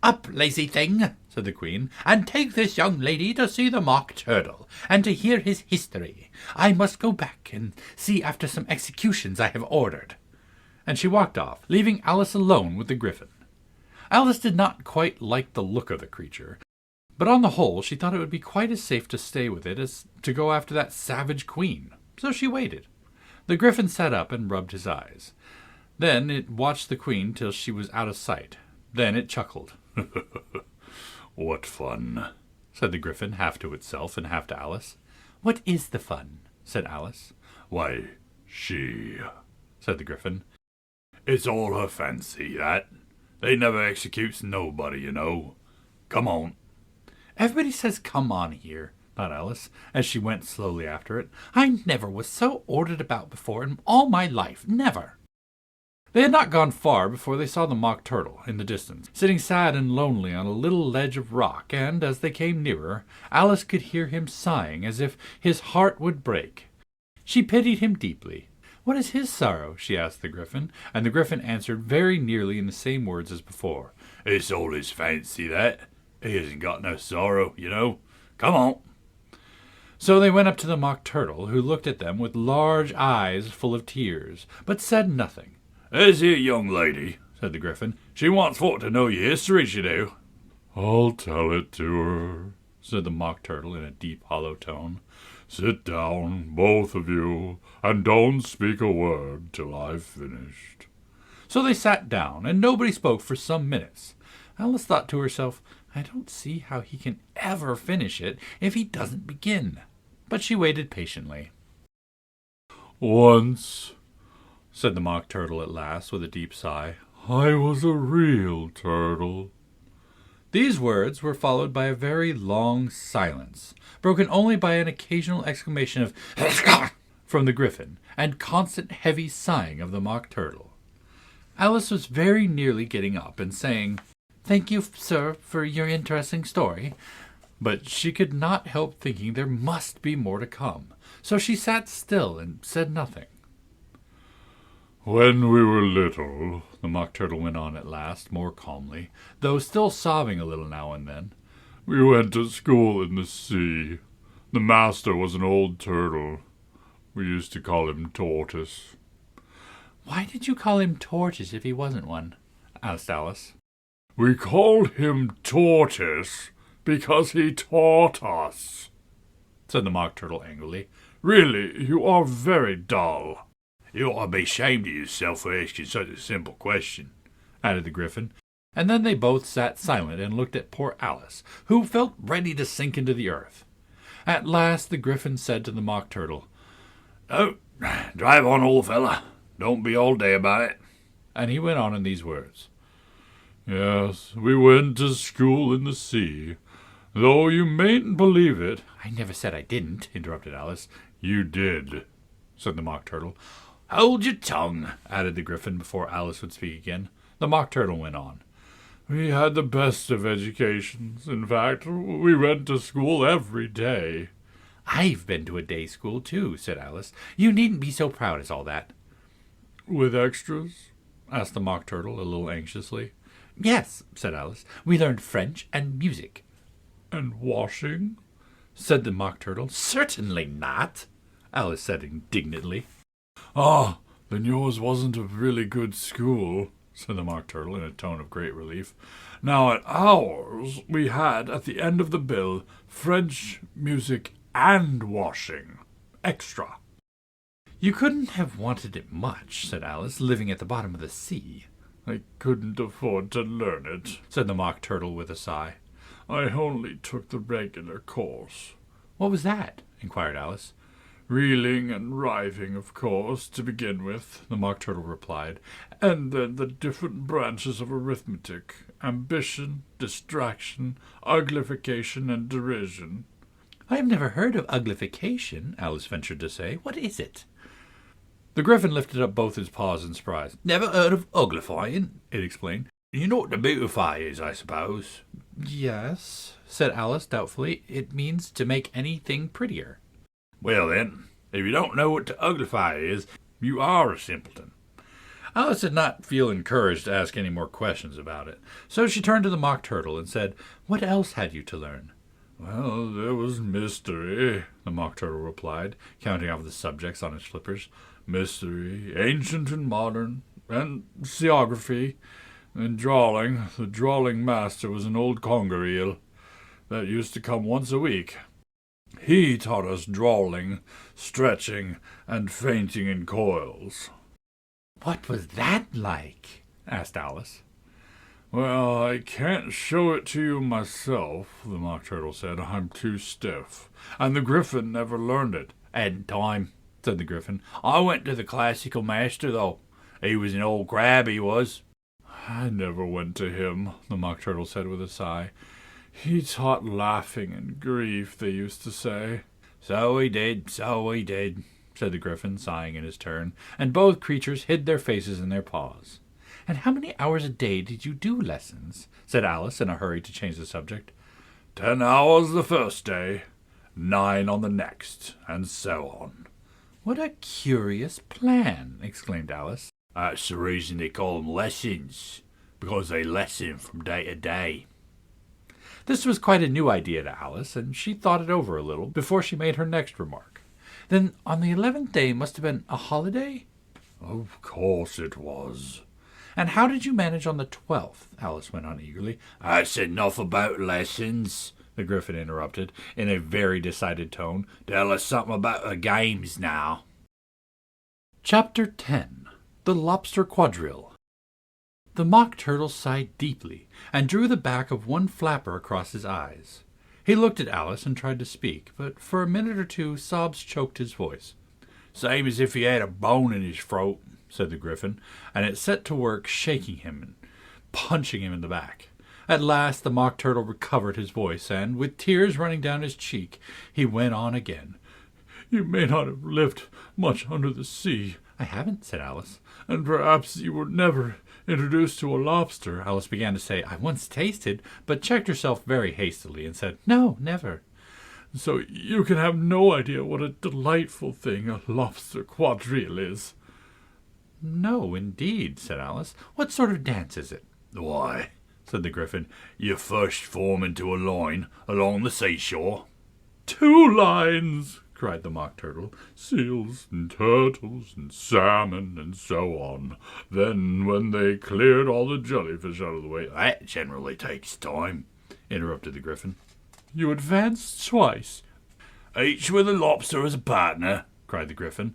Up, lazy thing, said the queen, and take this young lady to see the mock turtle, and to hear his history. I must go back and see after some executions I have ordered. And she walked off, leaving Alice alone with the griffin. Alice did not quite like the look of the creature, but on the whole she thought it would be quite as safe to stay with it as to go after that savage queen. So she waited. The griffin sat up and rubbed his eyes. Then it watched the queen till she was out of sight. Then it chuckled. "What fun," said the griffin, half to itself and half to Alice. "What is the fun?" said Alice. "Why, she," said the griffin. "It's all her fancy, that. They never executes nobody, you know. Come on." "Everybody says come on here," thought Alice, as she went slowly after it. "I never was so ordered about before in all my life, never." They had not gone far before they saw the mock turtle in the distance, sitting sad and lonely on a little ledge of rock, and as they came nearer, Alice could hear him sighing as if his heart would break. She pitied him deeply. "What is his sorrow?" she asked the griffin, and the griffin answered very nearly in the same words as before. "It's all his fancy, that. He hasn't got no sorrow, you know. Come on." So they went up to the mock turtle, who looked at them with large eyes full of tears, but said nothing. "There's here young lady," said the griffin. "She wants for to know your history, she do." I'll tell it to her, said the mock turtle in a deep, hollow tone. Sit down, both of you, and don't speak a word till I've finished. So they sat down, and nobody spoke for some minutes. Alice thought to herself, I don't see how he can ever finish it if he doesn't begin. But she waited patiently. Once, said the mock turtle at last, with a deep sigh, I was a real turtle. These words were followed by a very long silence, broken only by an occasional exclamation of from the griffin, and constant heavy sighing of the mock turtle. Alice was very nearly getting up and saying, Thank you, sir, for your interesting story. But she could not help thinking there must be more to come, so she sat still and said nothing. When we were little, the mock turtle went on at last, more calmly, though still sobbing a little now and then, we went to school in the sea. The master was an old turtle. We used to call him Tortoise. Why did you call him Tortoise if he wasn't one? Asked Alice. We called him Tortoise because he taught us, said the mock turtle angrily. Really, you are very dull. You ought to be ashamed of yourself for asking such a simple question, added the griffin, and then they both sat silent and looked at poor Alice, who felt ready to sink into the earth. At last the griffin said to the mock turtle, Oh, drive on, old fella. Don't be all day about it. And he went on in these words. Yes, we went to school in the sea, though you mayn't believe it. I never said I didn't, interrupted Alice. You did, said the mock turtle. Hold your tongue, added the griffin before Alice would speak again. The mock turtle went on. We had the best of educations. In fact, we went to school every day. I've been to a day school, too, said Alice. You needn't be so proud as all that. With extras? Asked the mock turtle a little anxiously. Yes, said Alice. We learned French and music. And washing? Said the mock turtle. Certainly not, Alice said indignantly. Ah, then yours wasn't a really good school, said the mock turtle in a tone of great relief. Now at ours we had, at the end of the bill, French, music, and washing. Extra. You couldn't have wanted it much, said Alice, living at the bottom of the sea. I couldn't afford to learn it, said the mock turtle with a sigh. I only took the regular course. What was that? Inquired Alice. Reeling and writhing, of course, to begin with, the mock turtle replied, and then the different branches of arithmetic, ambition, distraction, uglification, and derision. I have never heard of uglification, Alice ventured to say. What is it? The Gryphon lifted up both his paws in surprise. Never heard of uglifying? It explained. You know what to beautify is, I suppose. Yes, said Alice doubtfully. It means to make anything prettier. Well then, if you don't know what to uglify is, you are a simpleton. Alice did not feel encouraged to ask any more questions about it, so she turned to the Mock Turtle and said, "What else had you to learn?" Well, there was mystery, the Mock Turtle replied, counting off the subjects on his flippers. Mystery, ancient and modern, and seography, and drawing. The drawing master was an old conger eel that used to come once a week. He taught us drawing, stretching, and fainting in coils. "What was that like?" asked Alice. Well, I can't show it to you myself, the Mock Turtle said. I'm too stiff. And the Gryphon never learned it. Hadn't time, said the Gryphon. I went to the classical master, though. He was an old crab, he was. I never went to him, the Mock Turtle said with a sigh. He taught laughing and grief, they used to say. So he did, said the Gryphon, sighing in his turn, and both creatures hid their faces in their paws. "And how many hours a day did you do lessons?" said Alice in a hurry to change the subject. 10 hours the first day, 9 on the next, and so on. "What a curious plan!" exclaimed Alice. That's the reason they call them lessons, because they lesson from day to day. This was quite a new idea to Alice, and she thought it over a little before she made her next remark. "Then on the 11th day must have been a holiday?" Of course it was. "And how did you manage on the 12th?" Alice went on eagerly. That's enough about lessons, the Gryphon interrupted in a very decided tone. Tell us something about the games now. Chapter 10. The Lobster Quadrille. The Mock Turtle sighed deeply and drew the back of one flapper across his eyes. He looked at Alice and tried to speak, but for a minute or two sobs choked his voice. Same as if he had a bone in his throat, said the Gryphon, and it set to work shaking him and punching him in the back. At last the Mock Turtle recovered his voice, and, with tears running down his cheek, he went on again. You may not have lived much under the sea. "I haven't," said Alice. "And perhaps you were never introduced to a lobster." Alice began to say, "I once tasted," but checked herself very hastily and said, "No, never." "So you can have no idea what a delightful thing a lobster quadrille is." "No, indeed," said Alice. "What sort of dance is it?" Why, said the Gryphon, you first form into a line along the seashore. 2 lines, cried the Mock Turtle. Seals and turtles and salmon and so on. Then when they cleared all the jellyfish out of the way... That generally takes time, interrupted the Gryphon. You advance twice. Each with a lobster as a partner, cried the Gryphon.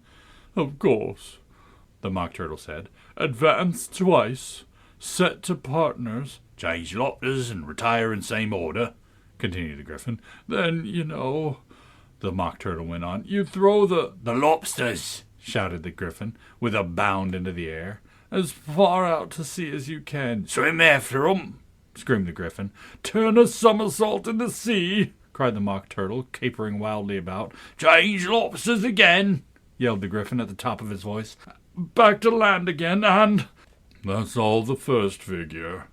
Of course, the Mock Turtle said. Advance twice. Set to partners. Change lobsters and retire in same order, continued the Gryphon. Then, you know, the Mock Turtle went on, you throw the lobsters, shouted the Gryphon, with a bound into the air, as far out to sea as you can. Swim after 'em, screamed the Gryphon. Turn a somersault in the sea, cried the Mock Turtle, capering wildly about. Change lobsters again, yelled the Gryphon at the top of his voice. Back to land again, and... That's all the first figure,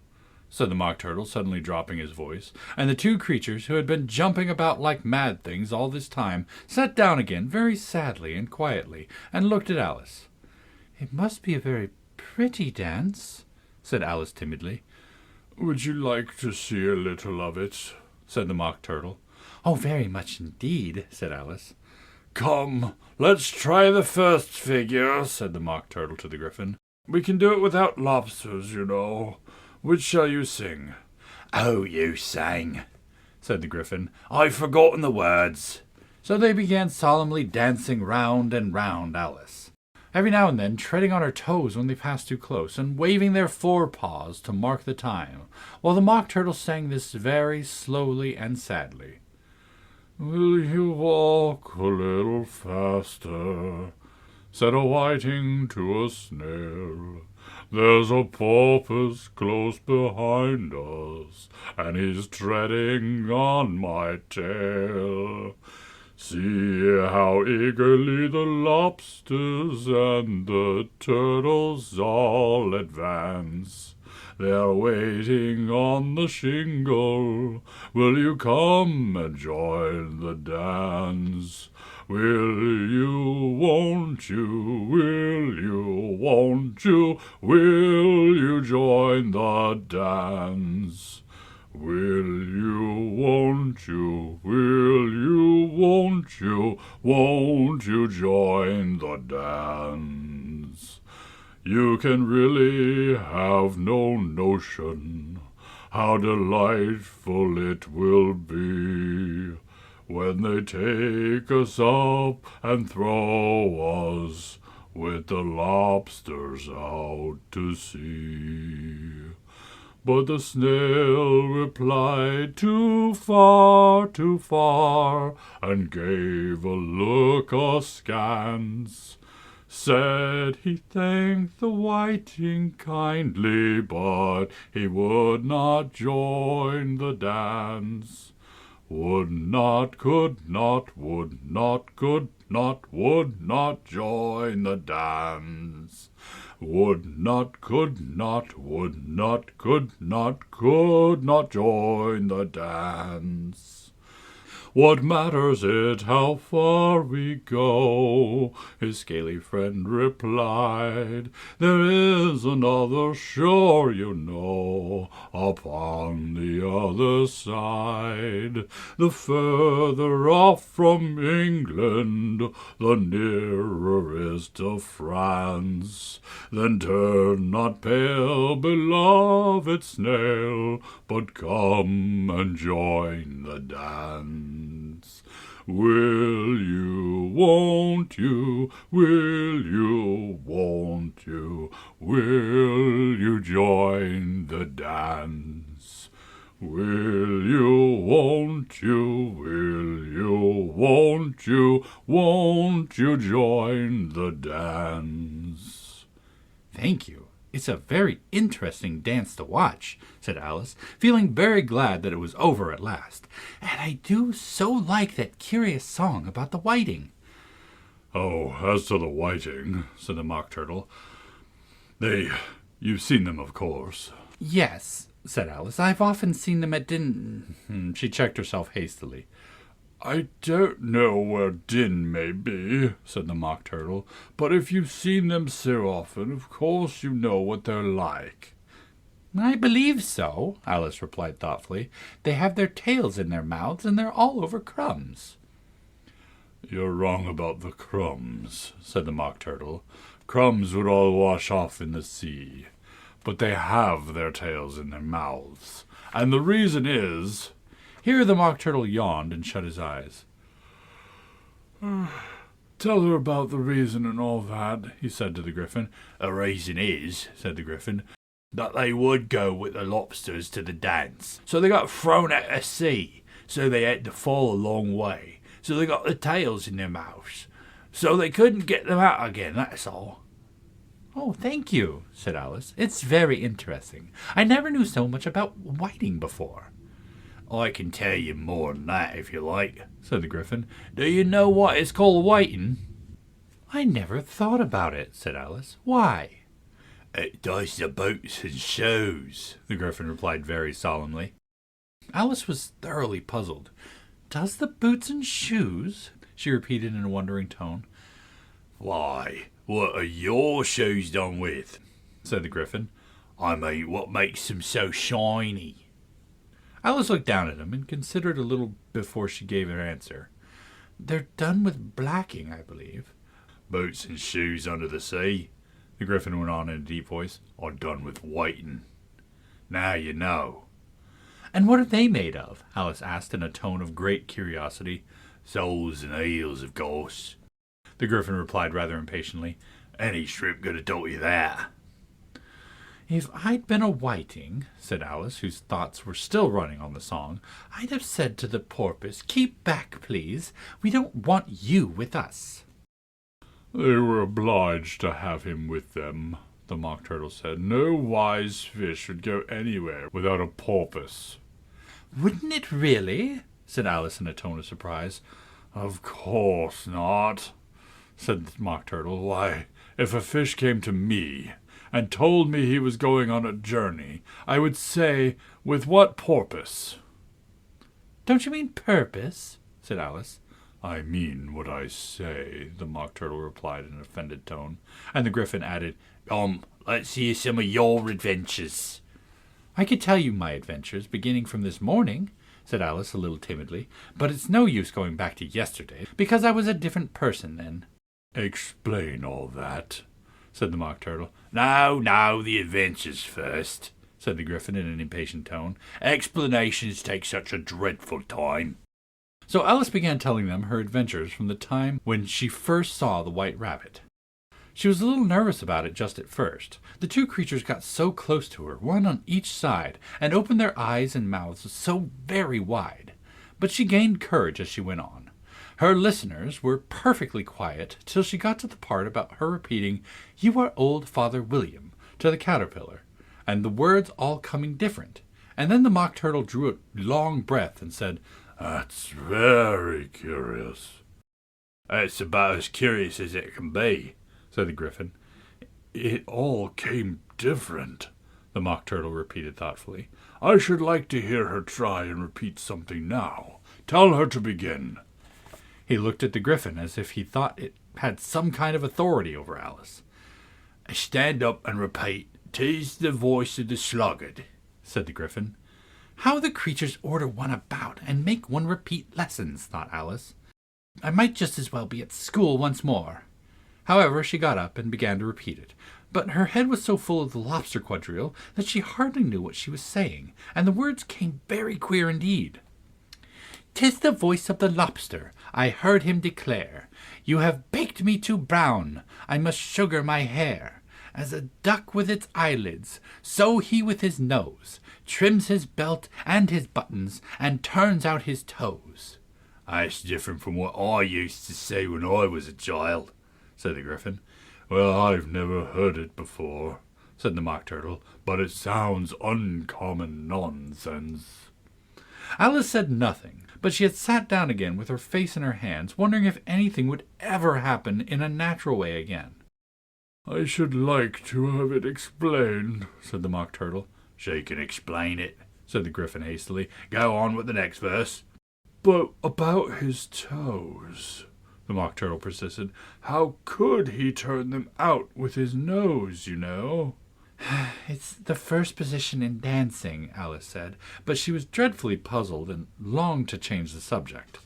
said the Mock Turtle, suddenly dropping his voice, and the two creatures, who had been jumping about like mad things all this time, sat down again very sadly and quietly, and looked at Alice. "It must be a very pretty dance," said Alice timidly. "Would you like to see a little of it?" said the Mock Turtle. "Oh, very much indeed," said Alice. "Come, let's try the first figure," said the Mock Turtle to the Gryphon. "We can do it without lobsters, you know. Which shall you sing?" "Oh, you sang," said the Gryphon. "I've forgotten the words." So they began solemnly dancing round and round Alice, every now and then treading on her toes when they passed too close, and waving their forepaws to mark the time, while the Mock Turtle sang this very slowly and sadly. "Will you walk a little faster?" said a whiting to a snail. "There's a porpoise close behind us, and he's treading on my tail." See how eagerly the lobsters and the turtles all advance. They're waiting on the shingle. Will you come and join the dance? Will you, won't you, will you, won't you, will you join the dance? Will you, won't you, will you, won't you join the dance? You can really have no notion how delightful it will be when they take us up and throw us with the lobsters out to sea. But the snail replied, too far, and gave a look askance. Said he thanked the whiting kindly, but he would not join the dance. Would not, could not, would not, could not, would not join the dance. Would not, could not, would not, could not join the dance. What matters it how far we go? His scaly friend replied. There is another shore, you know, upon the other side. The further off from England, the nearer is to France. Then turn not pale, beloved snail, but come and join the dance. Will you, won't you, will you, won't you, will you join the dance? Will you, won't you, will you, won't you join the dance? Thank you. It's a very interesting dance to watch, said Alice, feeling very glad that it was over at last. And I do so like that curious song about the whiting. Oh, as to the whiting, said the Mock Turtle, you've seen them, of course. Yes, said Alice. I've often seen them at She checked herself hastily. I don't know where Din may be, said the Mock Turtle, but if you've seen them so often, of course you know what they're like. I believe so, Alice replied thoughtfully. They have their tails in their mouths, and they're all over crumbs. You're wrong about the crumbs, said the Mock Turtle. Crumbs would all wash off in the sea, but they have their tails in their mouths, and the reason is... Here the Mock Turtle yawned and shut his eyes. Tell her about the reason and all that, he said to the Gryphon. The reason is, said the Gryphon, that they would go with the lobsters to the dance. So they got thrown out at sea, so they had to fall a long way. So they got the tails in their mouths. So they couldn't get them out again, that's all. Oh, thank you, said Alice. It's very interesting. I never knew so much about whiting before. I can tell you more than that, if you like, said the Gryphon. Do you know what it's called whiting? I never thought about it, said Alice. Why? It does the boots and shoes, the Gryphon replied very solemnly. Alice was thoroughly puzzled. Does the boots and shoes? She repeated in a wondering tone. Why, what are your shoes done with? Said the Gryphon. I mean, what makes them so shiny? Alice looked down at him and considered a little before she gave her answer. They're done with blacking, I believe. Boots and shoes under the sea, the Gryphon went on in a deep voice, are done with whiting. Now you know. And what are they made of? Alice asked in a tone of great curiosity. Soles and heels, of course, the Gryphon replied rather impatiently. Any shrimp could have taught you that. If I'd been a whiting, said Alice, whose thoughts were still running on the song, I'd have said to the porpoise, keep back, please. We don't want you with us. They were obliged to have him with them, the Mock Turtle said. No wise fish would go anywhere without a porpoise. Wouldn't it really? Said Alice in a tone of surprise. Of course not, said the Mock Turtle. Why, if a fish came to me and told me he was going on a journey, I would say, with what purpose? Don't you mean purpose? Said Alice. I mean what I say, the Mock Turtle replied in an offended tone, and the Gryphon added, Let's hear some of your adventures. I could tell you my adventures, beginning from this morning, said Alice a little timidly, but it's no use going back to yesterday, because I was a different person then. Explain all that, said the Mock Turtle. No, the adventures first, said the Gryphon in an impatient tone. Explanations take such a dreadful time. So Alice began telling them her adventures from the time when she first saw the White Rabbit. She was a little nervous about it just at first. The two creatures got so close to her, one on each side, and opened their eyes and mouths so very wide. But she gained courage as she went on. Her listeners were perfectly quiet till she got to the part about her repeating, "You are old Father William," to the caterpillar, and the words all coming different. And then the Mock Turtle drew a long breath and said, "That's very curious." "It's about as curious as it can be," said the Gryphon. "It all came different," the Mock Turtle repeated thoughtfully. "I should like to hear her try and repeat something now. Tell her to begin." He looked at the Gryphon as if he thought it had some kind of authority over Alice. "Stand up and repeat, 'tis the voice of the sluggard,'" said the Gryphon. How the creatures order one about and make one repeat lessons, thought Alice. I might just as well be at school once more. However, she got up and began to repeat it, but her head was so full of the lobster quadrille that she hardly knew what she was saying, and the words came very queer indeed. "'Tis the voice of the lobster, I heard him declare, you have baked me too brown, I must sugar my hair. As a duck with its eyelids, so he with his nose trims his belt and his buttons, and turns out his toes." "That's different from what I used to say when I was a child," said the Gryphon. "Well, I've never heard it before," said the Mock Turtle, "but it sounds uncommon nonsense." Alice said nothing, but she had sat down again with her face in her hands, wondering if anything would ever happen in a natural way again. "I should like to have it explained," said the Mock Turtle. "She can explain it," said the Gryphon hastily. "Go on with the next verse." "But about his toes," the Mock Turtle persisted. "How could he turn them out with his nose, you know?" "It's the first position in dancing," Alice said, but she was dreadfully puzzled and longed to change the subject.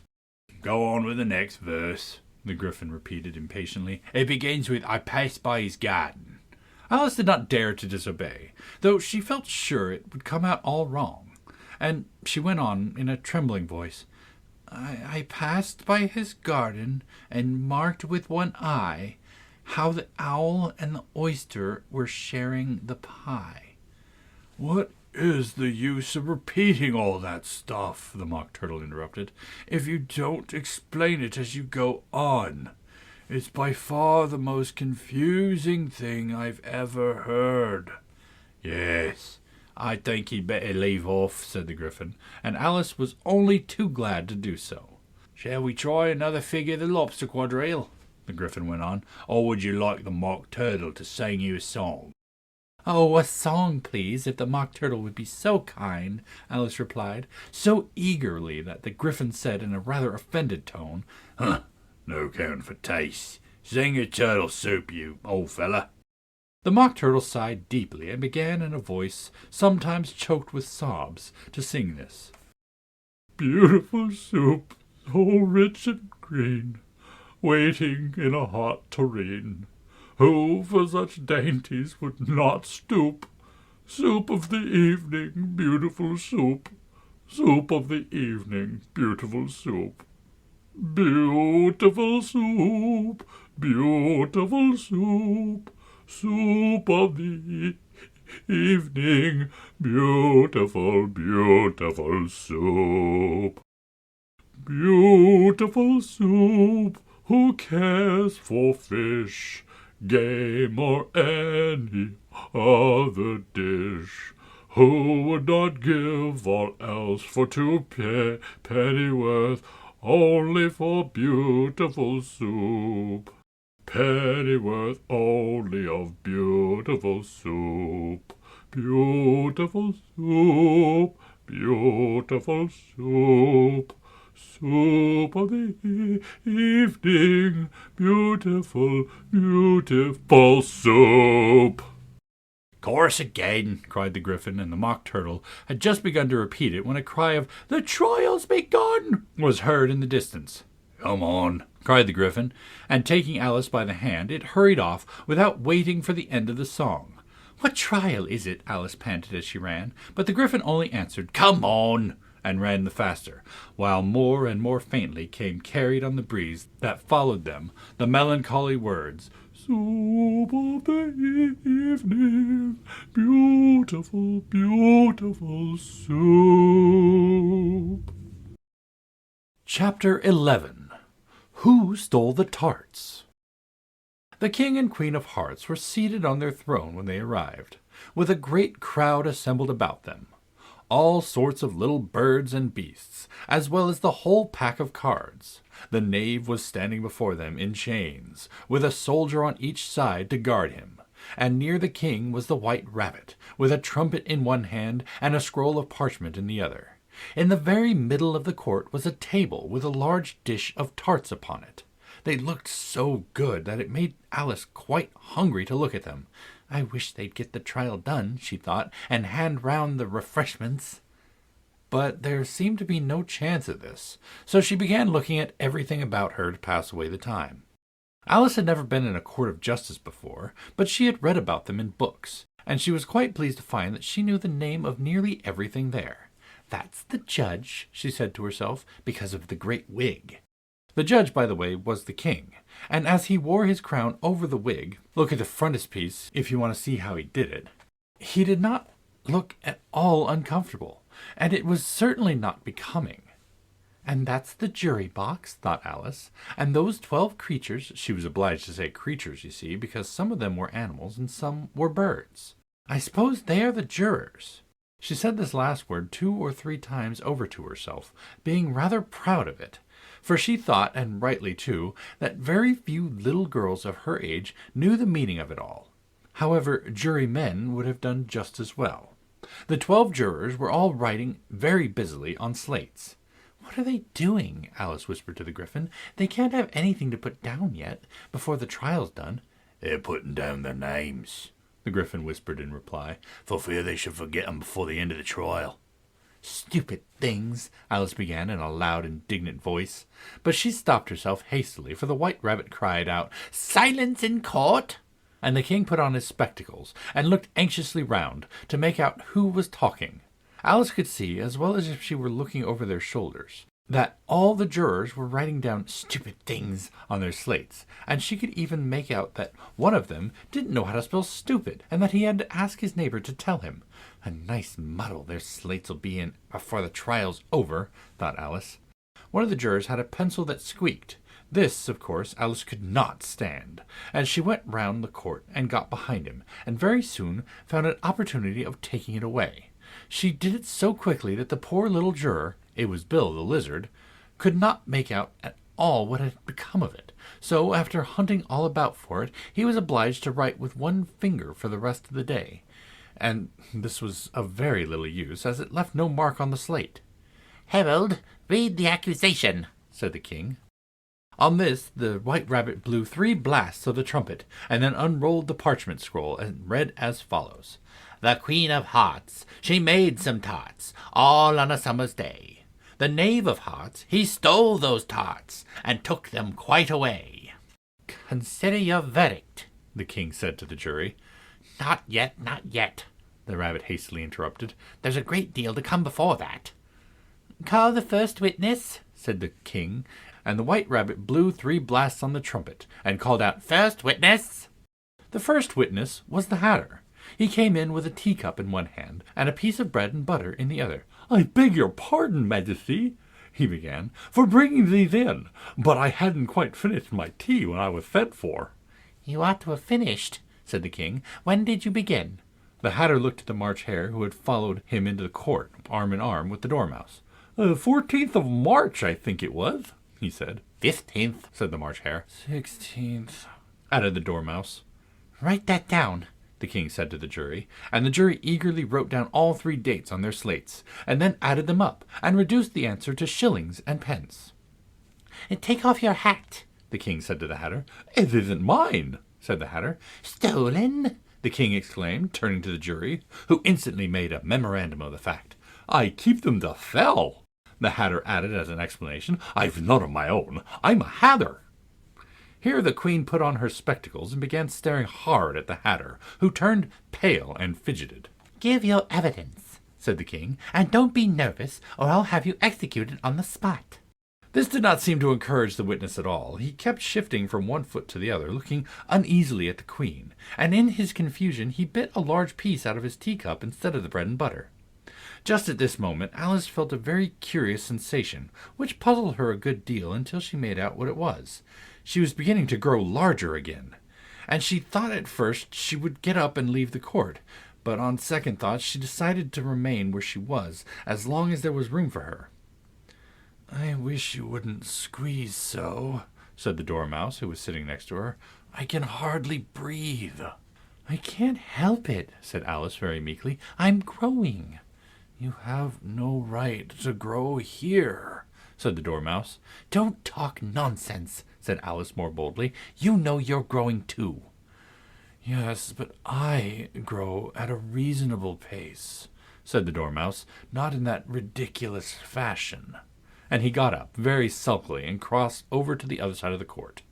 "Go on with the next verse," the Gryphon repeated impatiently. "It begins with, 'I passed by his garden.'" Alice did not dare to disobey, though she felt sure it would come out all wrong, and she went on in a trembling voice, I passed by his garden, and marked with one eye how the owl and the oyster were sharing the pie." "What is the use of repeating all that stuff," the Mock Turtle interrupted, "if you don't explain it as you go on? It's by far the most confusing thing I've ever heard." "Yes, I think he'd better leave off," said the Gryphon, and Alice was only too glad to do so. "Shall we try another figure of the lobster quadrille?" the Gryphon went on, "or would you like the Mock Turtle to sing you a song?" "Oh, a song, please, if the Mock Turtle would be so kind," Alice replied, so eagerly that the Gryphon said in a rather offended tone, No count for taste. Sing your turtle soup, you old fella." The Mock Turtle sighed deeply and began in a voice sometimes choked with sobs to sing this. "Beautiful soup, so rich and green, waiting in a hot tureen. Who for such dainties would not stoop? Soup of the evening, beautiful soup. Soup of the evening, beautiful soup. Beautiful soup, beautiful soup. Soup of the evening, beautiful, beautiful soup. Beautiful soup, who cares for fish, game, or any other dish? Who would not give all else for 2 pennyworth only for beautiful soup. Pennyworth only of beautiful soup. Beautiful soup, beautiful soup. Soup of the evening, beautiful, beautiful soup. Chorus again, cried the Gryphon, and the Mock Turtle had just begun to repeat it when a cry of "The trial's begun!" was heard in the distance. "Come on," cried the Gryphon, and taking Alice by the hand, it hurried off without waiting for the end of the song. "What trial is it?" Alice panted as she ran, but the Gryphon only answered, "Come on!" and ran the faster, while more and more faintly came carried on the breeze that followed them the melancholy words, "Soup of the evening, beautiful, beautiful soup." Chapter 11. Who Stole the Tarts? The King and Queen of Hearts were seated on their throne when they arrived, with a great crowd assembled about them. All sorts of little birds and beasts, as well as the whole pack of cards. The knave was standing before them in chains, with a soldier on each side to guard him, and near the king was the white rabbit, with a trumpet in one hand and a scroll of parchment in the other. In the very middle of the court was a table with a large dish of tarts upon it. They looked so good that it made Alice quite hungry to look at them. "I wish they'd get the trial done," she thought, "and hand round the refreshments." But there seemed to be no chance of this, so she began looking at everything about her to pass away the time. Alice had never been in a court of justice before, but she had read about them in books, and she was quite pleased to find that she knew the name of nearly everything there. "That's the judge," she said to herself, "because of the great wig." The judge, by the way, was the king, and as he wore his crown over the wig, look at the frontispiece if you want to see how he did it, he did not look at all uncomfortable, and it was certainly not becoming. "And that's the jury box," thought Alice, "and those 12 creatures," she was obliged to say creatures, you see, because some of them were animals and some were birds. "I suppose they are the jurors." She said this last word 2 or 3 times over to herself, being rather proud of it, for she thought, and rightly too, that very few little girls of her age knew the meaning of it all. However, jurymen would have done just as well. The 12 jurors were all writing very busily on slates. "What are they doing?" Alice whispered to the Gryphon. "They can't have anything to put down yet, before the trial's done." "They're putting down their names," the Gryphon whispered in reply, "for fear they should forget 'em before the end of the trial." "Stupid things," Alice began in a loud, indignant voice, but she stopped herself hastily, for the white rabbit cried out, "Silence in court!" and the king put on his spectacles and looked anxiously round to make out who was talking. Alice could see, as well as if she were looking over their shoulders, that all the jurors were writing down "stupid things" on their slates, and she could even make out that one of them didn't know how to spell stupid, and that he had to ask his neighbor to tell him. "A nice muddle their slates'll be in before the trial's over," thought Alice. One of the jurors had a pencil that squeaked. This, of course, Alice could not stand, and she went round the court and got behind him, and very soon found an opportunity of taking it away. She did it so quickly that the poor little juror, it was Bill the lizard, could not make out at all what had become of it. So, after hunting all about for it, he was obliged to write with one finger for the rest of the day. And this was of very little use, as it left no mark on the slate. "Herald, read the accusation," said the king. On this, the white rabbit blew 3 blasts of the trumpet, and then unrolled the parchment scroll, and read as follows. "The Queen of Hearts, she made some tarts, all on a summer's day. The Knave of Hearts, he stole those tarts, and took them quite away." "Consider your verdict," the king said to the jury. "Not yet, not yet," the rabbit hastily interrupted. "There's a great deal to come before that." "Call the first witness," said the king, and the white rabbit blew 3 blasts on the trumpet, and called out, "First witness!" The first witness was the Hatter. He came in with a teacup in one hand, and a piece of bread and butter in the other. "I beg your pardon, Majesty," he began, "for bringing these in, but I hadn't quite finished my tea when I was sent for." "You ought to have finished," said the king. "When did you begin?" The Hatter looked at the March Hare, who had followed him into the court, arm in arm with the Dormouse. 14th of March, I think it was, he said. 15th, Said the March Hare. 16th, Added the Dormouse. write that down. The king said to the jury, and the jury eagerly wrote down all 3 dates on their slates, and then added them up, and reduced the answer to shillings and pence. And take off your hat. The king said to the Hatter. It isn't mine, said the Hatter. Stolen? The king exclaimed, turning to the jury, who instantly made a memorandum of the fact. I keep them to sell, the Hatter added as an explanation. I've none of my own. I'm a Hatter. Here the queen put on her spectacles and began staring hard at the Hatter, who turned pale and fidgeted. Give your evidence, said the king, and don't be nervous, or I'll have you executed on the spot. This did not seem to encourage the witness at all. He kept shifting from one foot to the other, looking uneasily at the queen, and in his confusion he bit a large piece out of his teacup instead of the bread and butter. Just at this moment Alice felt a very curious sensation, which puzzled her a good deal until she made out what it was. She was beginning to grow larger again, and she thought at first she would get up and leave the court, but on second thought she decided to remain where she was as long as there was room for her. I wish you wouldn't squeeze so, said the Dormouse, who was sitting next to her. I can hardly breathe. I can't help it, said Alice very meekly. I'm growing. You have no right to grow here, said the Dormouse. Don't talk nonsense, said Alice more boldly. You know you're growing too. Yes, but I grow at a reasonable pace, said the Dormouse, not in that ridiculous fashion. And he got up, very sulkily, and crossed over to the other side of the court.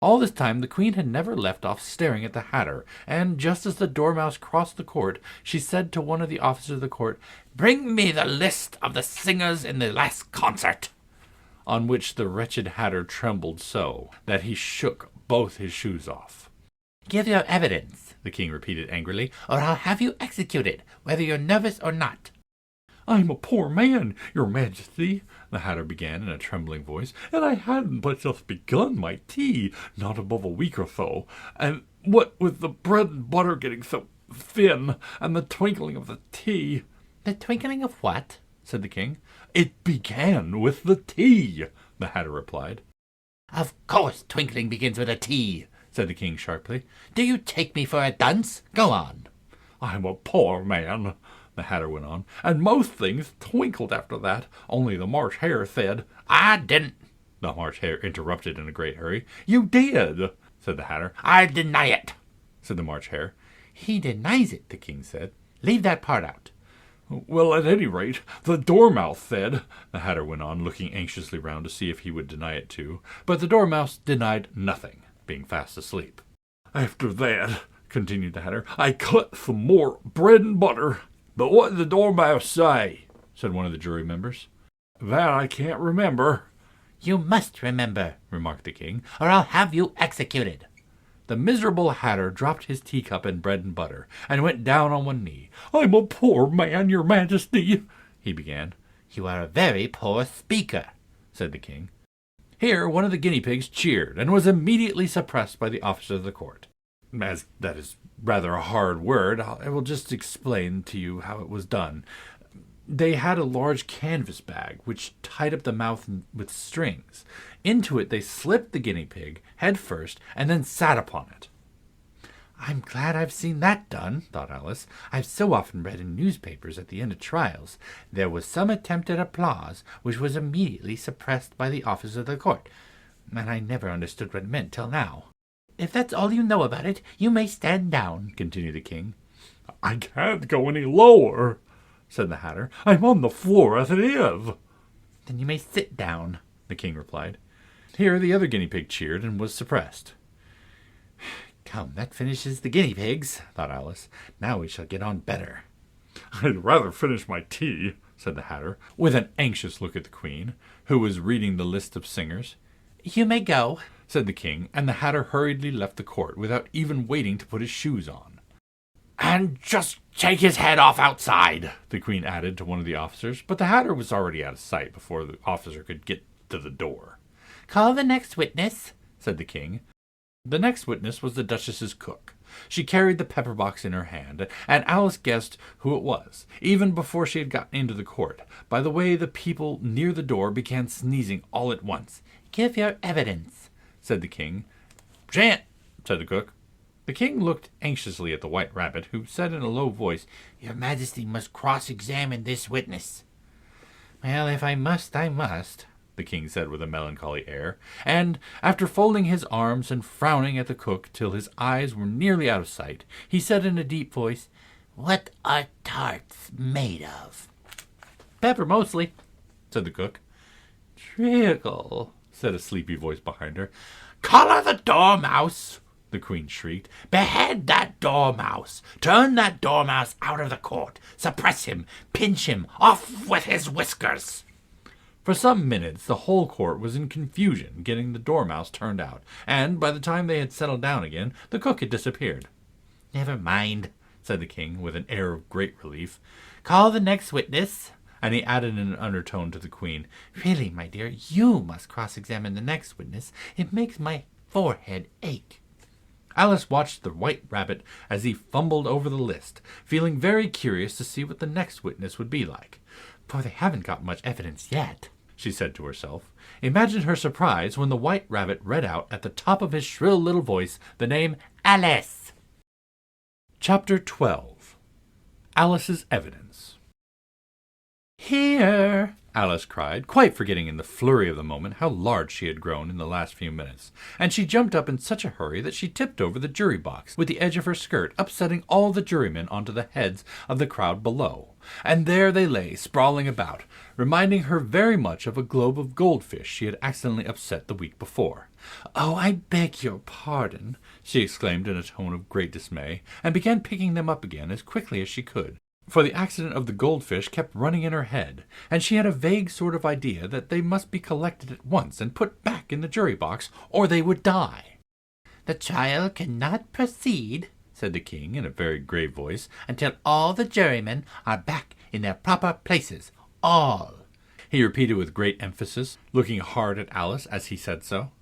All this time the queen had never left off staring at the Hatter, and just as the Dormouse crossed the court, she said to one of the officers of the court, Bring me the list of the singers in the last concert. On which the wretched Hatter trembled so that he shook both his shoes off. Give your evidence, the king repeated angrily, or I'll have you executed, whether you're nervous or not. I'm a poor man, your majesty, the Hatter began in a trembling voice, and I hadn't but just begun my tea, not above a week or so, and what with the bread and butter getting so thin, and the twinkling of the tea— The twinkling of what? said the king. It began with the tea, the Hatter replied. Of course twinkling begins with a T, said the king sharply. Do you take me for a dunce? Go on. I'm a poor man, the Hatter went on, and most things twinkled after that, only the March Hare said— I didn't. The March Hare interrupted in a great hurry. You did, said the Hatter. I deny it, said the March Hare. He denies it, the king said. Leave that part out. Well, at any rate, the Dormouse said, the Hatter went on, looking anxiously round to see if he would deny it too, but the Dormouse denied nothing, being fast asleep. After that, continued the Hatter, I cut some more bread and butter. But what did the Dormouse say? Said one of the jury members. That I can't remember. You must remember, remarked the king, or I'll have you executed. The miserable Hatter dropped his teacup and bread and butter, and went down on one knee. I'm a poor man, your majesty, he began. You are a very poor speaker, said the king. Here one of the guinea pigs cheered, and was immediately suppressed by the officers of the court. As that is rather a hard word, I will just explain to you how it was done. They had a large canvas bag, which tied up the mouth with strings. Into it they slipped the guinea pig, head first, and then sat upon it. I'm glad I've seen that done, thought Alice. I've so often read in newspapers at the end of trials, there was some attempt at applause, which was immediately suppressed by the officers of the court, and I never understood what it meant till now. If that's all you know about it, you may stand down, continued the king. I can't go any lower, said the Hatter. I'm on the floor as it is. Then you may sit down, the king replied. Here the other guinea pig cheered and was suppressed. Come, that finishes the guinea pigs, thought Alice. Now we shall get on better. I'd rather finish my tea, said the Hatter, with an anxious look at the queen, who was reading the list of singers. You may go, said the king, and the Hatter hurriedly left the court without even waiting to put his shoes on. And just take his head off outside, the queen added to one of the officers, but the Hatter was already out of sight before the officer could get to the door. Call the next witness, said the king. The next witness was the duchess's cook, She carried the pepper box in her hand, and Alice guessed who it was, even before she had gotten into the court, by the way the people near the door began sneezing all at once. "Give your evidence," said the king. "Shan't," said the cook. The king looked anxiously at the White Rabbit, who said in a low voice, "Your Majesty must cross-examine this witness." "Well, if I must, I must," the king said with a melancholy air, and, after folding his arms and frowning at the cook till his eyes were nearly out of sight, he said in a deep voice, "What are tarts made of?" "Pepper, mostly," said the cook. "Treacle," said a sleepy voice behind her. "Collar the dormouse!" the queen shrieked. "Behead that dormouse! Turn that dormouse out of the court! Suppress him! Pinch him! Off with his whiskers!" For some minutes the whole court was in confusion getting the dormouse turned out, and by the time they had settled down again, the cook had disappeared. "Never mind," said the king with an air of great relief. "Call the next witness." And he added in an undertone to the queen, "Really, my dear, you must cross-examine the next witness. It makes my forehead ache." Alice watched the White Rabbit as he fumbled over the list, feeling very curious to see what the next witness would be like. "For they haven't got much evidence yet," she said to herself. Imagine her surprise when the White Rabbit read out at the top of his shrill little voice the name Alice. Chapter 12. Alice's Evidence. "Here!" Alice cried, quite forgetting in the flurry of the moment how large she had grown in the last few minutes, and she jumped up in such a hurry that she tipped over the jury box with the edge of her skirt, upsetting all the jurymen onto the heads of the crowd below. And there they lay, sprawling about, reminding her very much of a globe of goldfish she had accidentally upset the week before. "Oh, I beg your pardon," she exclaimed in a tone of great dismay, and began picking them up again as quickly as she could. For the accident of the goldfish kept running in her head, and she had a vague sort of idea that they must be collected at once and put back in the jury box, or they would die. "The trial cannot proceed," said the king in a very grave voice, "until all the jurymen are back in their proper places. All," he repeated with great emphasis, looking hard at Alice as he said so.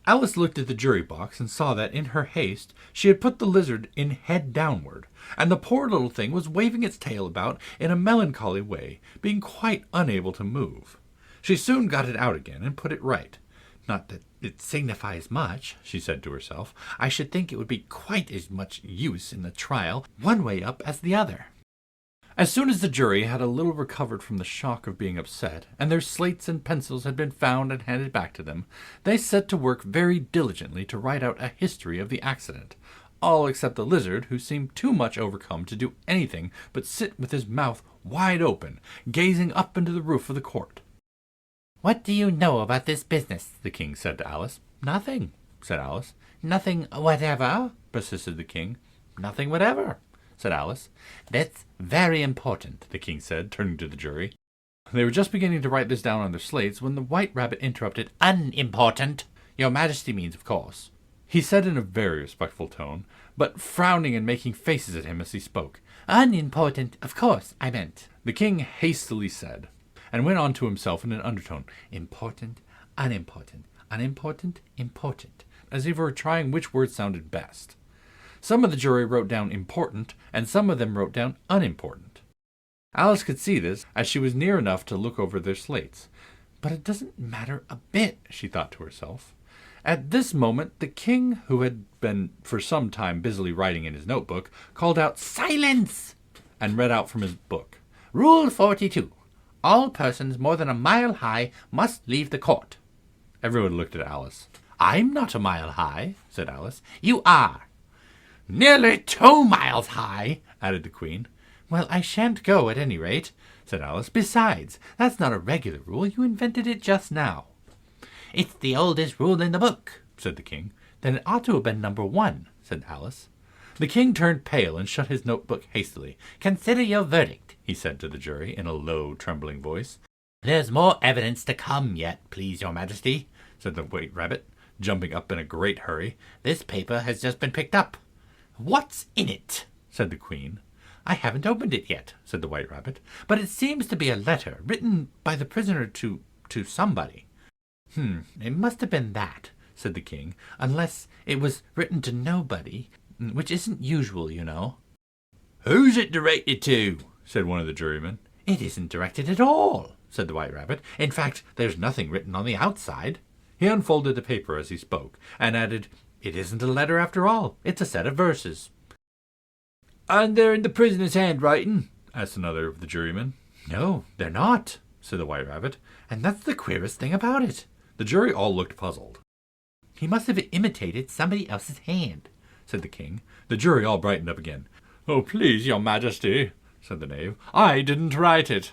Alice looked at the jury box and saw that in her haste she had put the lizard in head downward, and the poor little thing was waving its tail about in a melancholy way, being quite unable to move. She soon got it out again and put it right. "Not that it signifies much," she said to herself. "I should think it would be quite as much use in the trial one way up as the other." As soon as the jury had a little recovered from the shock of being upset, and their slates and pencils had been found and handed back to them, they set to work very diligently to write out a history of the accident, all except the lizard, who seemed too much overcome to do anything but sit with his mouth wide open, gazing up into the roof of the court. "What do you know about this business?" the king said to Alice. "Nothing," said Alice. "Nothing whatever?" persisted the king. "Nothing whatever," said Alice. "That's very important," the king said, turning to the jury. They were just beginning to write this down on their slates when the White Rabbit interrupted. "Unimportant. Your Majesty means, of course," he said in a very respectful tone, but frowning and making faces at him as he spoke. "Unimportant, of course, I meant," the king hastily said, and went on to himself in an undertone. "Important, unimportant, unimportant, important," as if he were trying which word sounded best. Some of the jury wrote down important, and some of them wrote down unimportant. Alice could see this, as she was near enough to look over their slates. But it doesn't matter a bit, she thought to herself. At this moment, the king, who had been for some time busily writing in his notebook, called out, "Silence!" and read out from his book. "Rule 42. All persons more than a mile high must leave the court." Everyone looked at Alice. "I'm not a mile high," said Alice. "You are." "Nearly 2 miles high," added the queen. "Well, I shan't go at any rate," said Alice. "Besides, that's not a regular rule. You invented it just now." "It's the oldest rule in the book," said the king. "Then it ought to have been number 1, said Alice. The king turned pale and shut his notebook hastily. "Consider your verdict," he said to the jury in a low, trembling voice. "There's more evidence to come yet, please your Majesty," said the White Rabbit, jumping up in a great hurry. "This paper has just been picked up." "What's in it?" said the queen. "I haven't opened it yet," said the White Rabbit, "but it seems to be a letter written by the prisoner to somebody." It must have been that," said the king, "unless it was written to nobody. which isn't usual, you know. "Who's it directed to?" said one of the jurymen. It isn't directed at all, said the White Rabbit. In fact, there's nothing written on the outside. He unfolded the paper as he spoke, and added, "It isn't a letter after all. It's a set of verses." "And they're in the prisoner's handwriting?" asked another of the jurymen. "No, they're not," said the White Rabbit. "and that's the queerest thing about it." The jury all looked puzzled. "He must have imitated somebody else's hand," said the king. The jury all brightened up again. "Oh, please, your majesty," said the knave, "I didn't write it.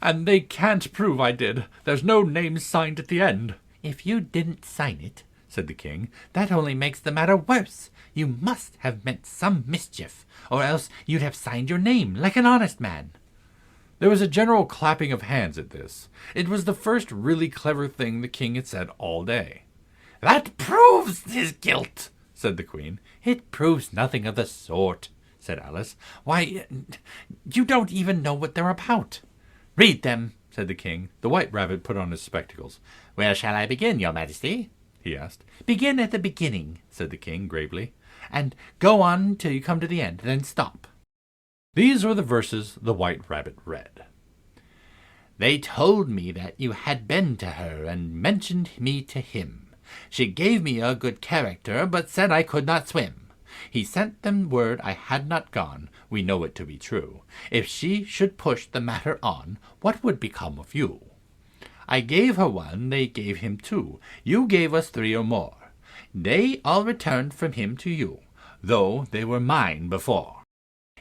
And they can't prove I did. There's no name signed at the end." "If you didn't sign it," said the king, "that only makes the matter worse. You must have meant some mischief, or else you'd have signed your name like an honest man." There was a general clapping of hands at this. It was the first really clever thing the king had said all day. "That proves his guilt," said the queen. "It proves nothing of the sort," said Alice. "Why, you don't even know what they're about." "Read them," said the king. The White Rabbit put on his spectacles. "Where shall I begin, your majesty?" he asked. "Begin at the beginning," said the king gravely, "and go on till you come to the end, then stop." These were the verses the White Rabbit read. "They told me that you had been to her and mentioned me to him. She gave me a good character, but said I could not swim. He sent them word I had not gone, we know it to be true. If she should push the matter on, what would become of you? I gave her one, they gave him two. You gave us three or more. They all returned from him to you, though they were mine before.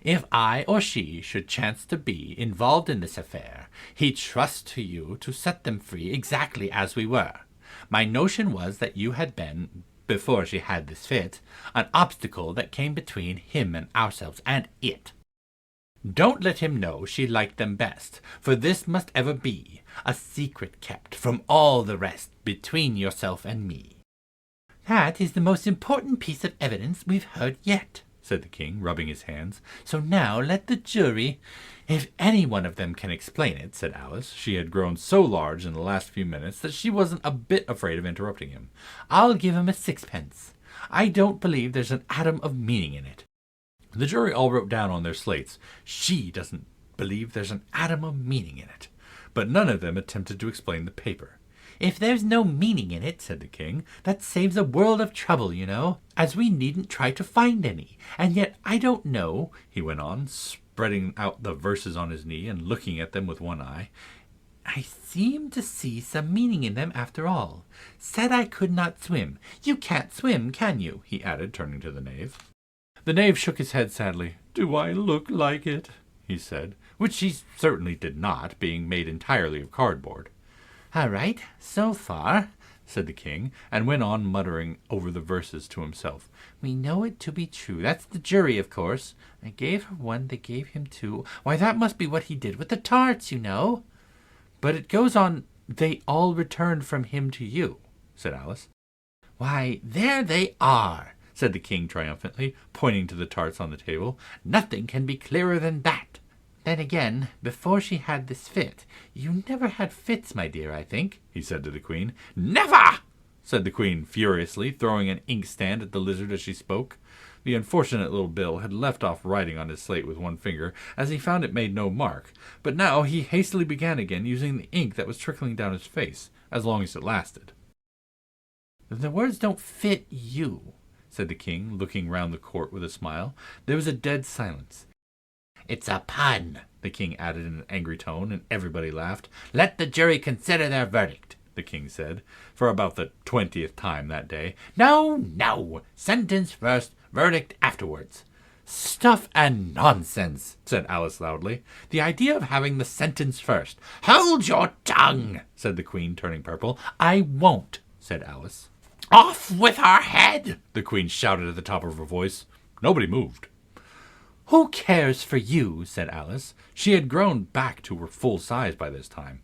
If I or she should chance to be involved in this affair, he trusts to you to set them free exactly as we were. My notion was that you had been, before she had this fit, an obstacle that came between him and ourselves and it. Don't let him know she liked them best, for this must ever be a secret kept from all the rest between yourself and me." "That is the most important piece of evidence we've heard yet," said the king, rubbing his hands. "So now let the jury—" "If any one of them can explain it," said Alice. She had grown so large in the last few minutes that she wasn't a bit afraid of interrupting him. "I'll give him a sixpence. I don't believe there's an atom of meaning in it." The jury all wrote down on their slates, "She doesn't believe there's an atom of meaning in it." But none of them attempted to explain the paper. "If there's no meaning in it," said the king, "that saves a world of trouble, you know, as we needn't try to find any. And yet I don't know," he went on, spreading out the verses on his knee and looking at them with one eye, "I seem to see some meaning in them after all. Said I could not swim. You can't swim, can you?" he added, turning to the knave. The knave shook his head sadly. "Do I look like it?" he said, which he certainly did not, being made entirely of cardboard. "All right, so far," said the king, and went on muttering over the verses to himself. "We know it to be true. That's the jury, of course. I gave her one, they gave him two. Why, that must be what he did with the tarts, you know." "But it goes on, they all returned from him to you," said Alice. "Why, there they are," said the king triumphantly, pointing to the tarts on the table. "Nothing can be clearer than that. Then again, before she had this fit, you never had fits, my dear, I think," he said to the queen. "Never!" said the queen furiously, throwing an inkstand at the lizard as she spoke. The unfortunate little Bill had left off writing on his slate with one finger, as he found it made no mark, but now he hastily began again, using the ink that was trickling down his face, as long as it lasted. "The words don't fit you," said the king, looking round the court with a smile. There was a dead silence. "It's a pun," the king added in an angry tone, and everybody laughed. "Let the jury consider their verdict," the king said, for about the 20th time that day. "No, no, sentence first, verdict afterwards." "Stuff and nonsense," said Alice loudly. "The idea of having the sentence first." "Hold your tongue," said the queen, turning purple. "I won't," said Alice. "Off with her head," the queen shouted at the top of her voice. Nobody moved. "Who cares for you?" said Alice. She had grown back to her full size by this time.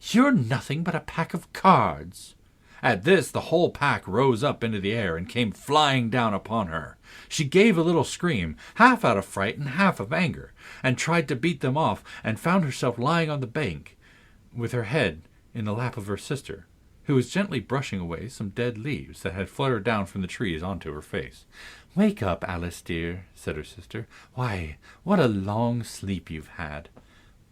"You're nothing but a pack of cards." At this, the whole pack rose up into the air and came flying down upon her. She gave a little scream, half out of fright and half of anger, and tried to beat them off, and found herself lying on the bank with her head in the lap of her sister. who was gently brushing away some dead leaves that had fluttered down from the trees onto her face. "Wake up, Alice dear," said her sister. "Why, what a long sleep you've had."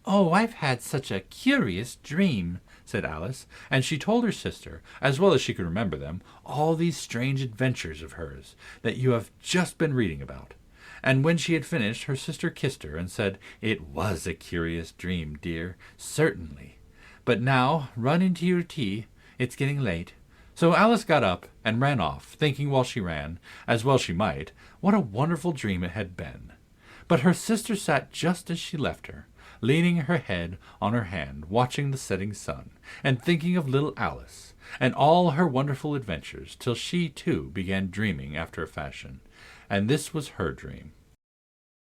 "Oh, I've had such a curious dream," said Alice, and she told her sister, as well as she could remember them, all these strange adventures of hers that you have just been reading about. And when she had finished, her sister kissed her and said, "It was a curious dream, dear, certainly. But now run into your tea. It's getting late." So Alice got up and ran off, thinking while she ran, as well she might, what a wonderful dream it had been. But her sister sat just as she left her, leaning her head on her hand, watching the setting sun, and thinking of little Alice, and all her wonderful adventures, till she, too, began dreaming after a fashion. And this was her dream.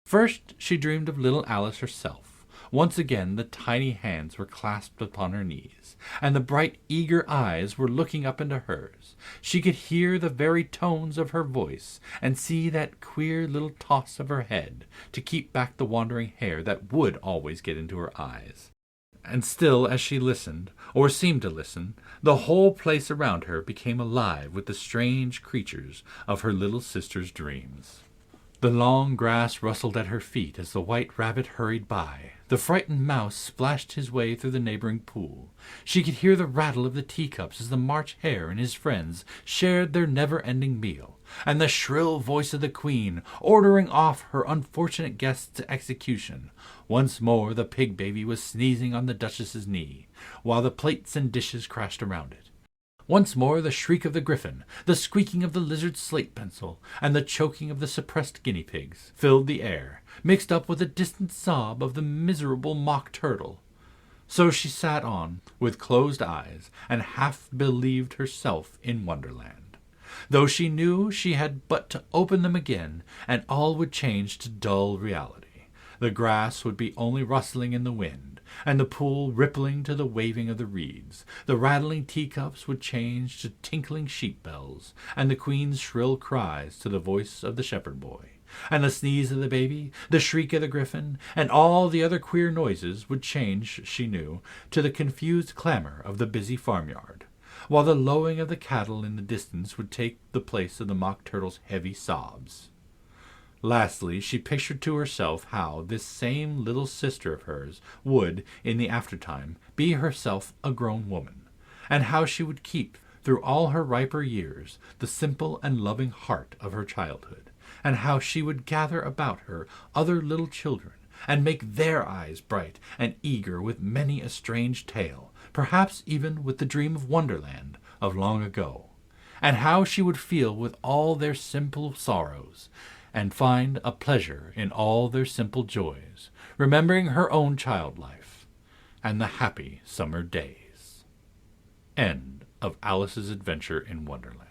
First she dreamed of little Alice herself. Once again the tiny hands were clasped upon her knees, and the bright, eager eyes were looking up into hers. She could hear the very tones of her voice, and see that queer little toss of her head to keep back the wandering hair that would always get into her eyes. And still as she listened, or seemed to listen, the whole place around her became alive with the strange creatures of her little sister's dreams. The long grass rustled at her feet as the white rabbit hurried by. The frightened mouse splashed his way through the neighboring pool. She could hear the rattle of the teacups as the March Hare and his friends shared their never-ending meal, and the shrill voice of the Queen ordering off her unfortunate guests to execution. Once more the pig baby was sneezing on the Duchess's knee, while the plates and dishes crashed around it. Once more the shriek of the griffin, the squeaking of the lizard's slate pencil, and the choking of the suppressed guinea pigs filled the air, mixed up with the distant sob of the miserable mock turtle. So she sat on, with closed eyes, and half believed herself in Wonderland, though she knew she had but to open them again, and all would change to dull reality. The grass would be only rustling in the wind, and the pool rippling to the waving of the reeds. The rattling teacups would change to tinkling sheep bells, and the Queen's shrill cries to the voice of the shepherd boy. And the sneeze of the baby, the shriek of the griffin, and all the other queer noises would change, she knew, to the confused clamor of the busy farmyard, while the lowing of the cattle in the distance would take the place of the mock turtle's heavy sobs. Lastly, she pictured to herself how this same little sister of hers would, in the aftertime, be herself a grown woman, and how she would keep, through all her riper years, the simple and loving heart of her childhood, and how she would gather about her other little children, and make their eyes bright and eager with many a strange tale, perhaps even with the dream of Wonderland of long ago, and how she would feel with all their simple sorrows, and find a pleasure in all their simple joys, remembering her own child life and the happy summer days. End of Alice's Adventure in Wonderland.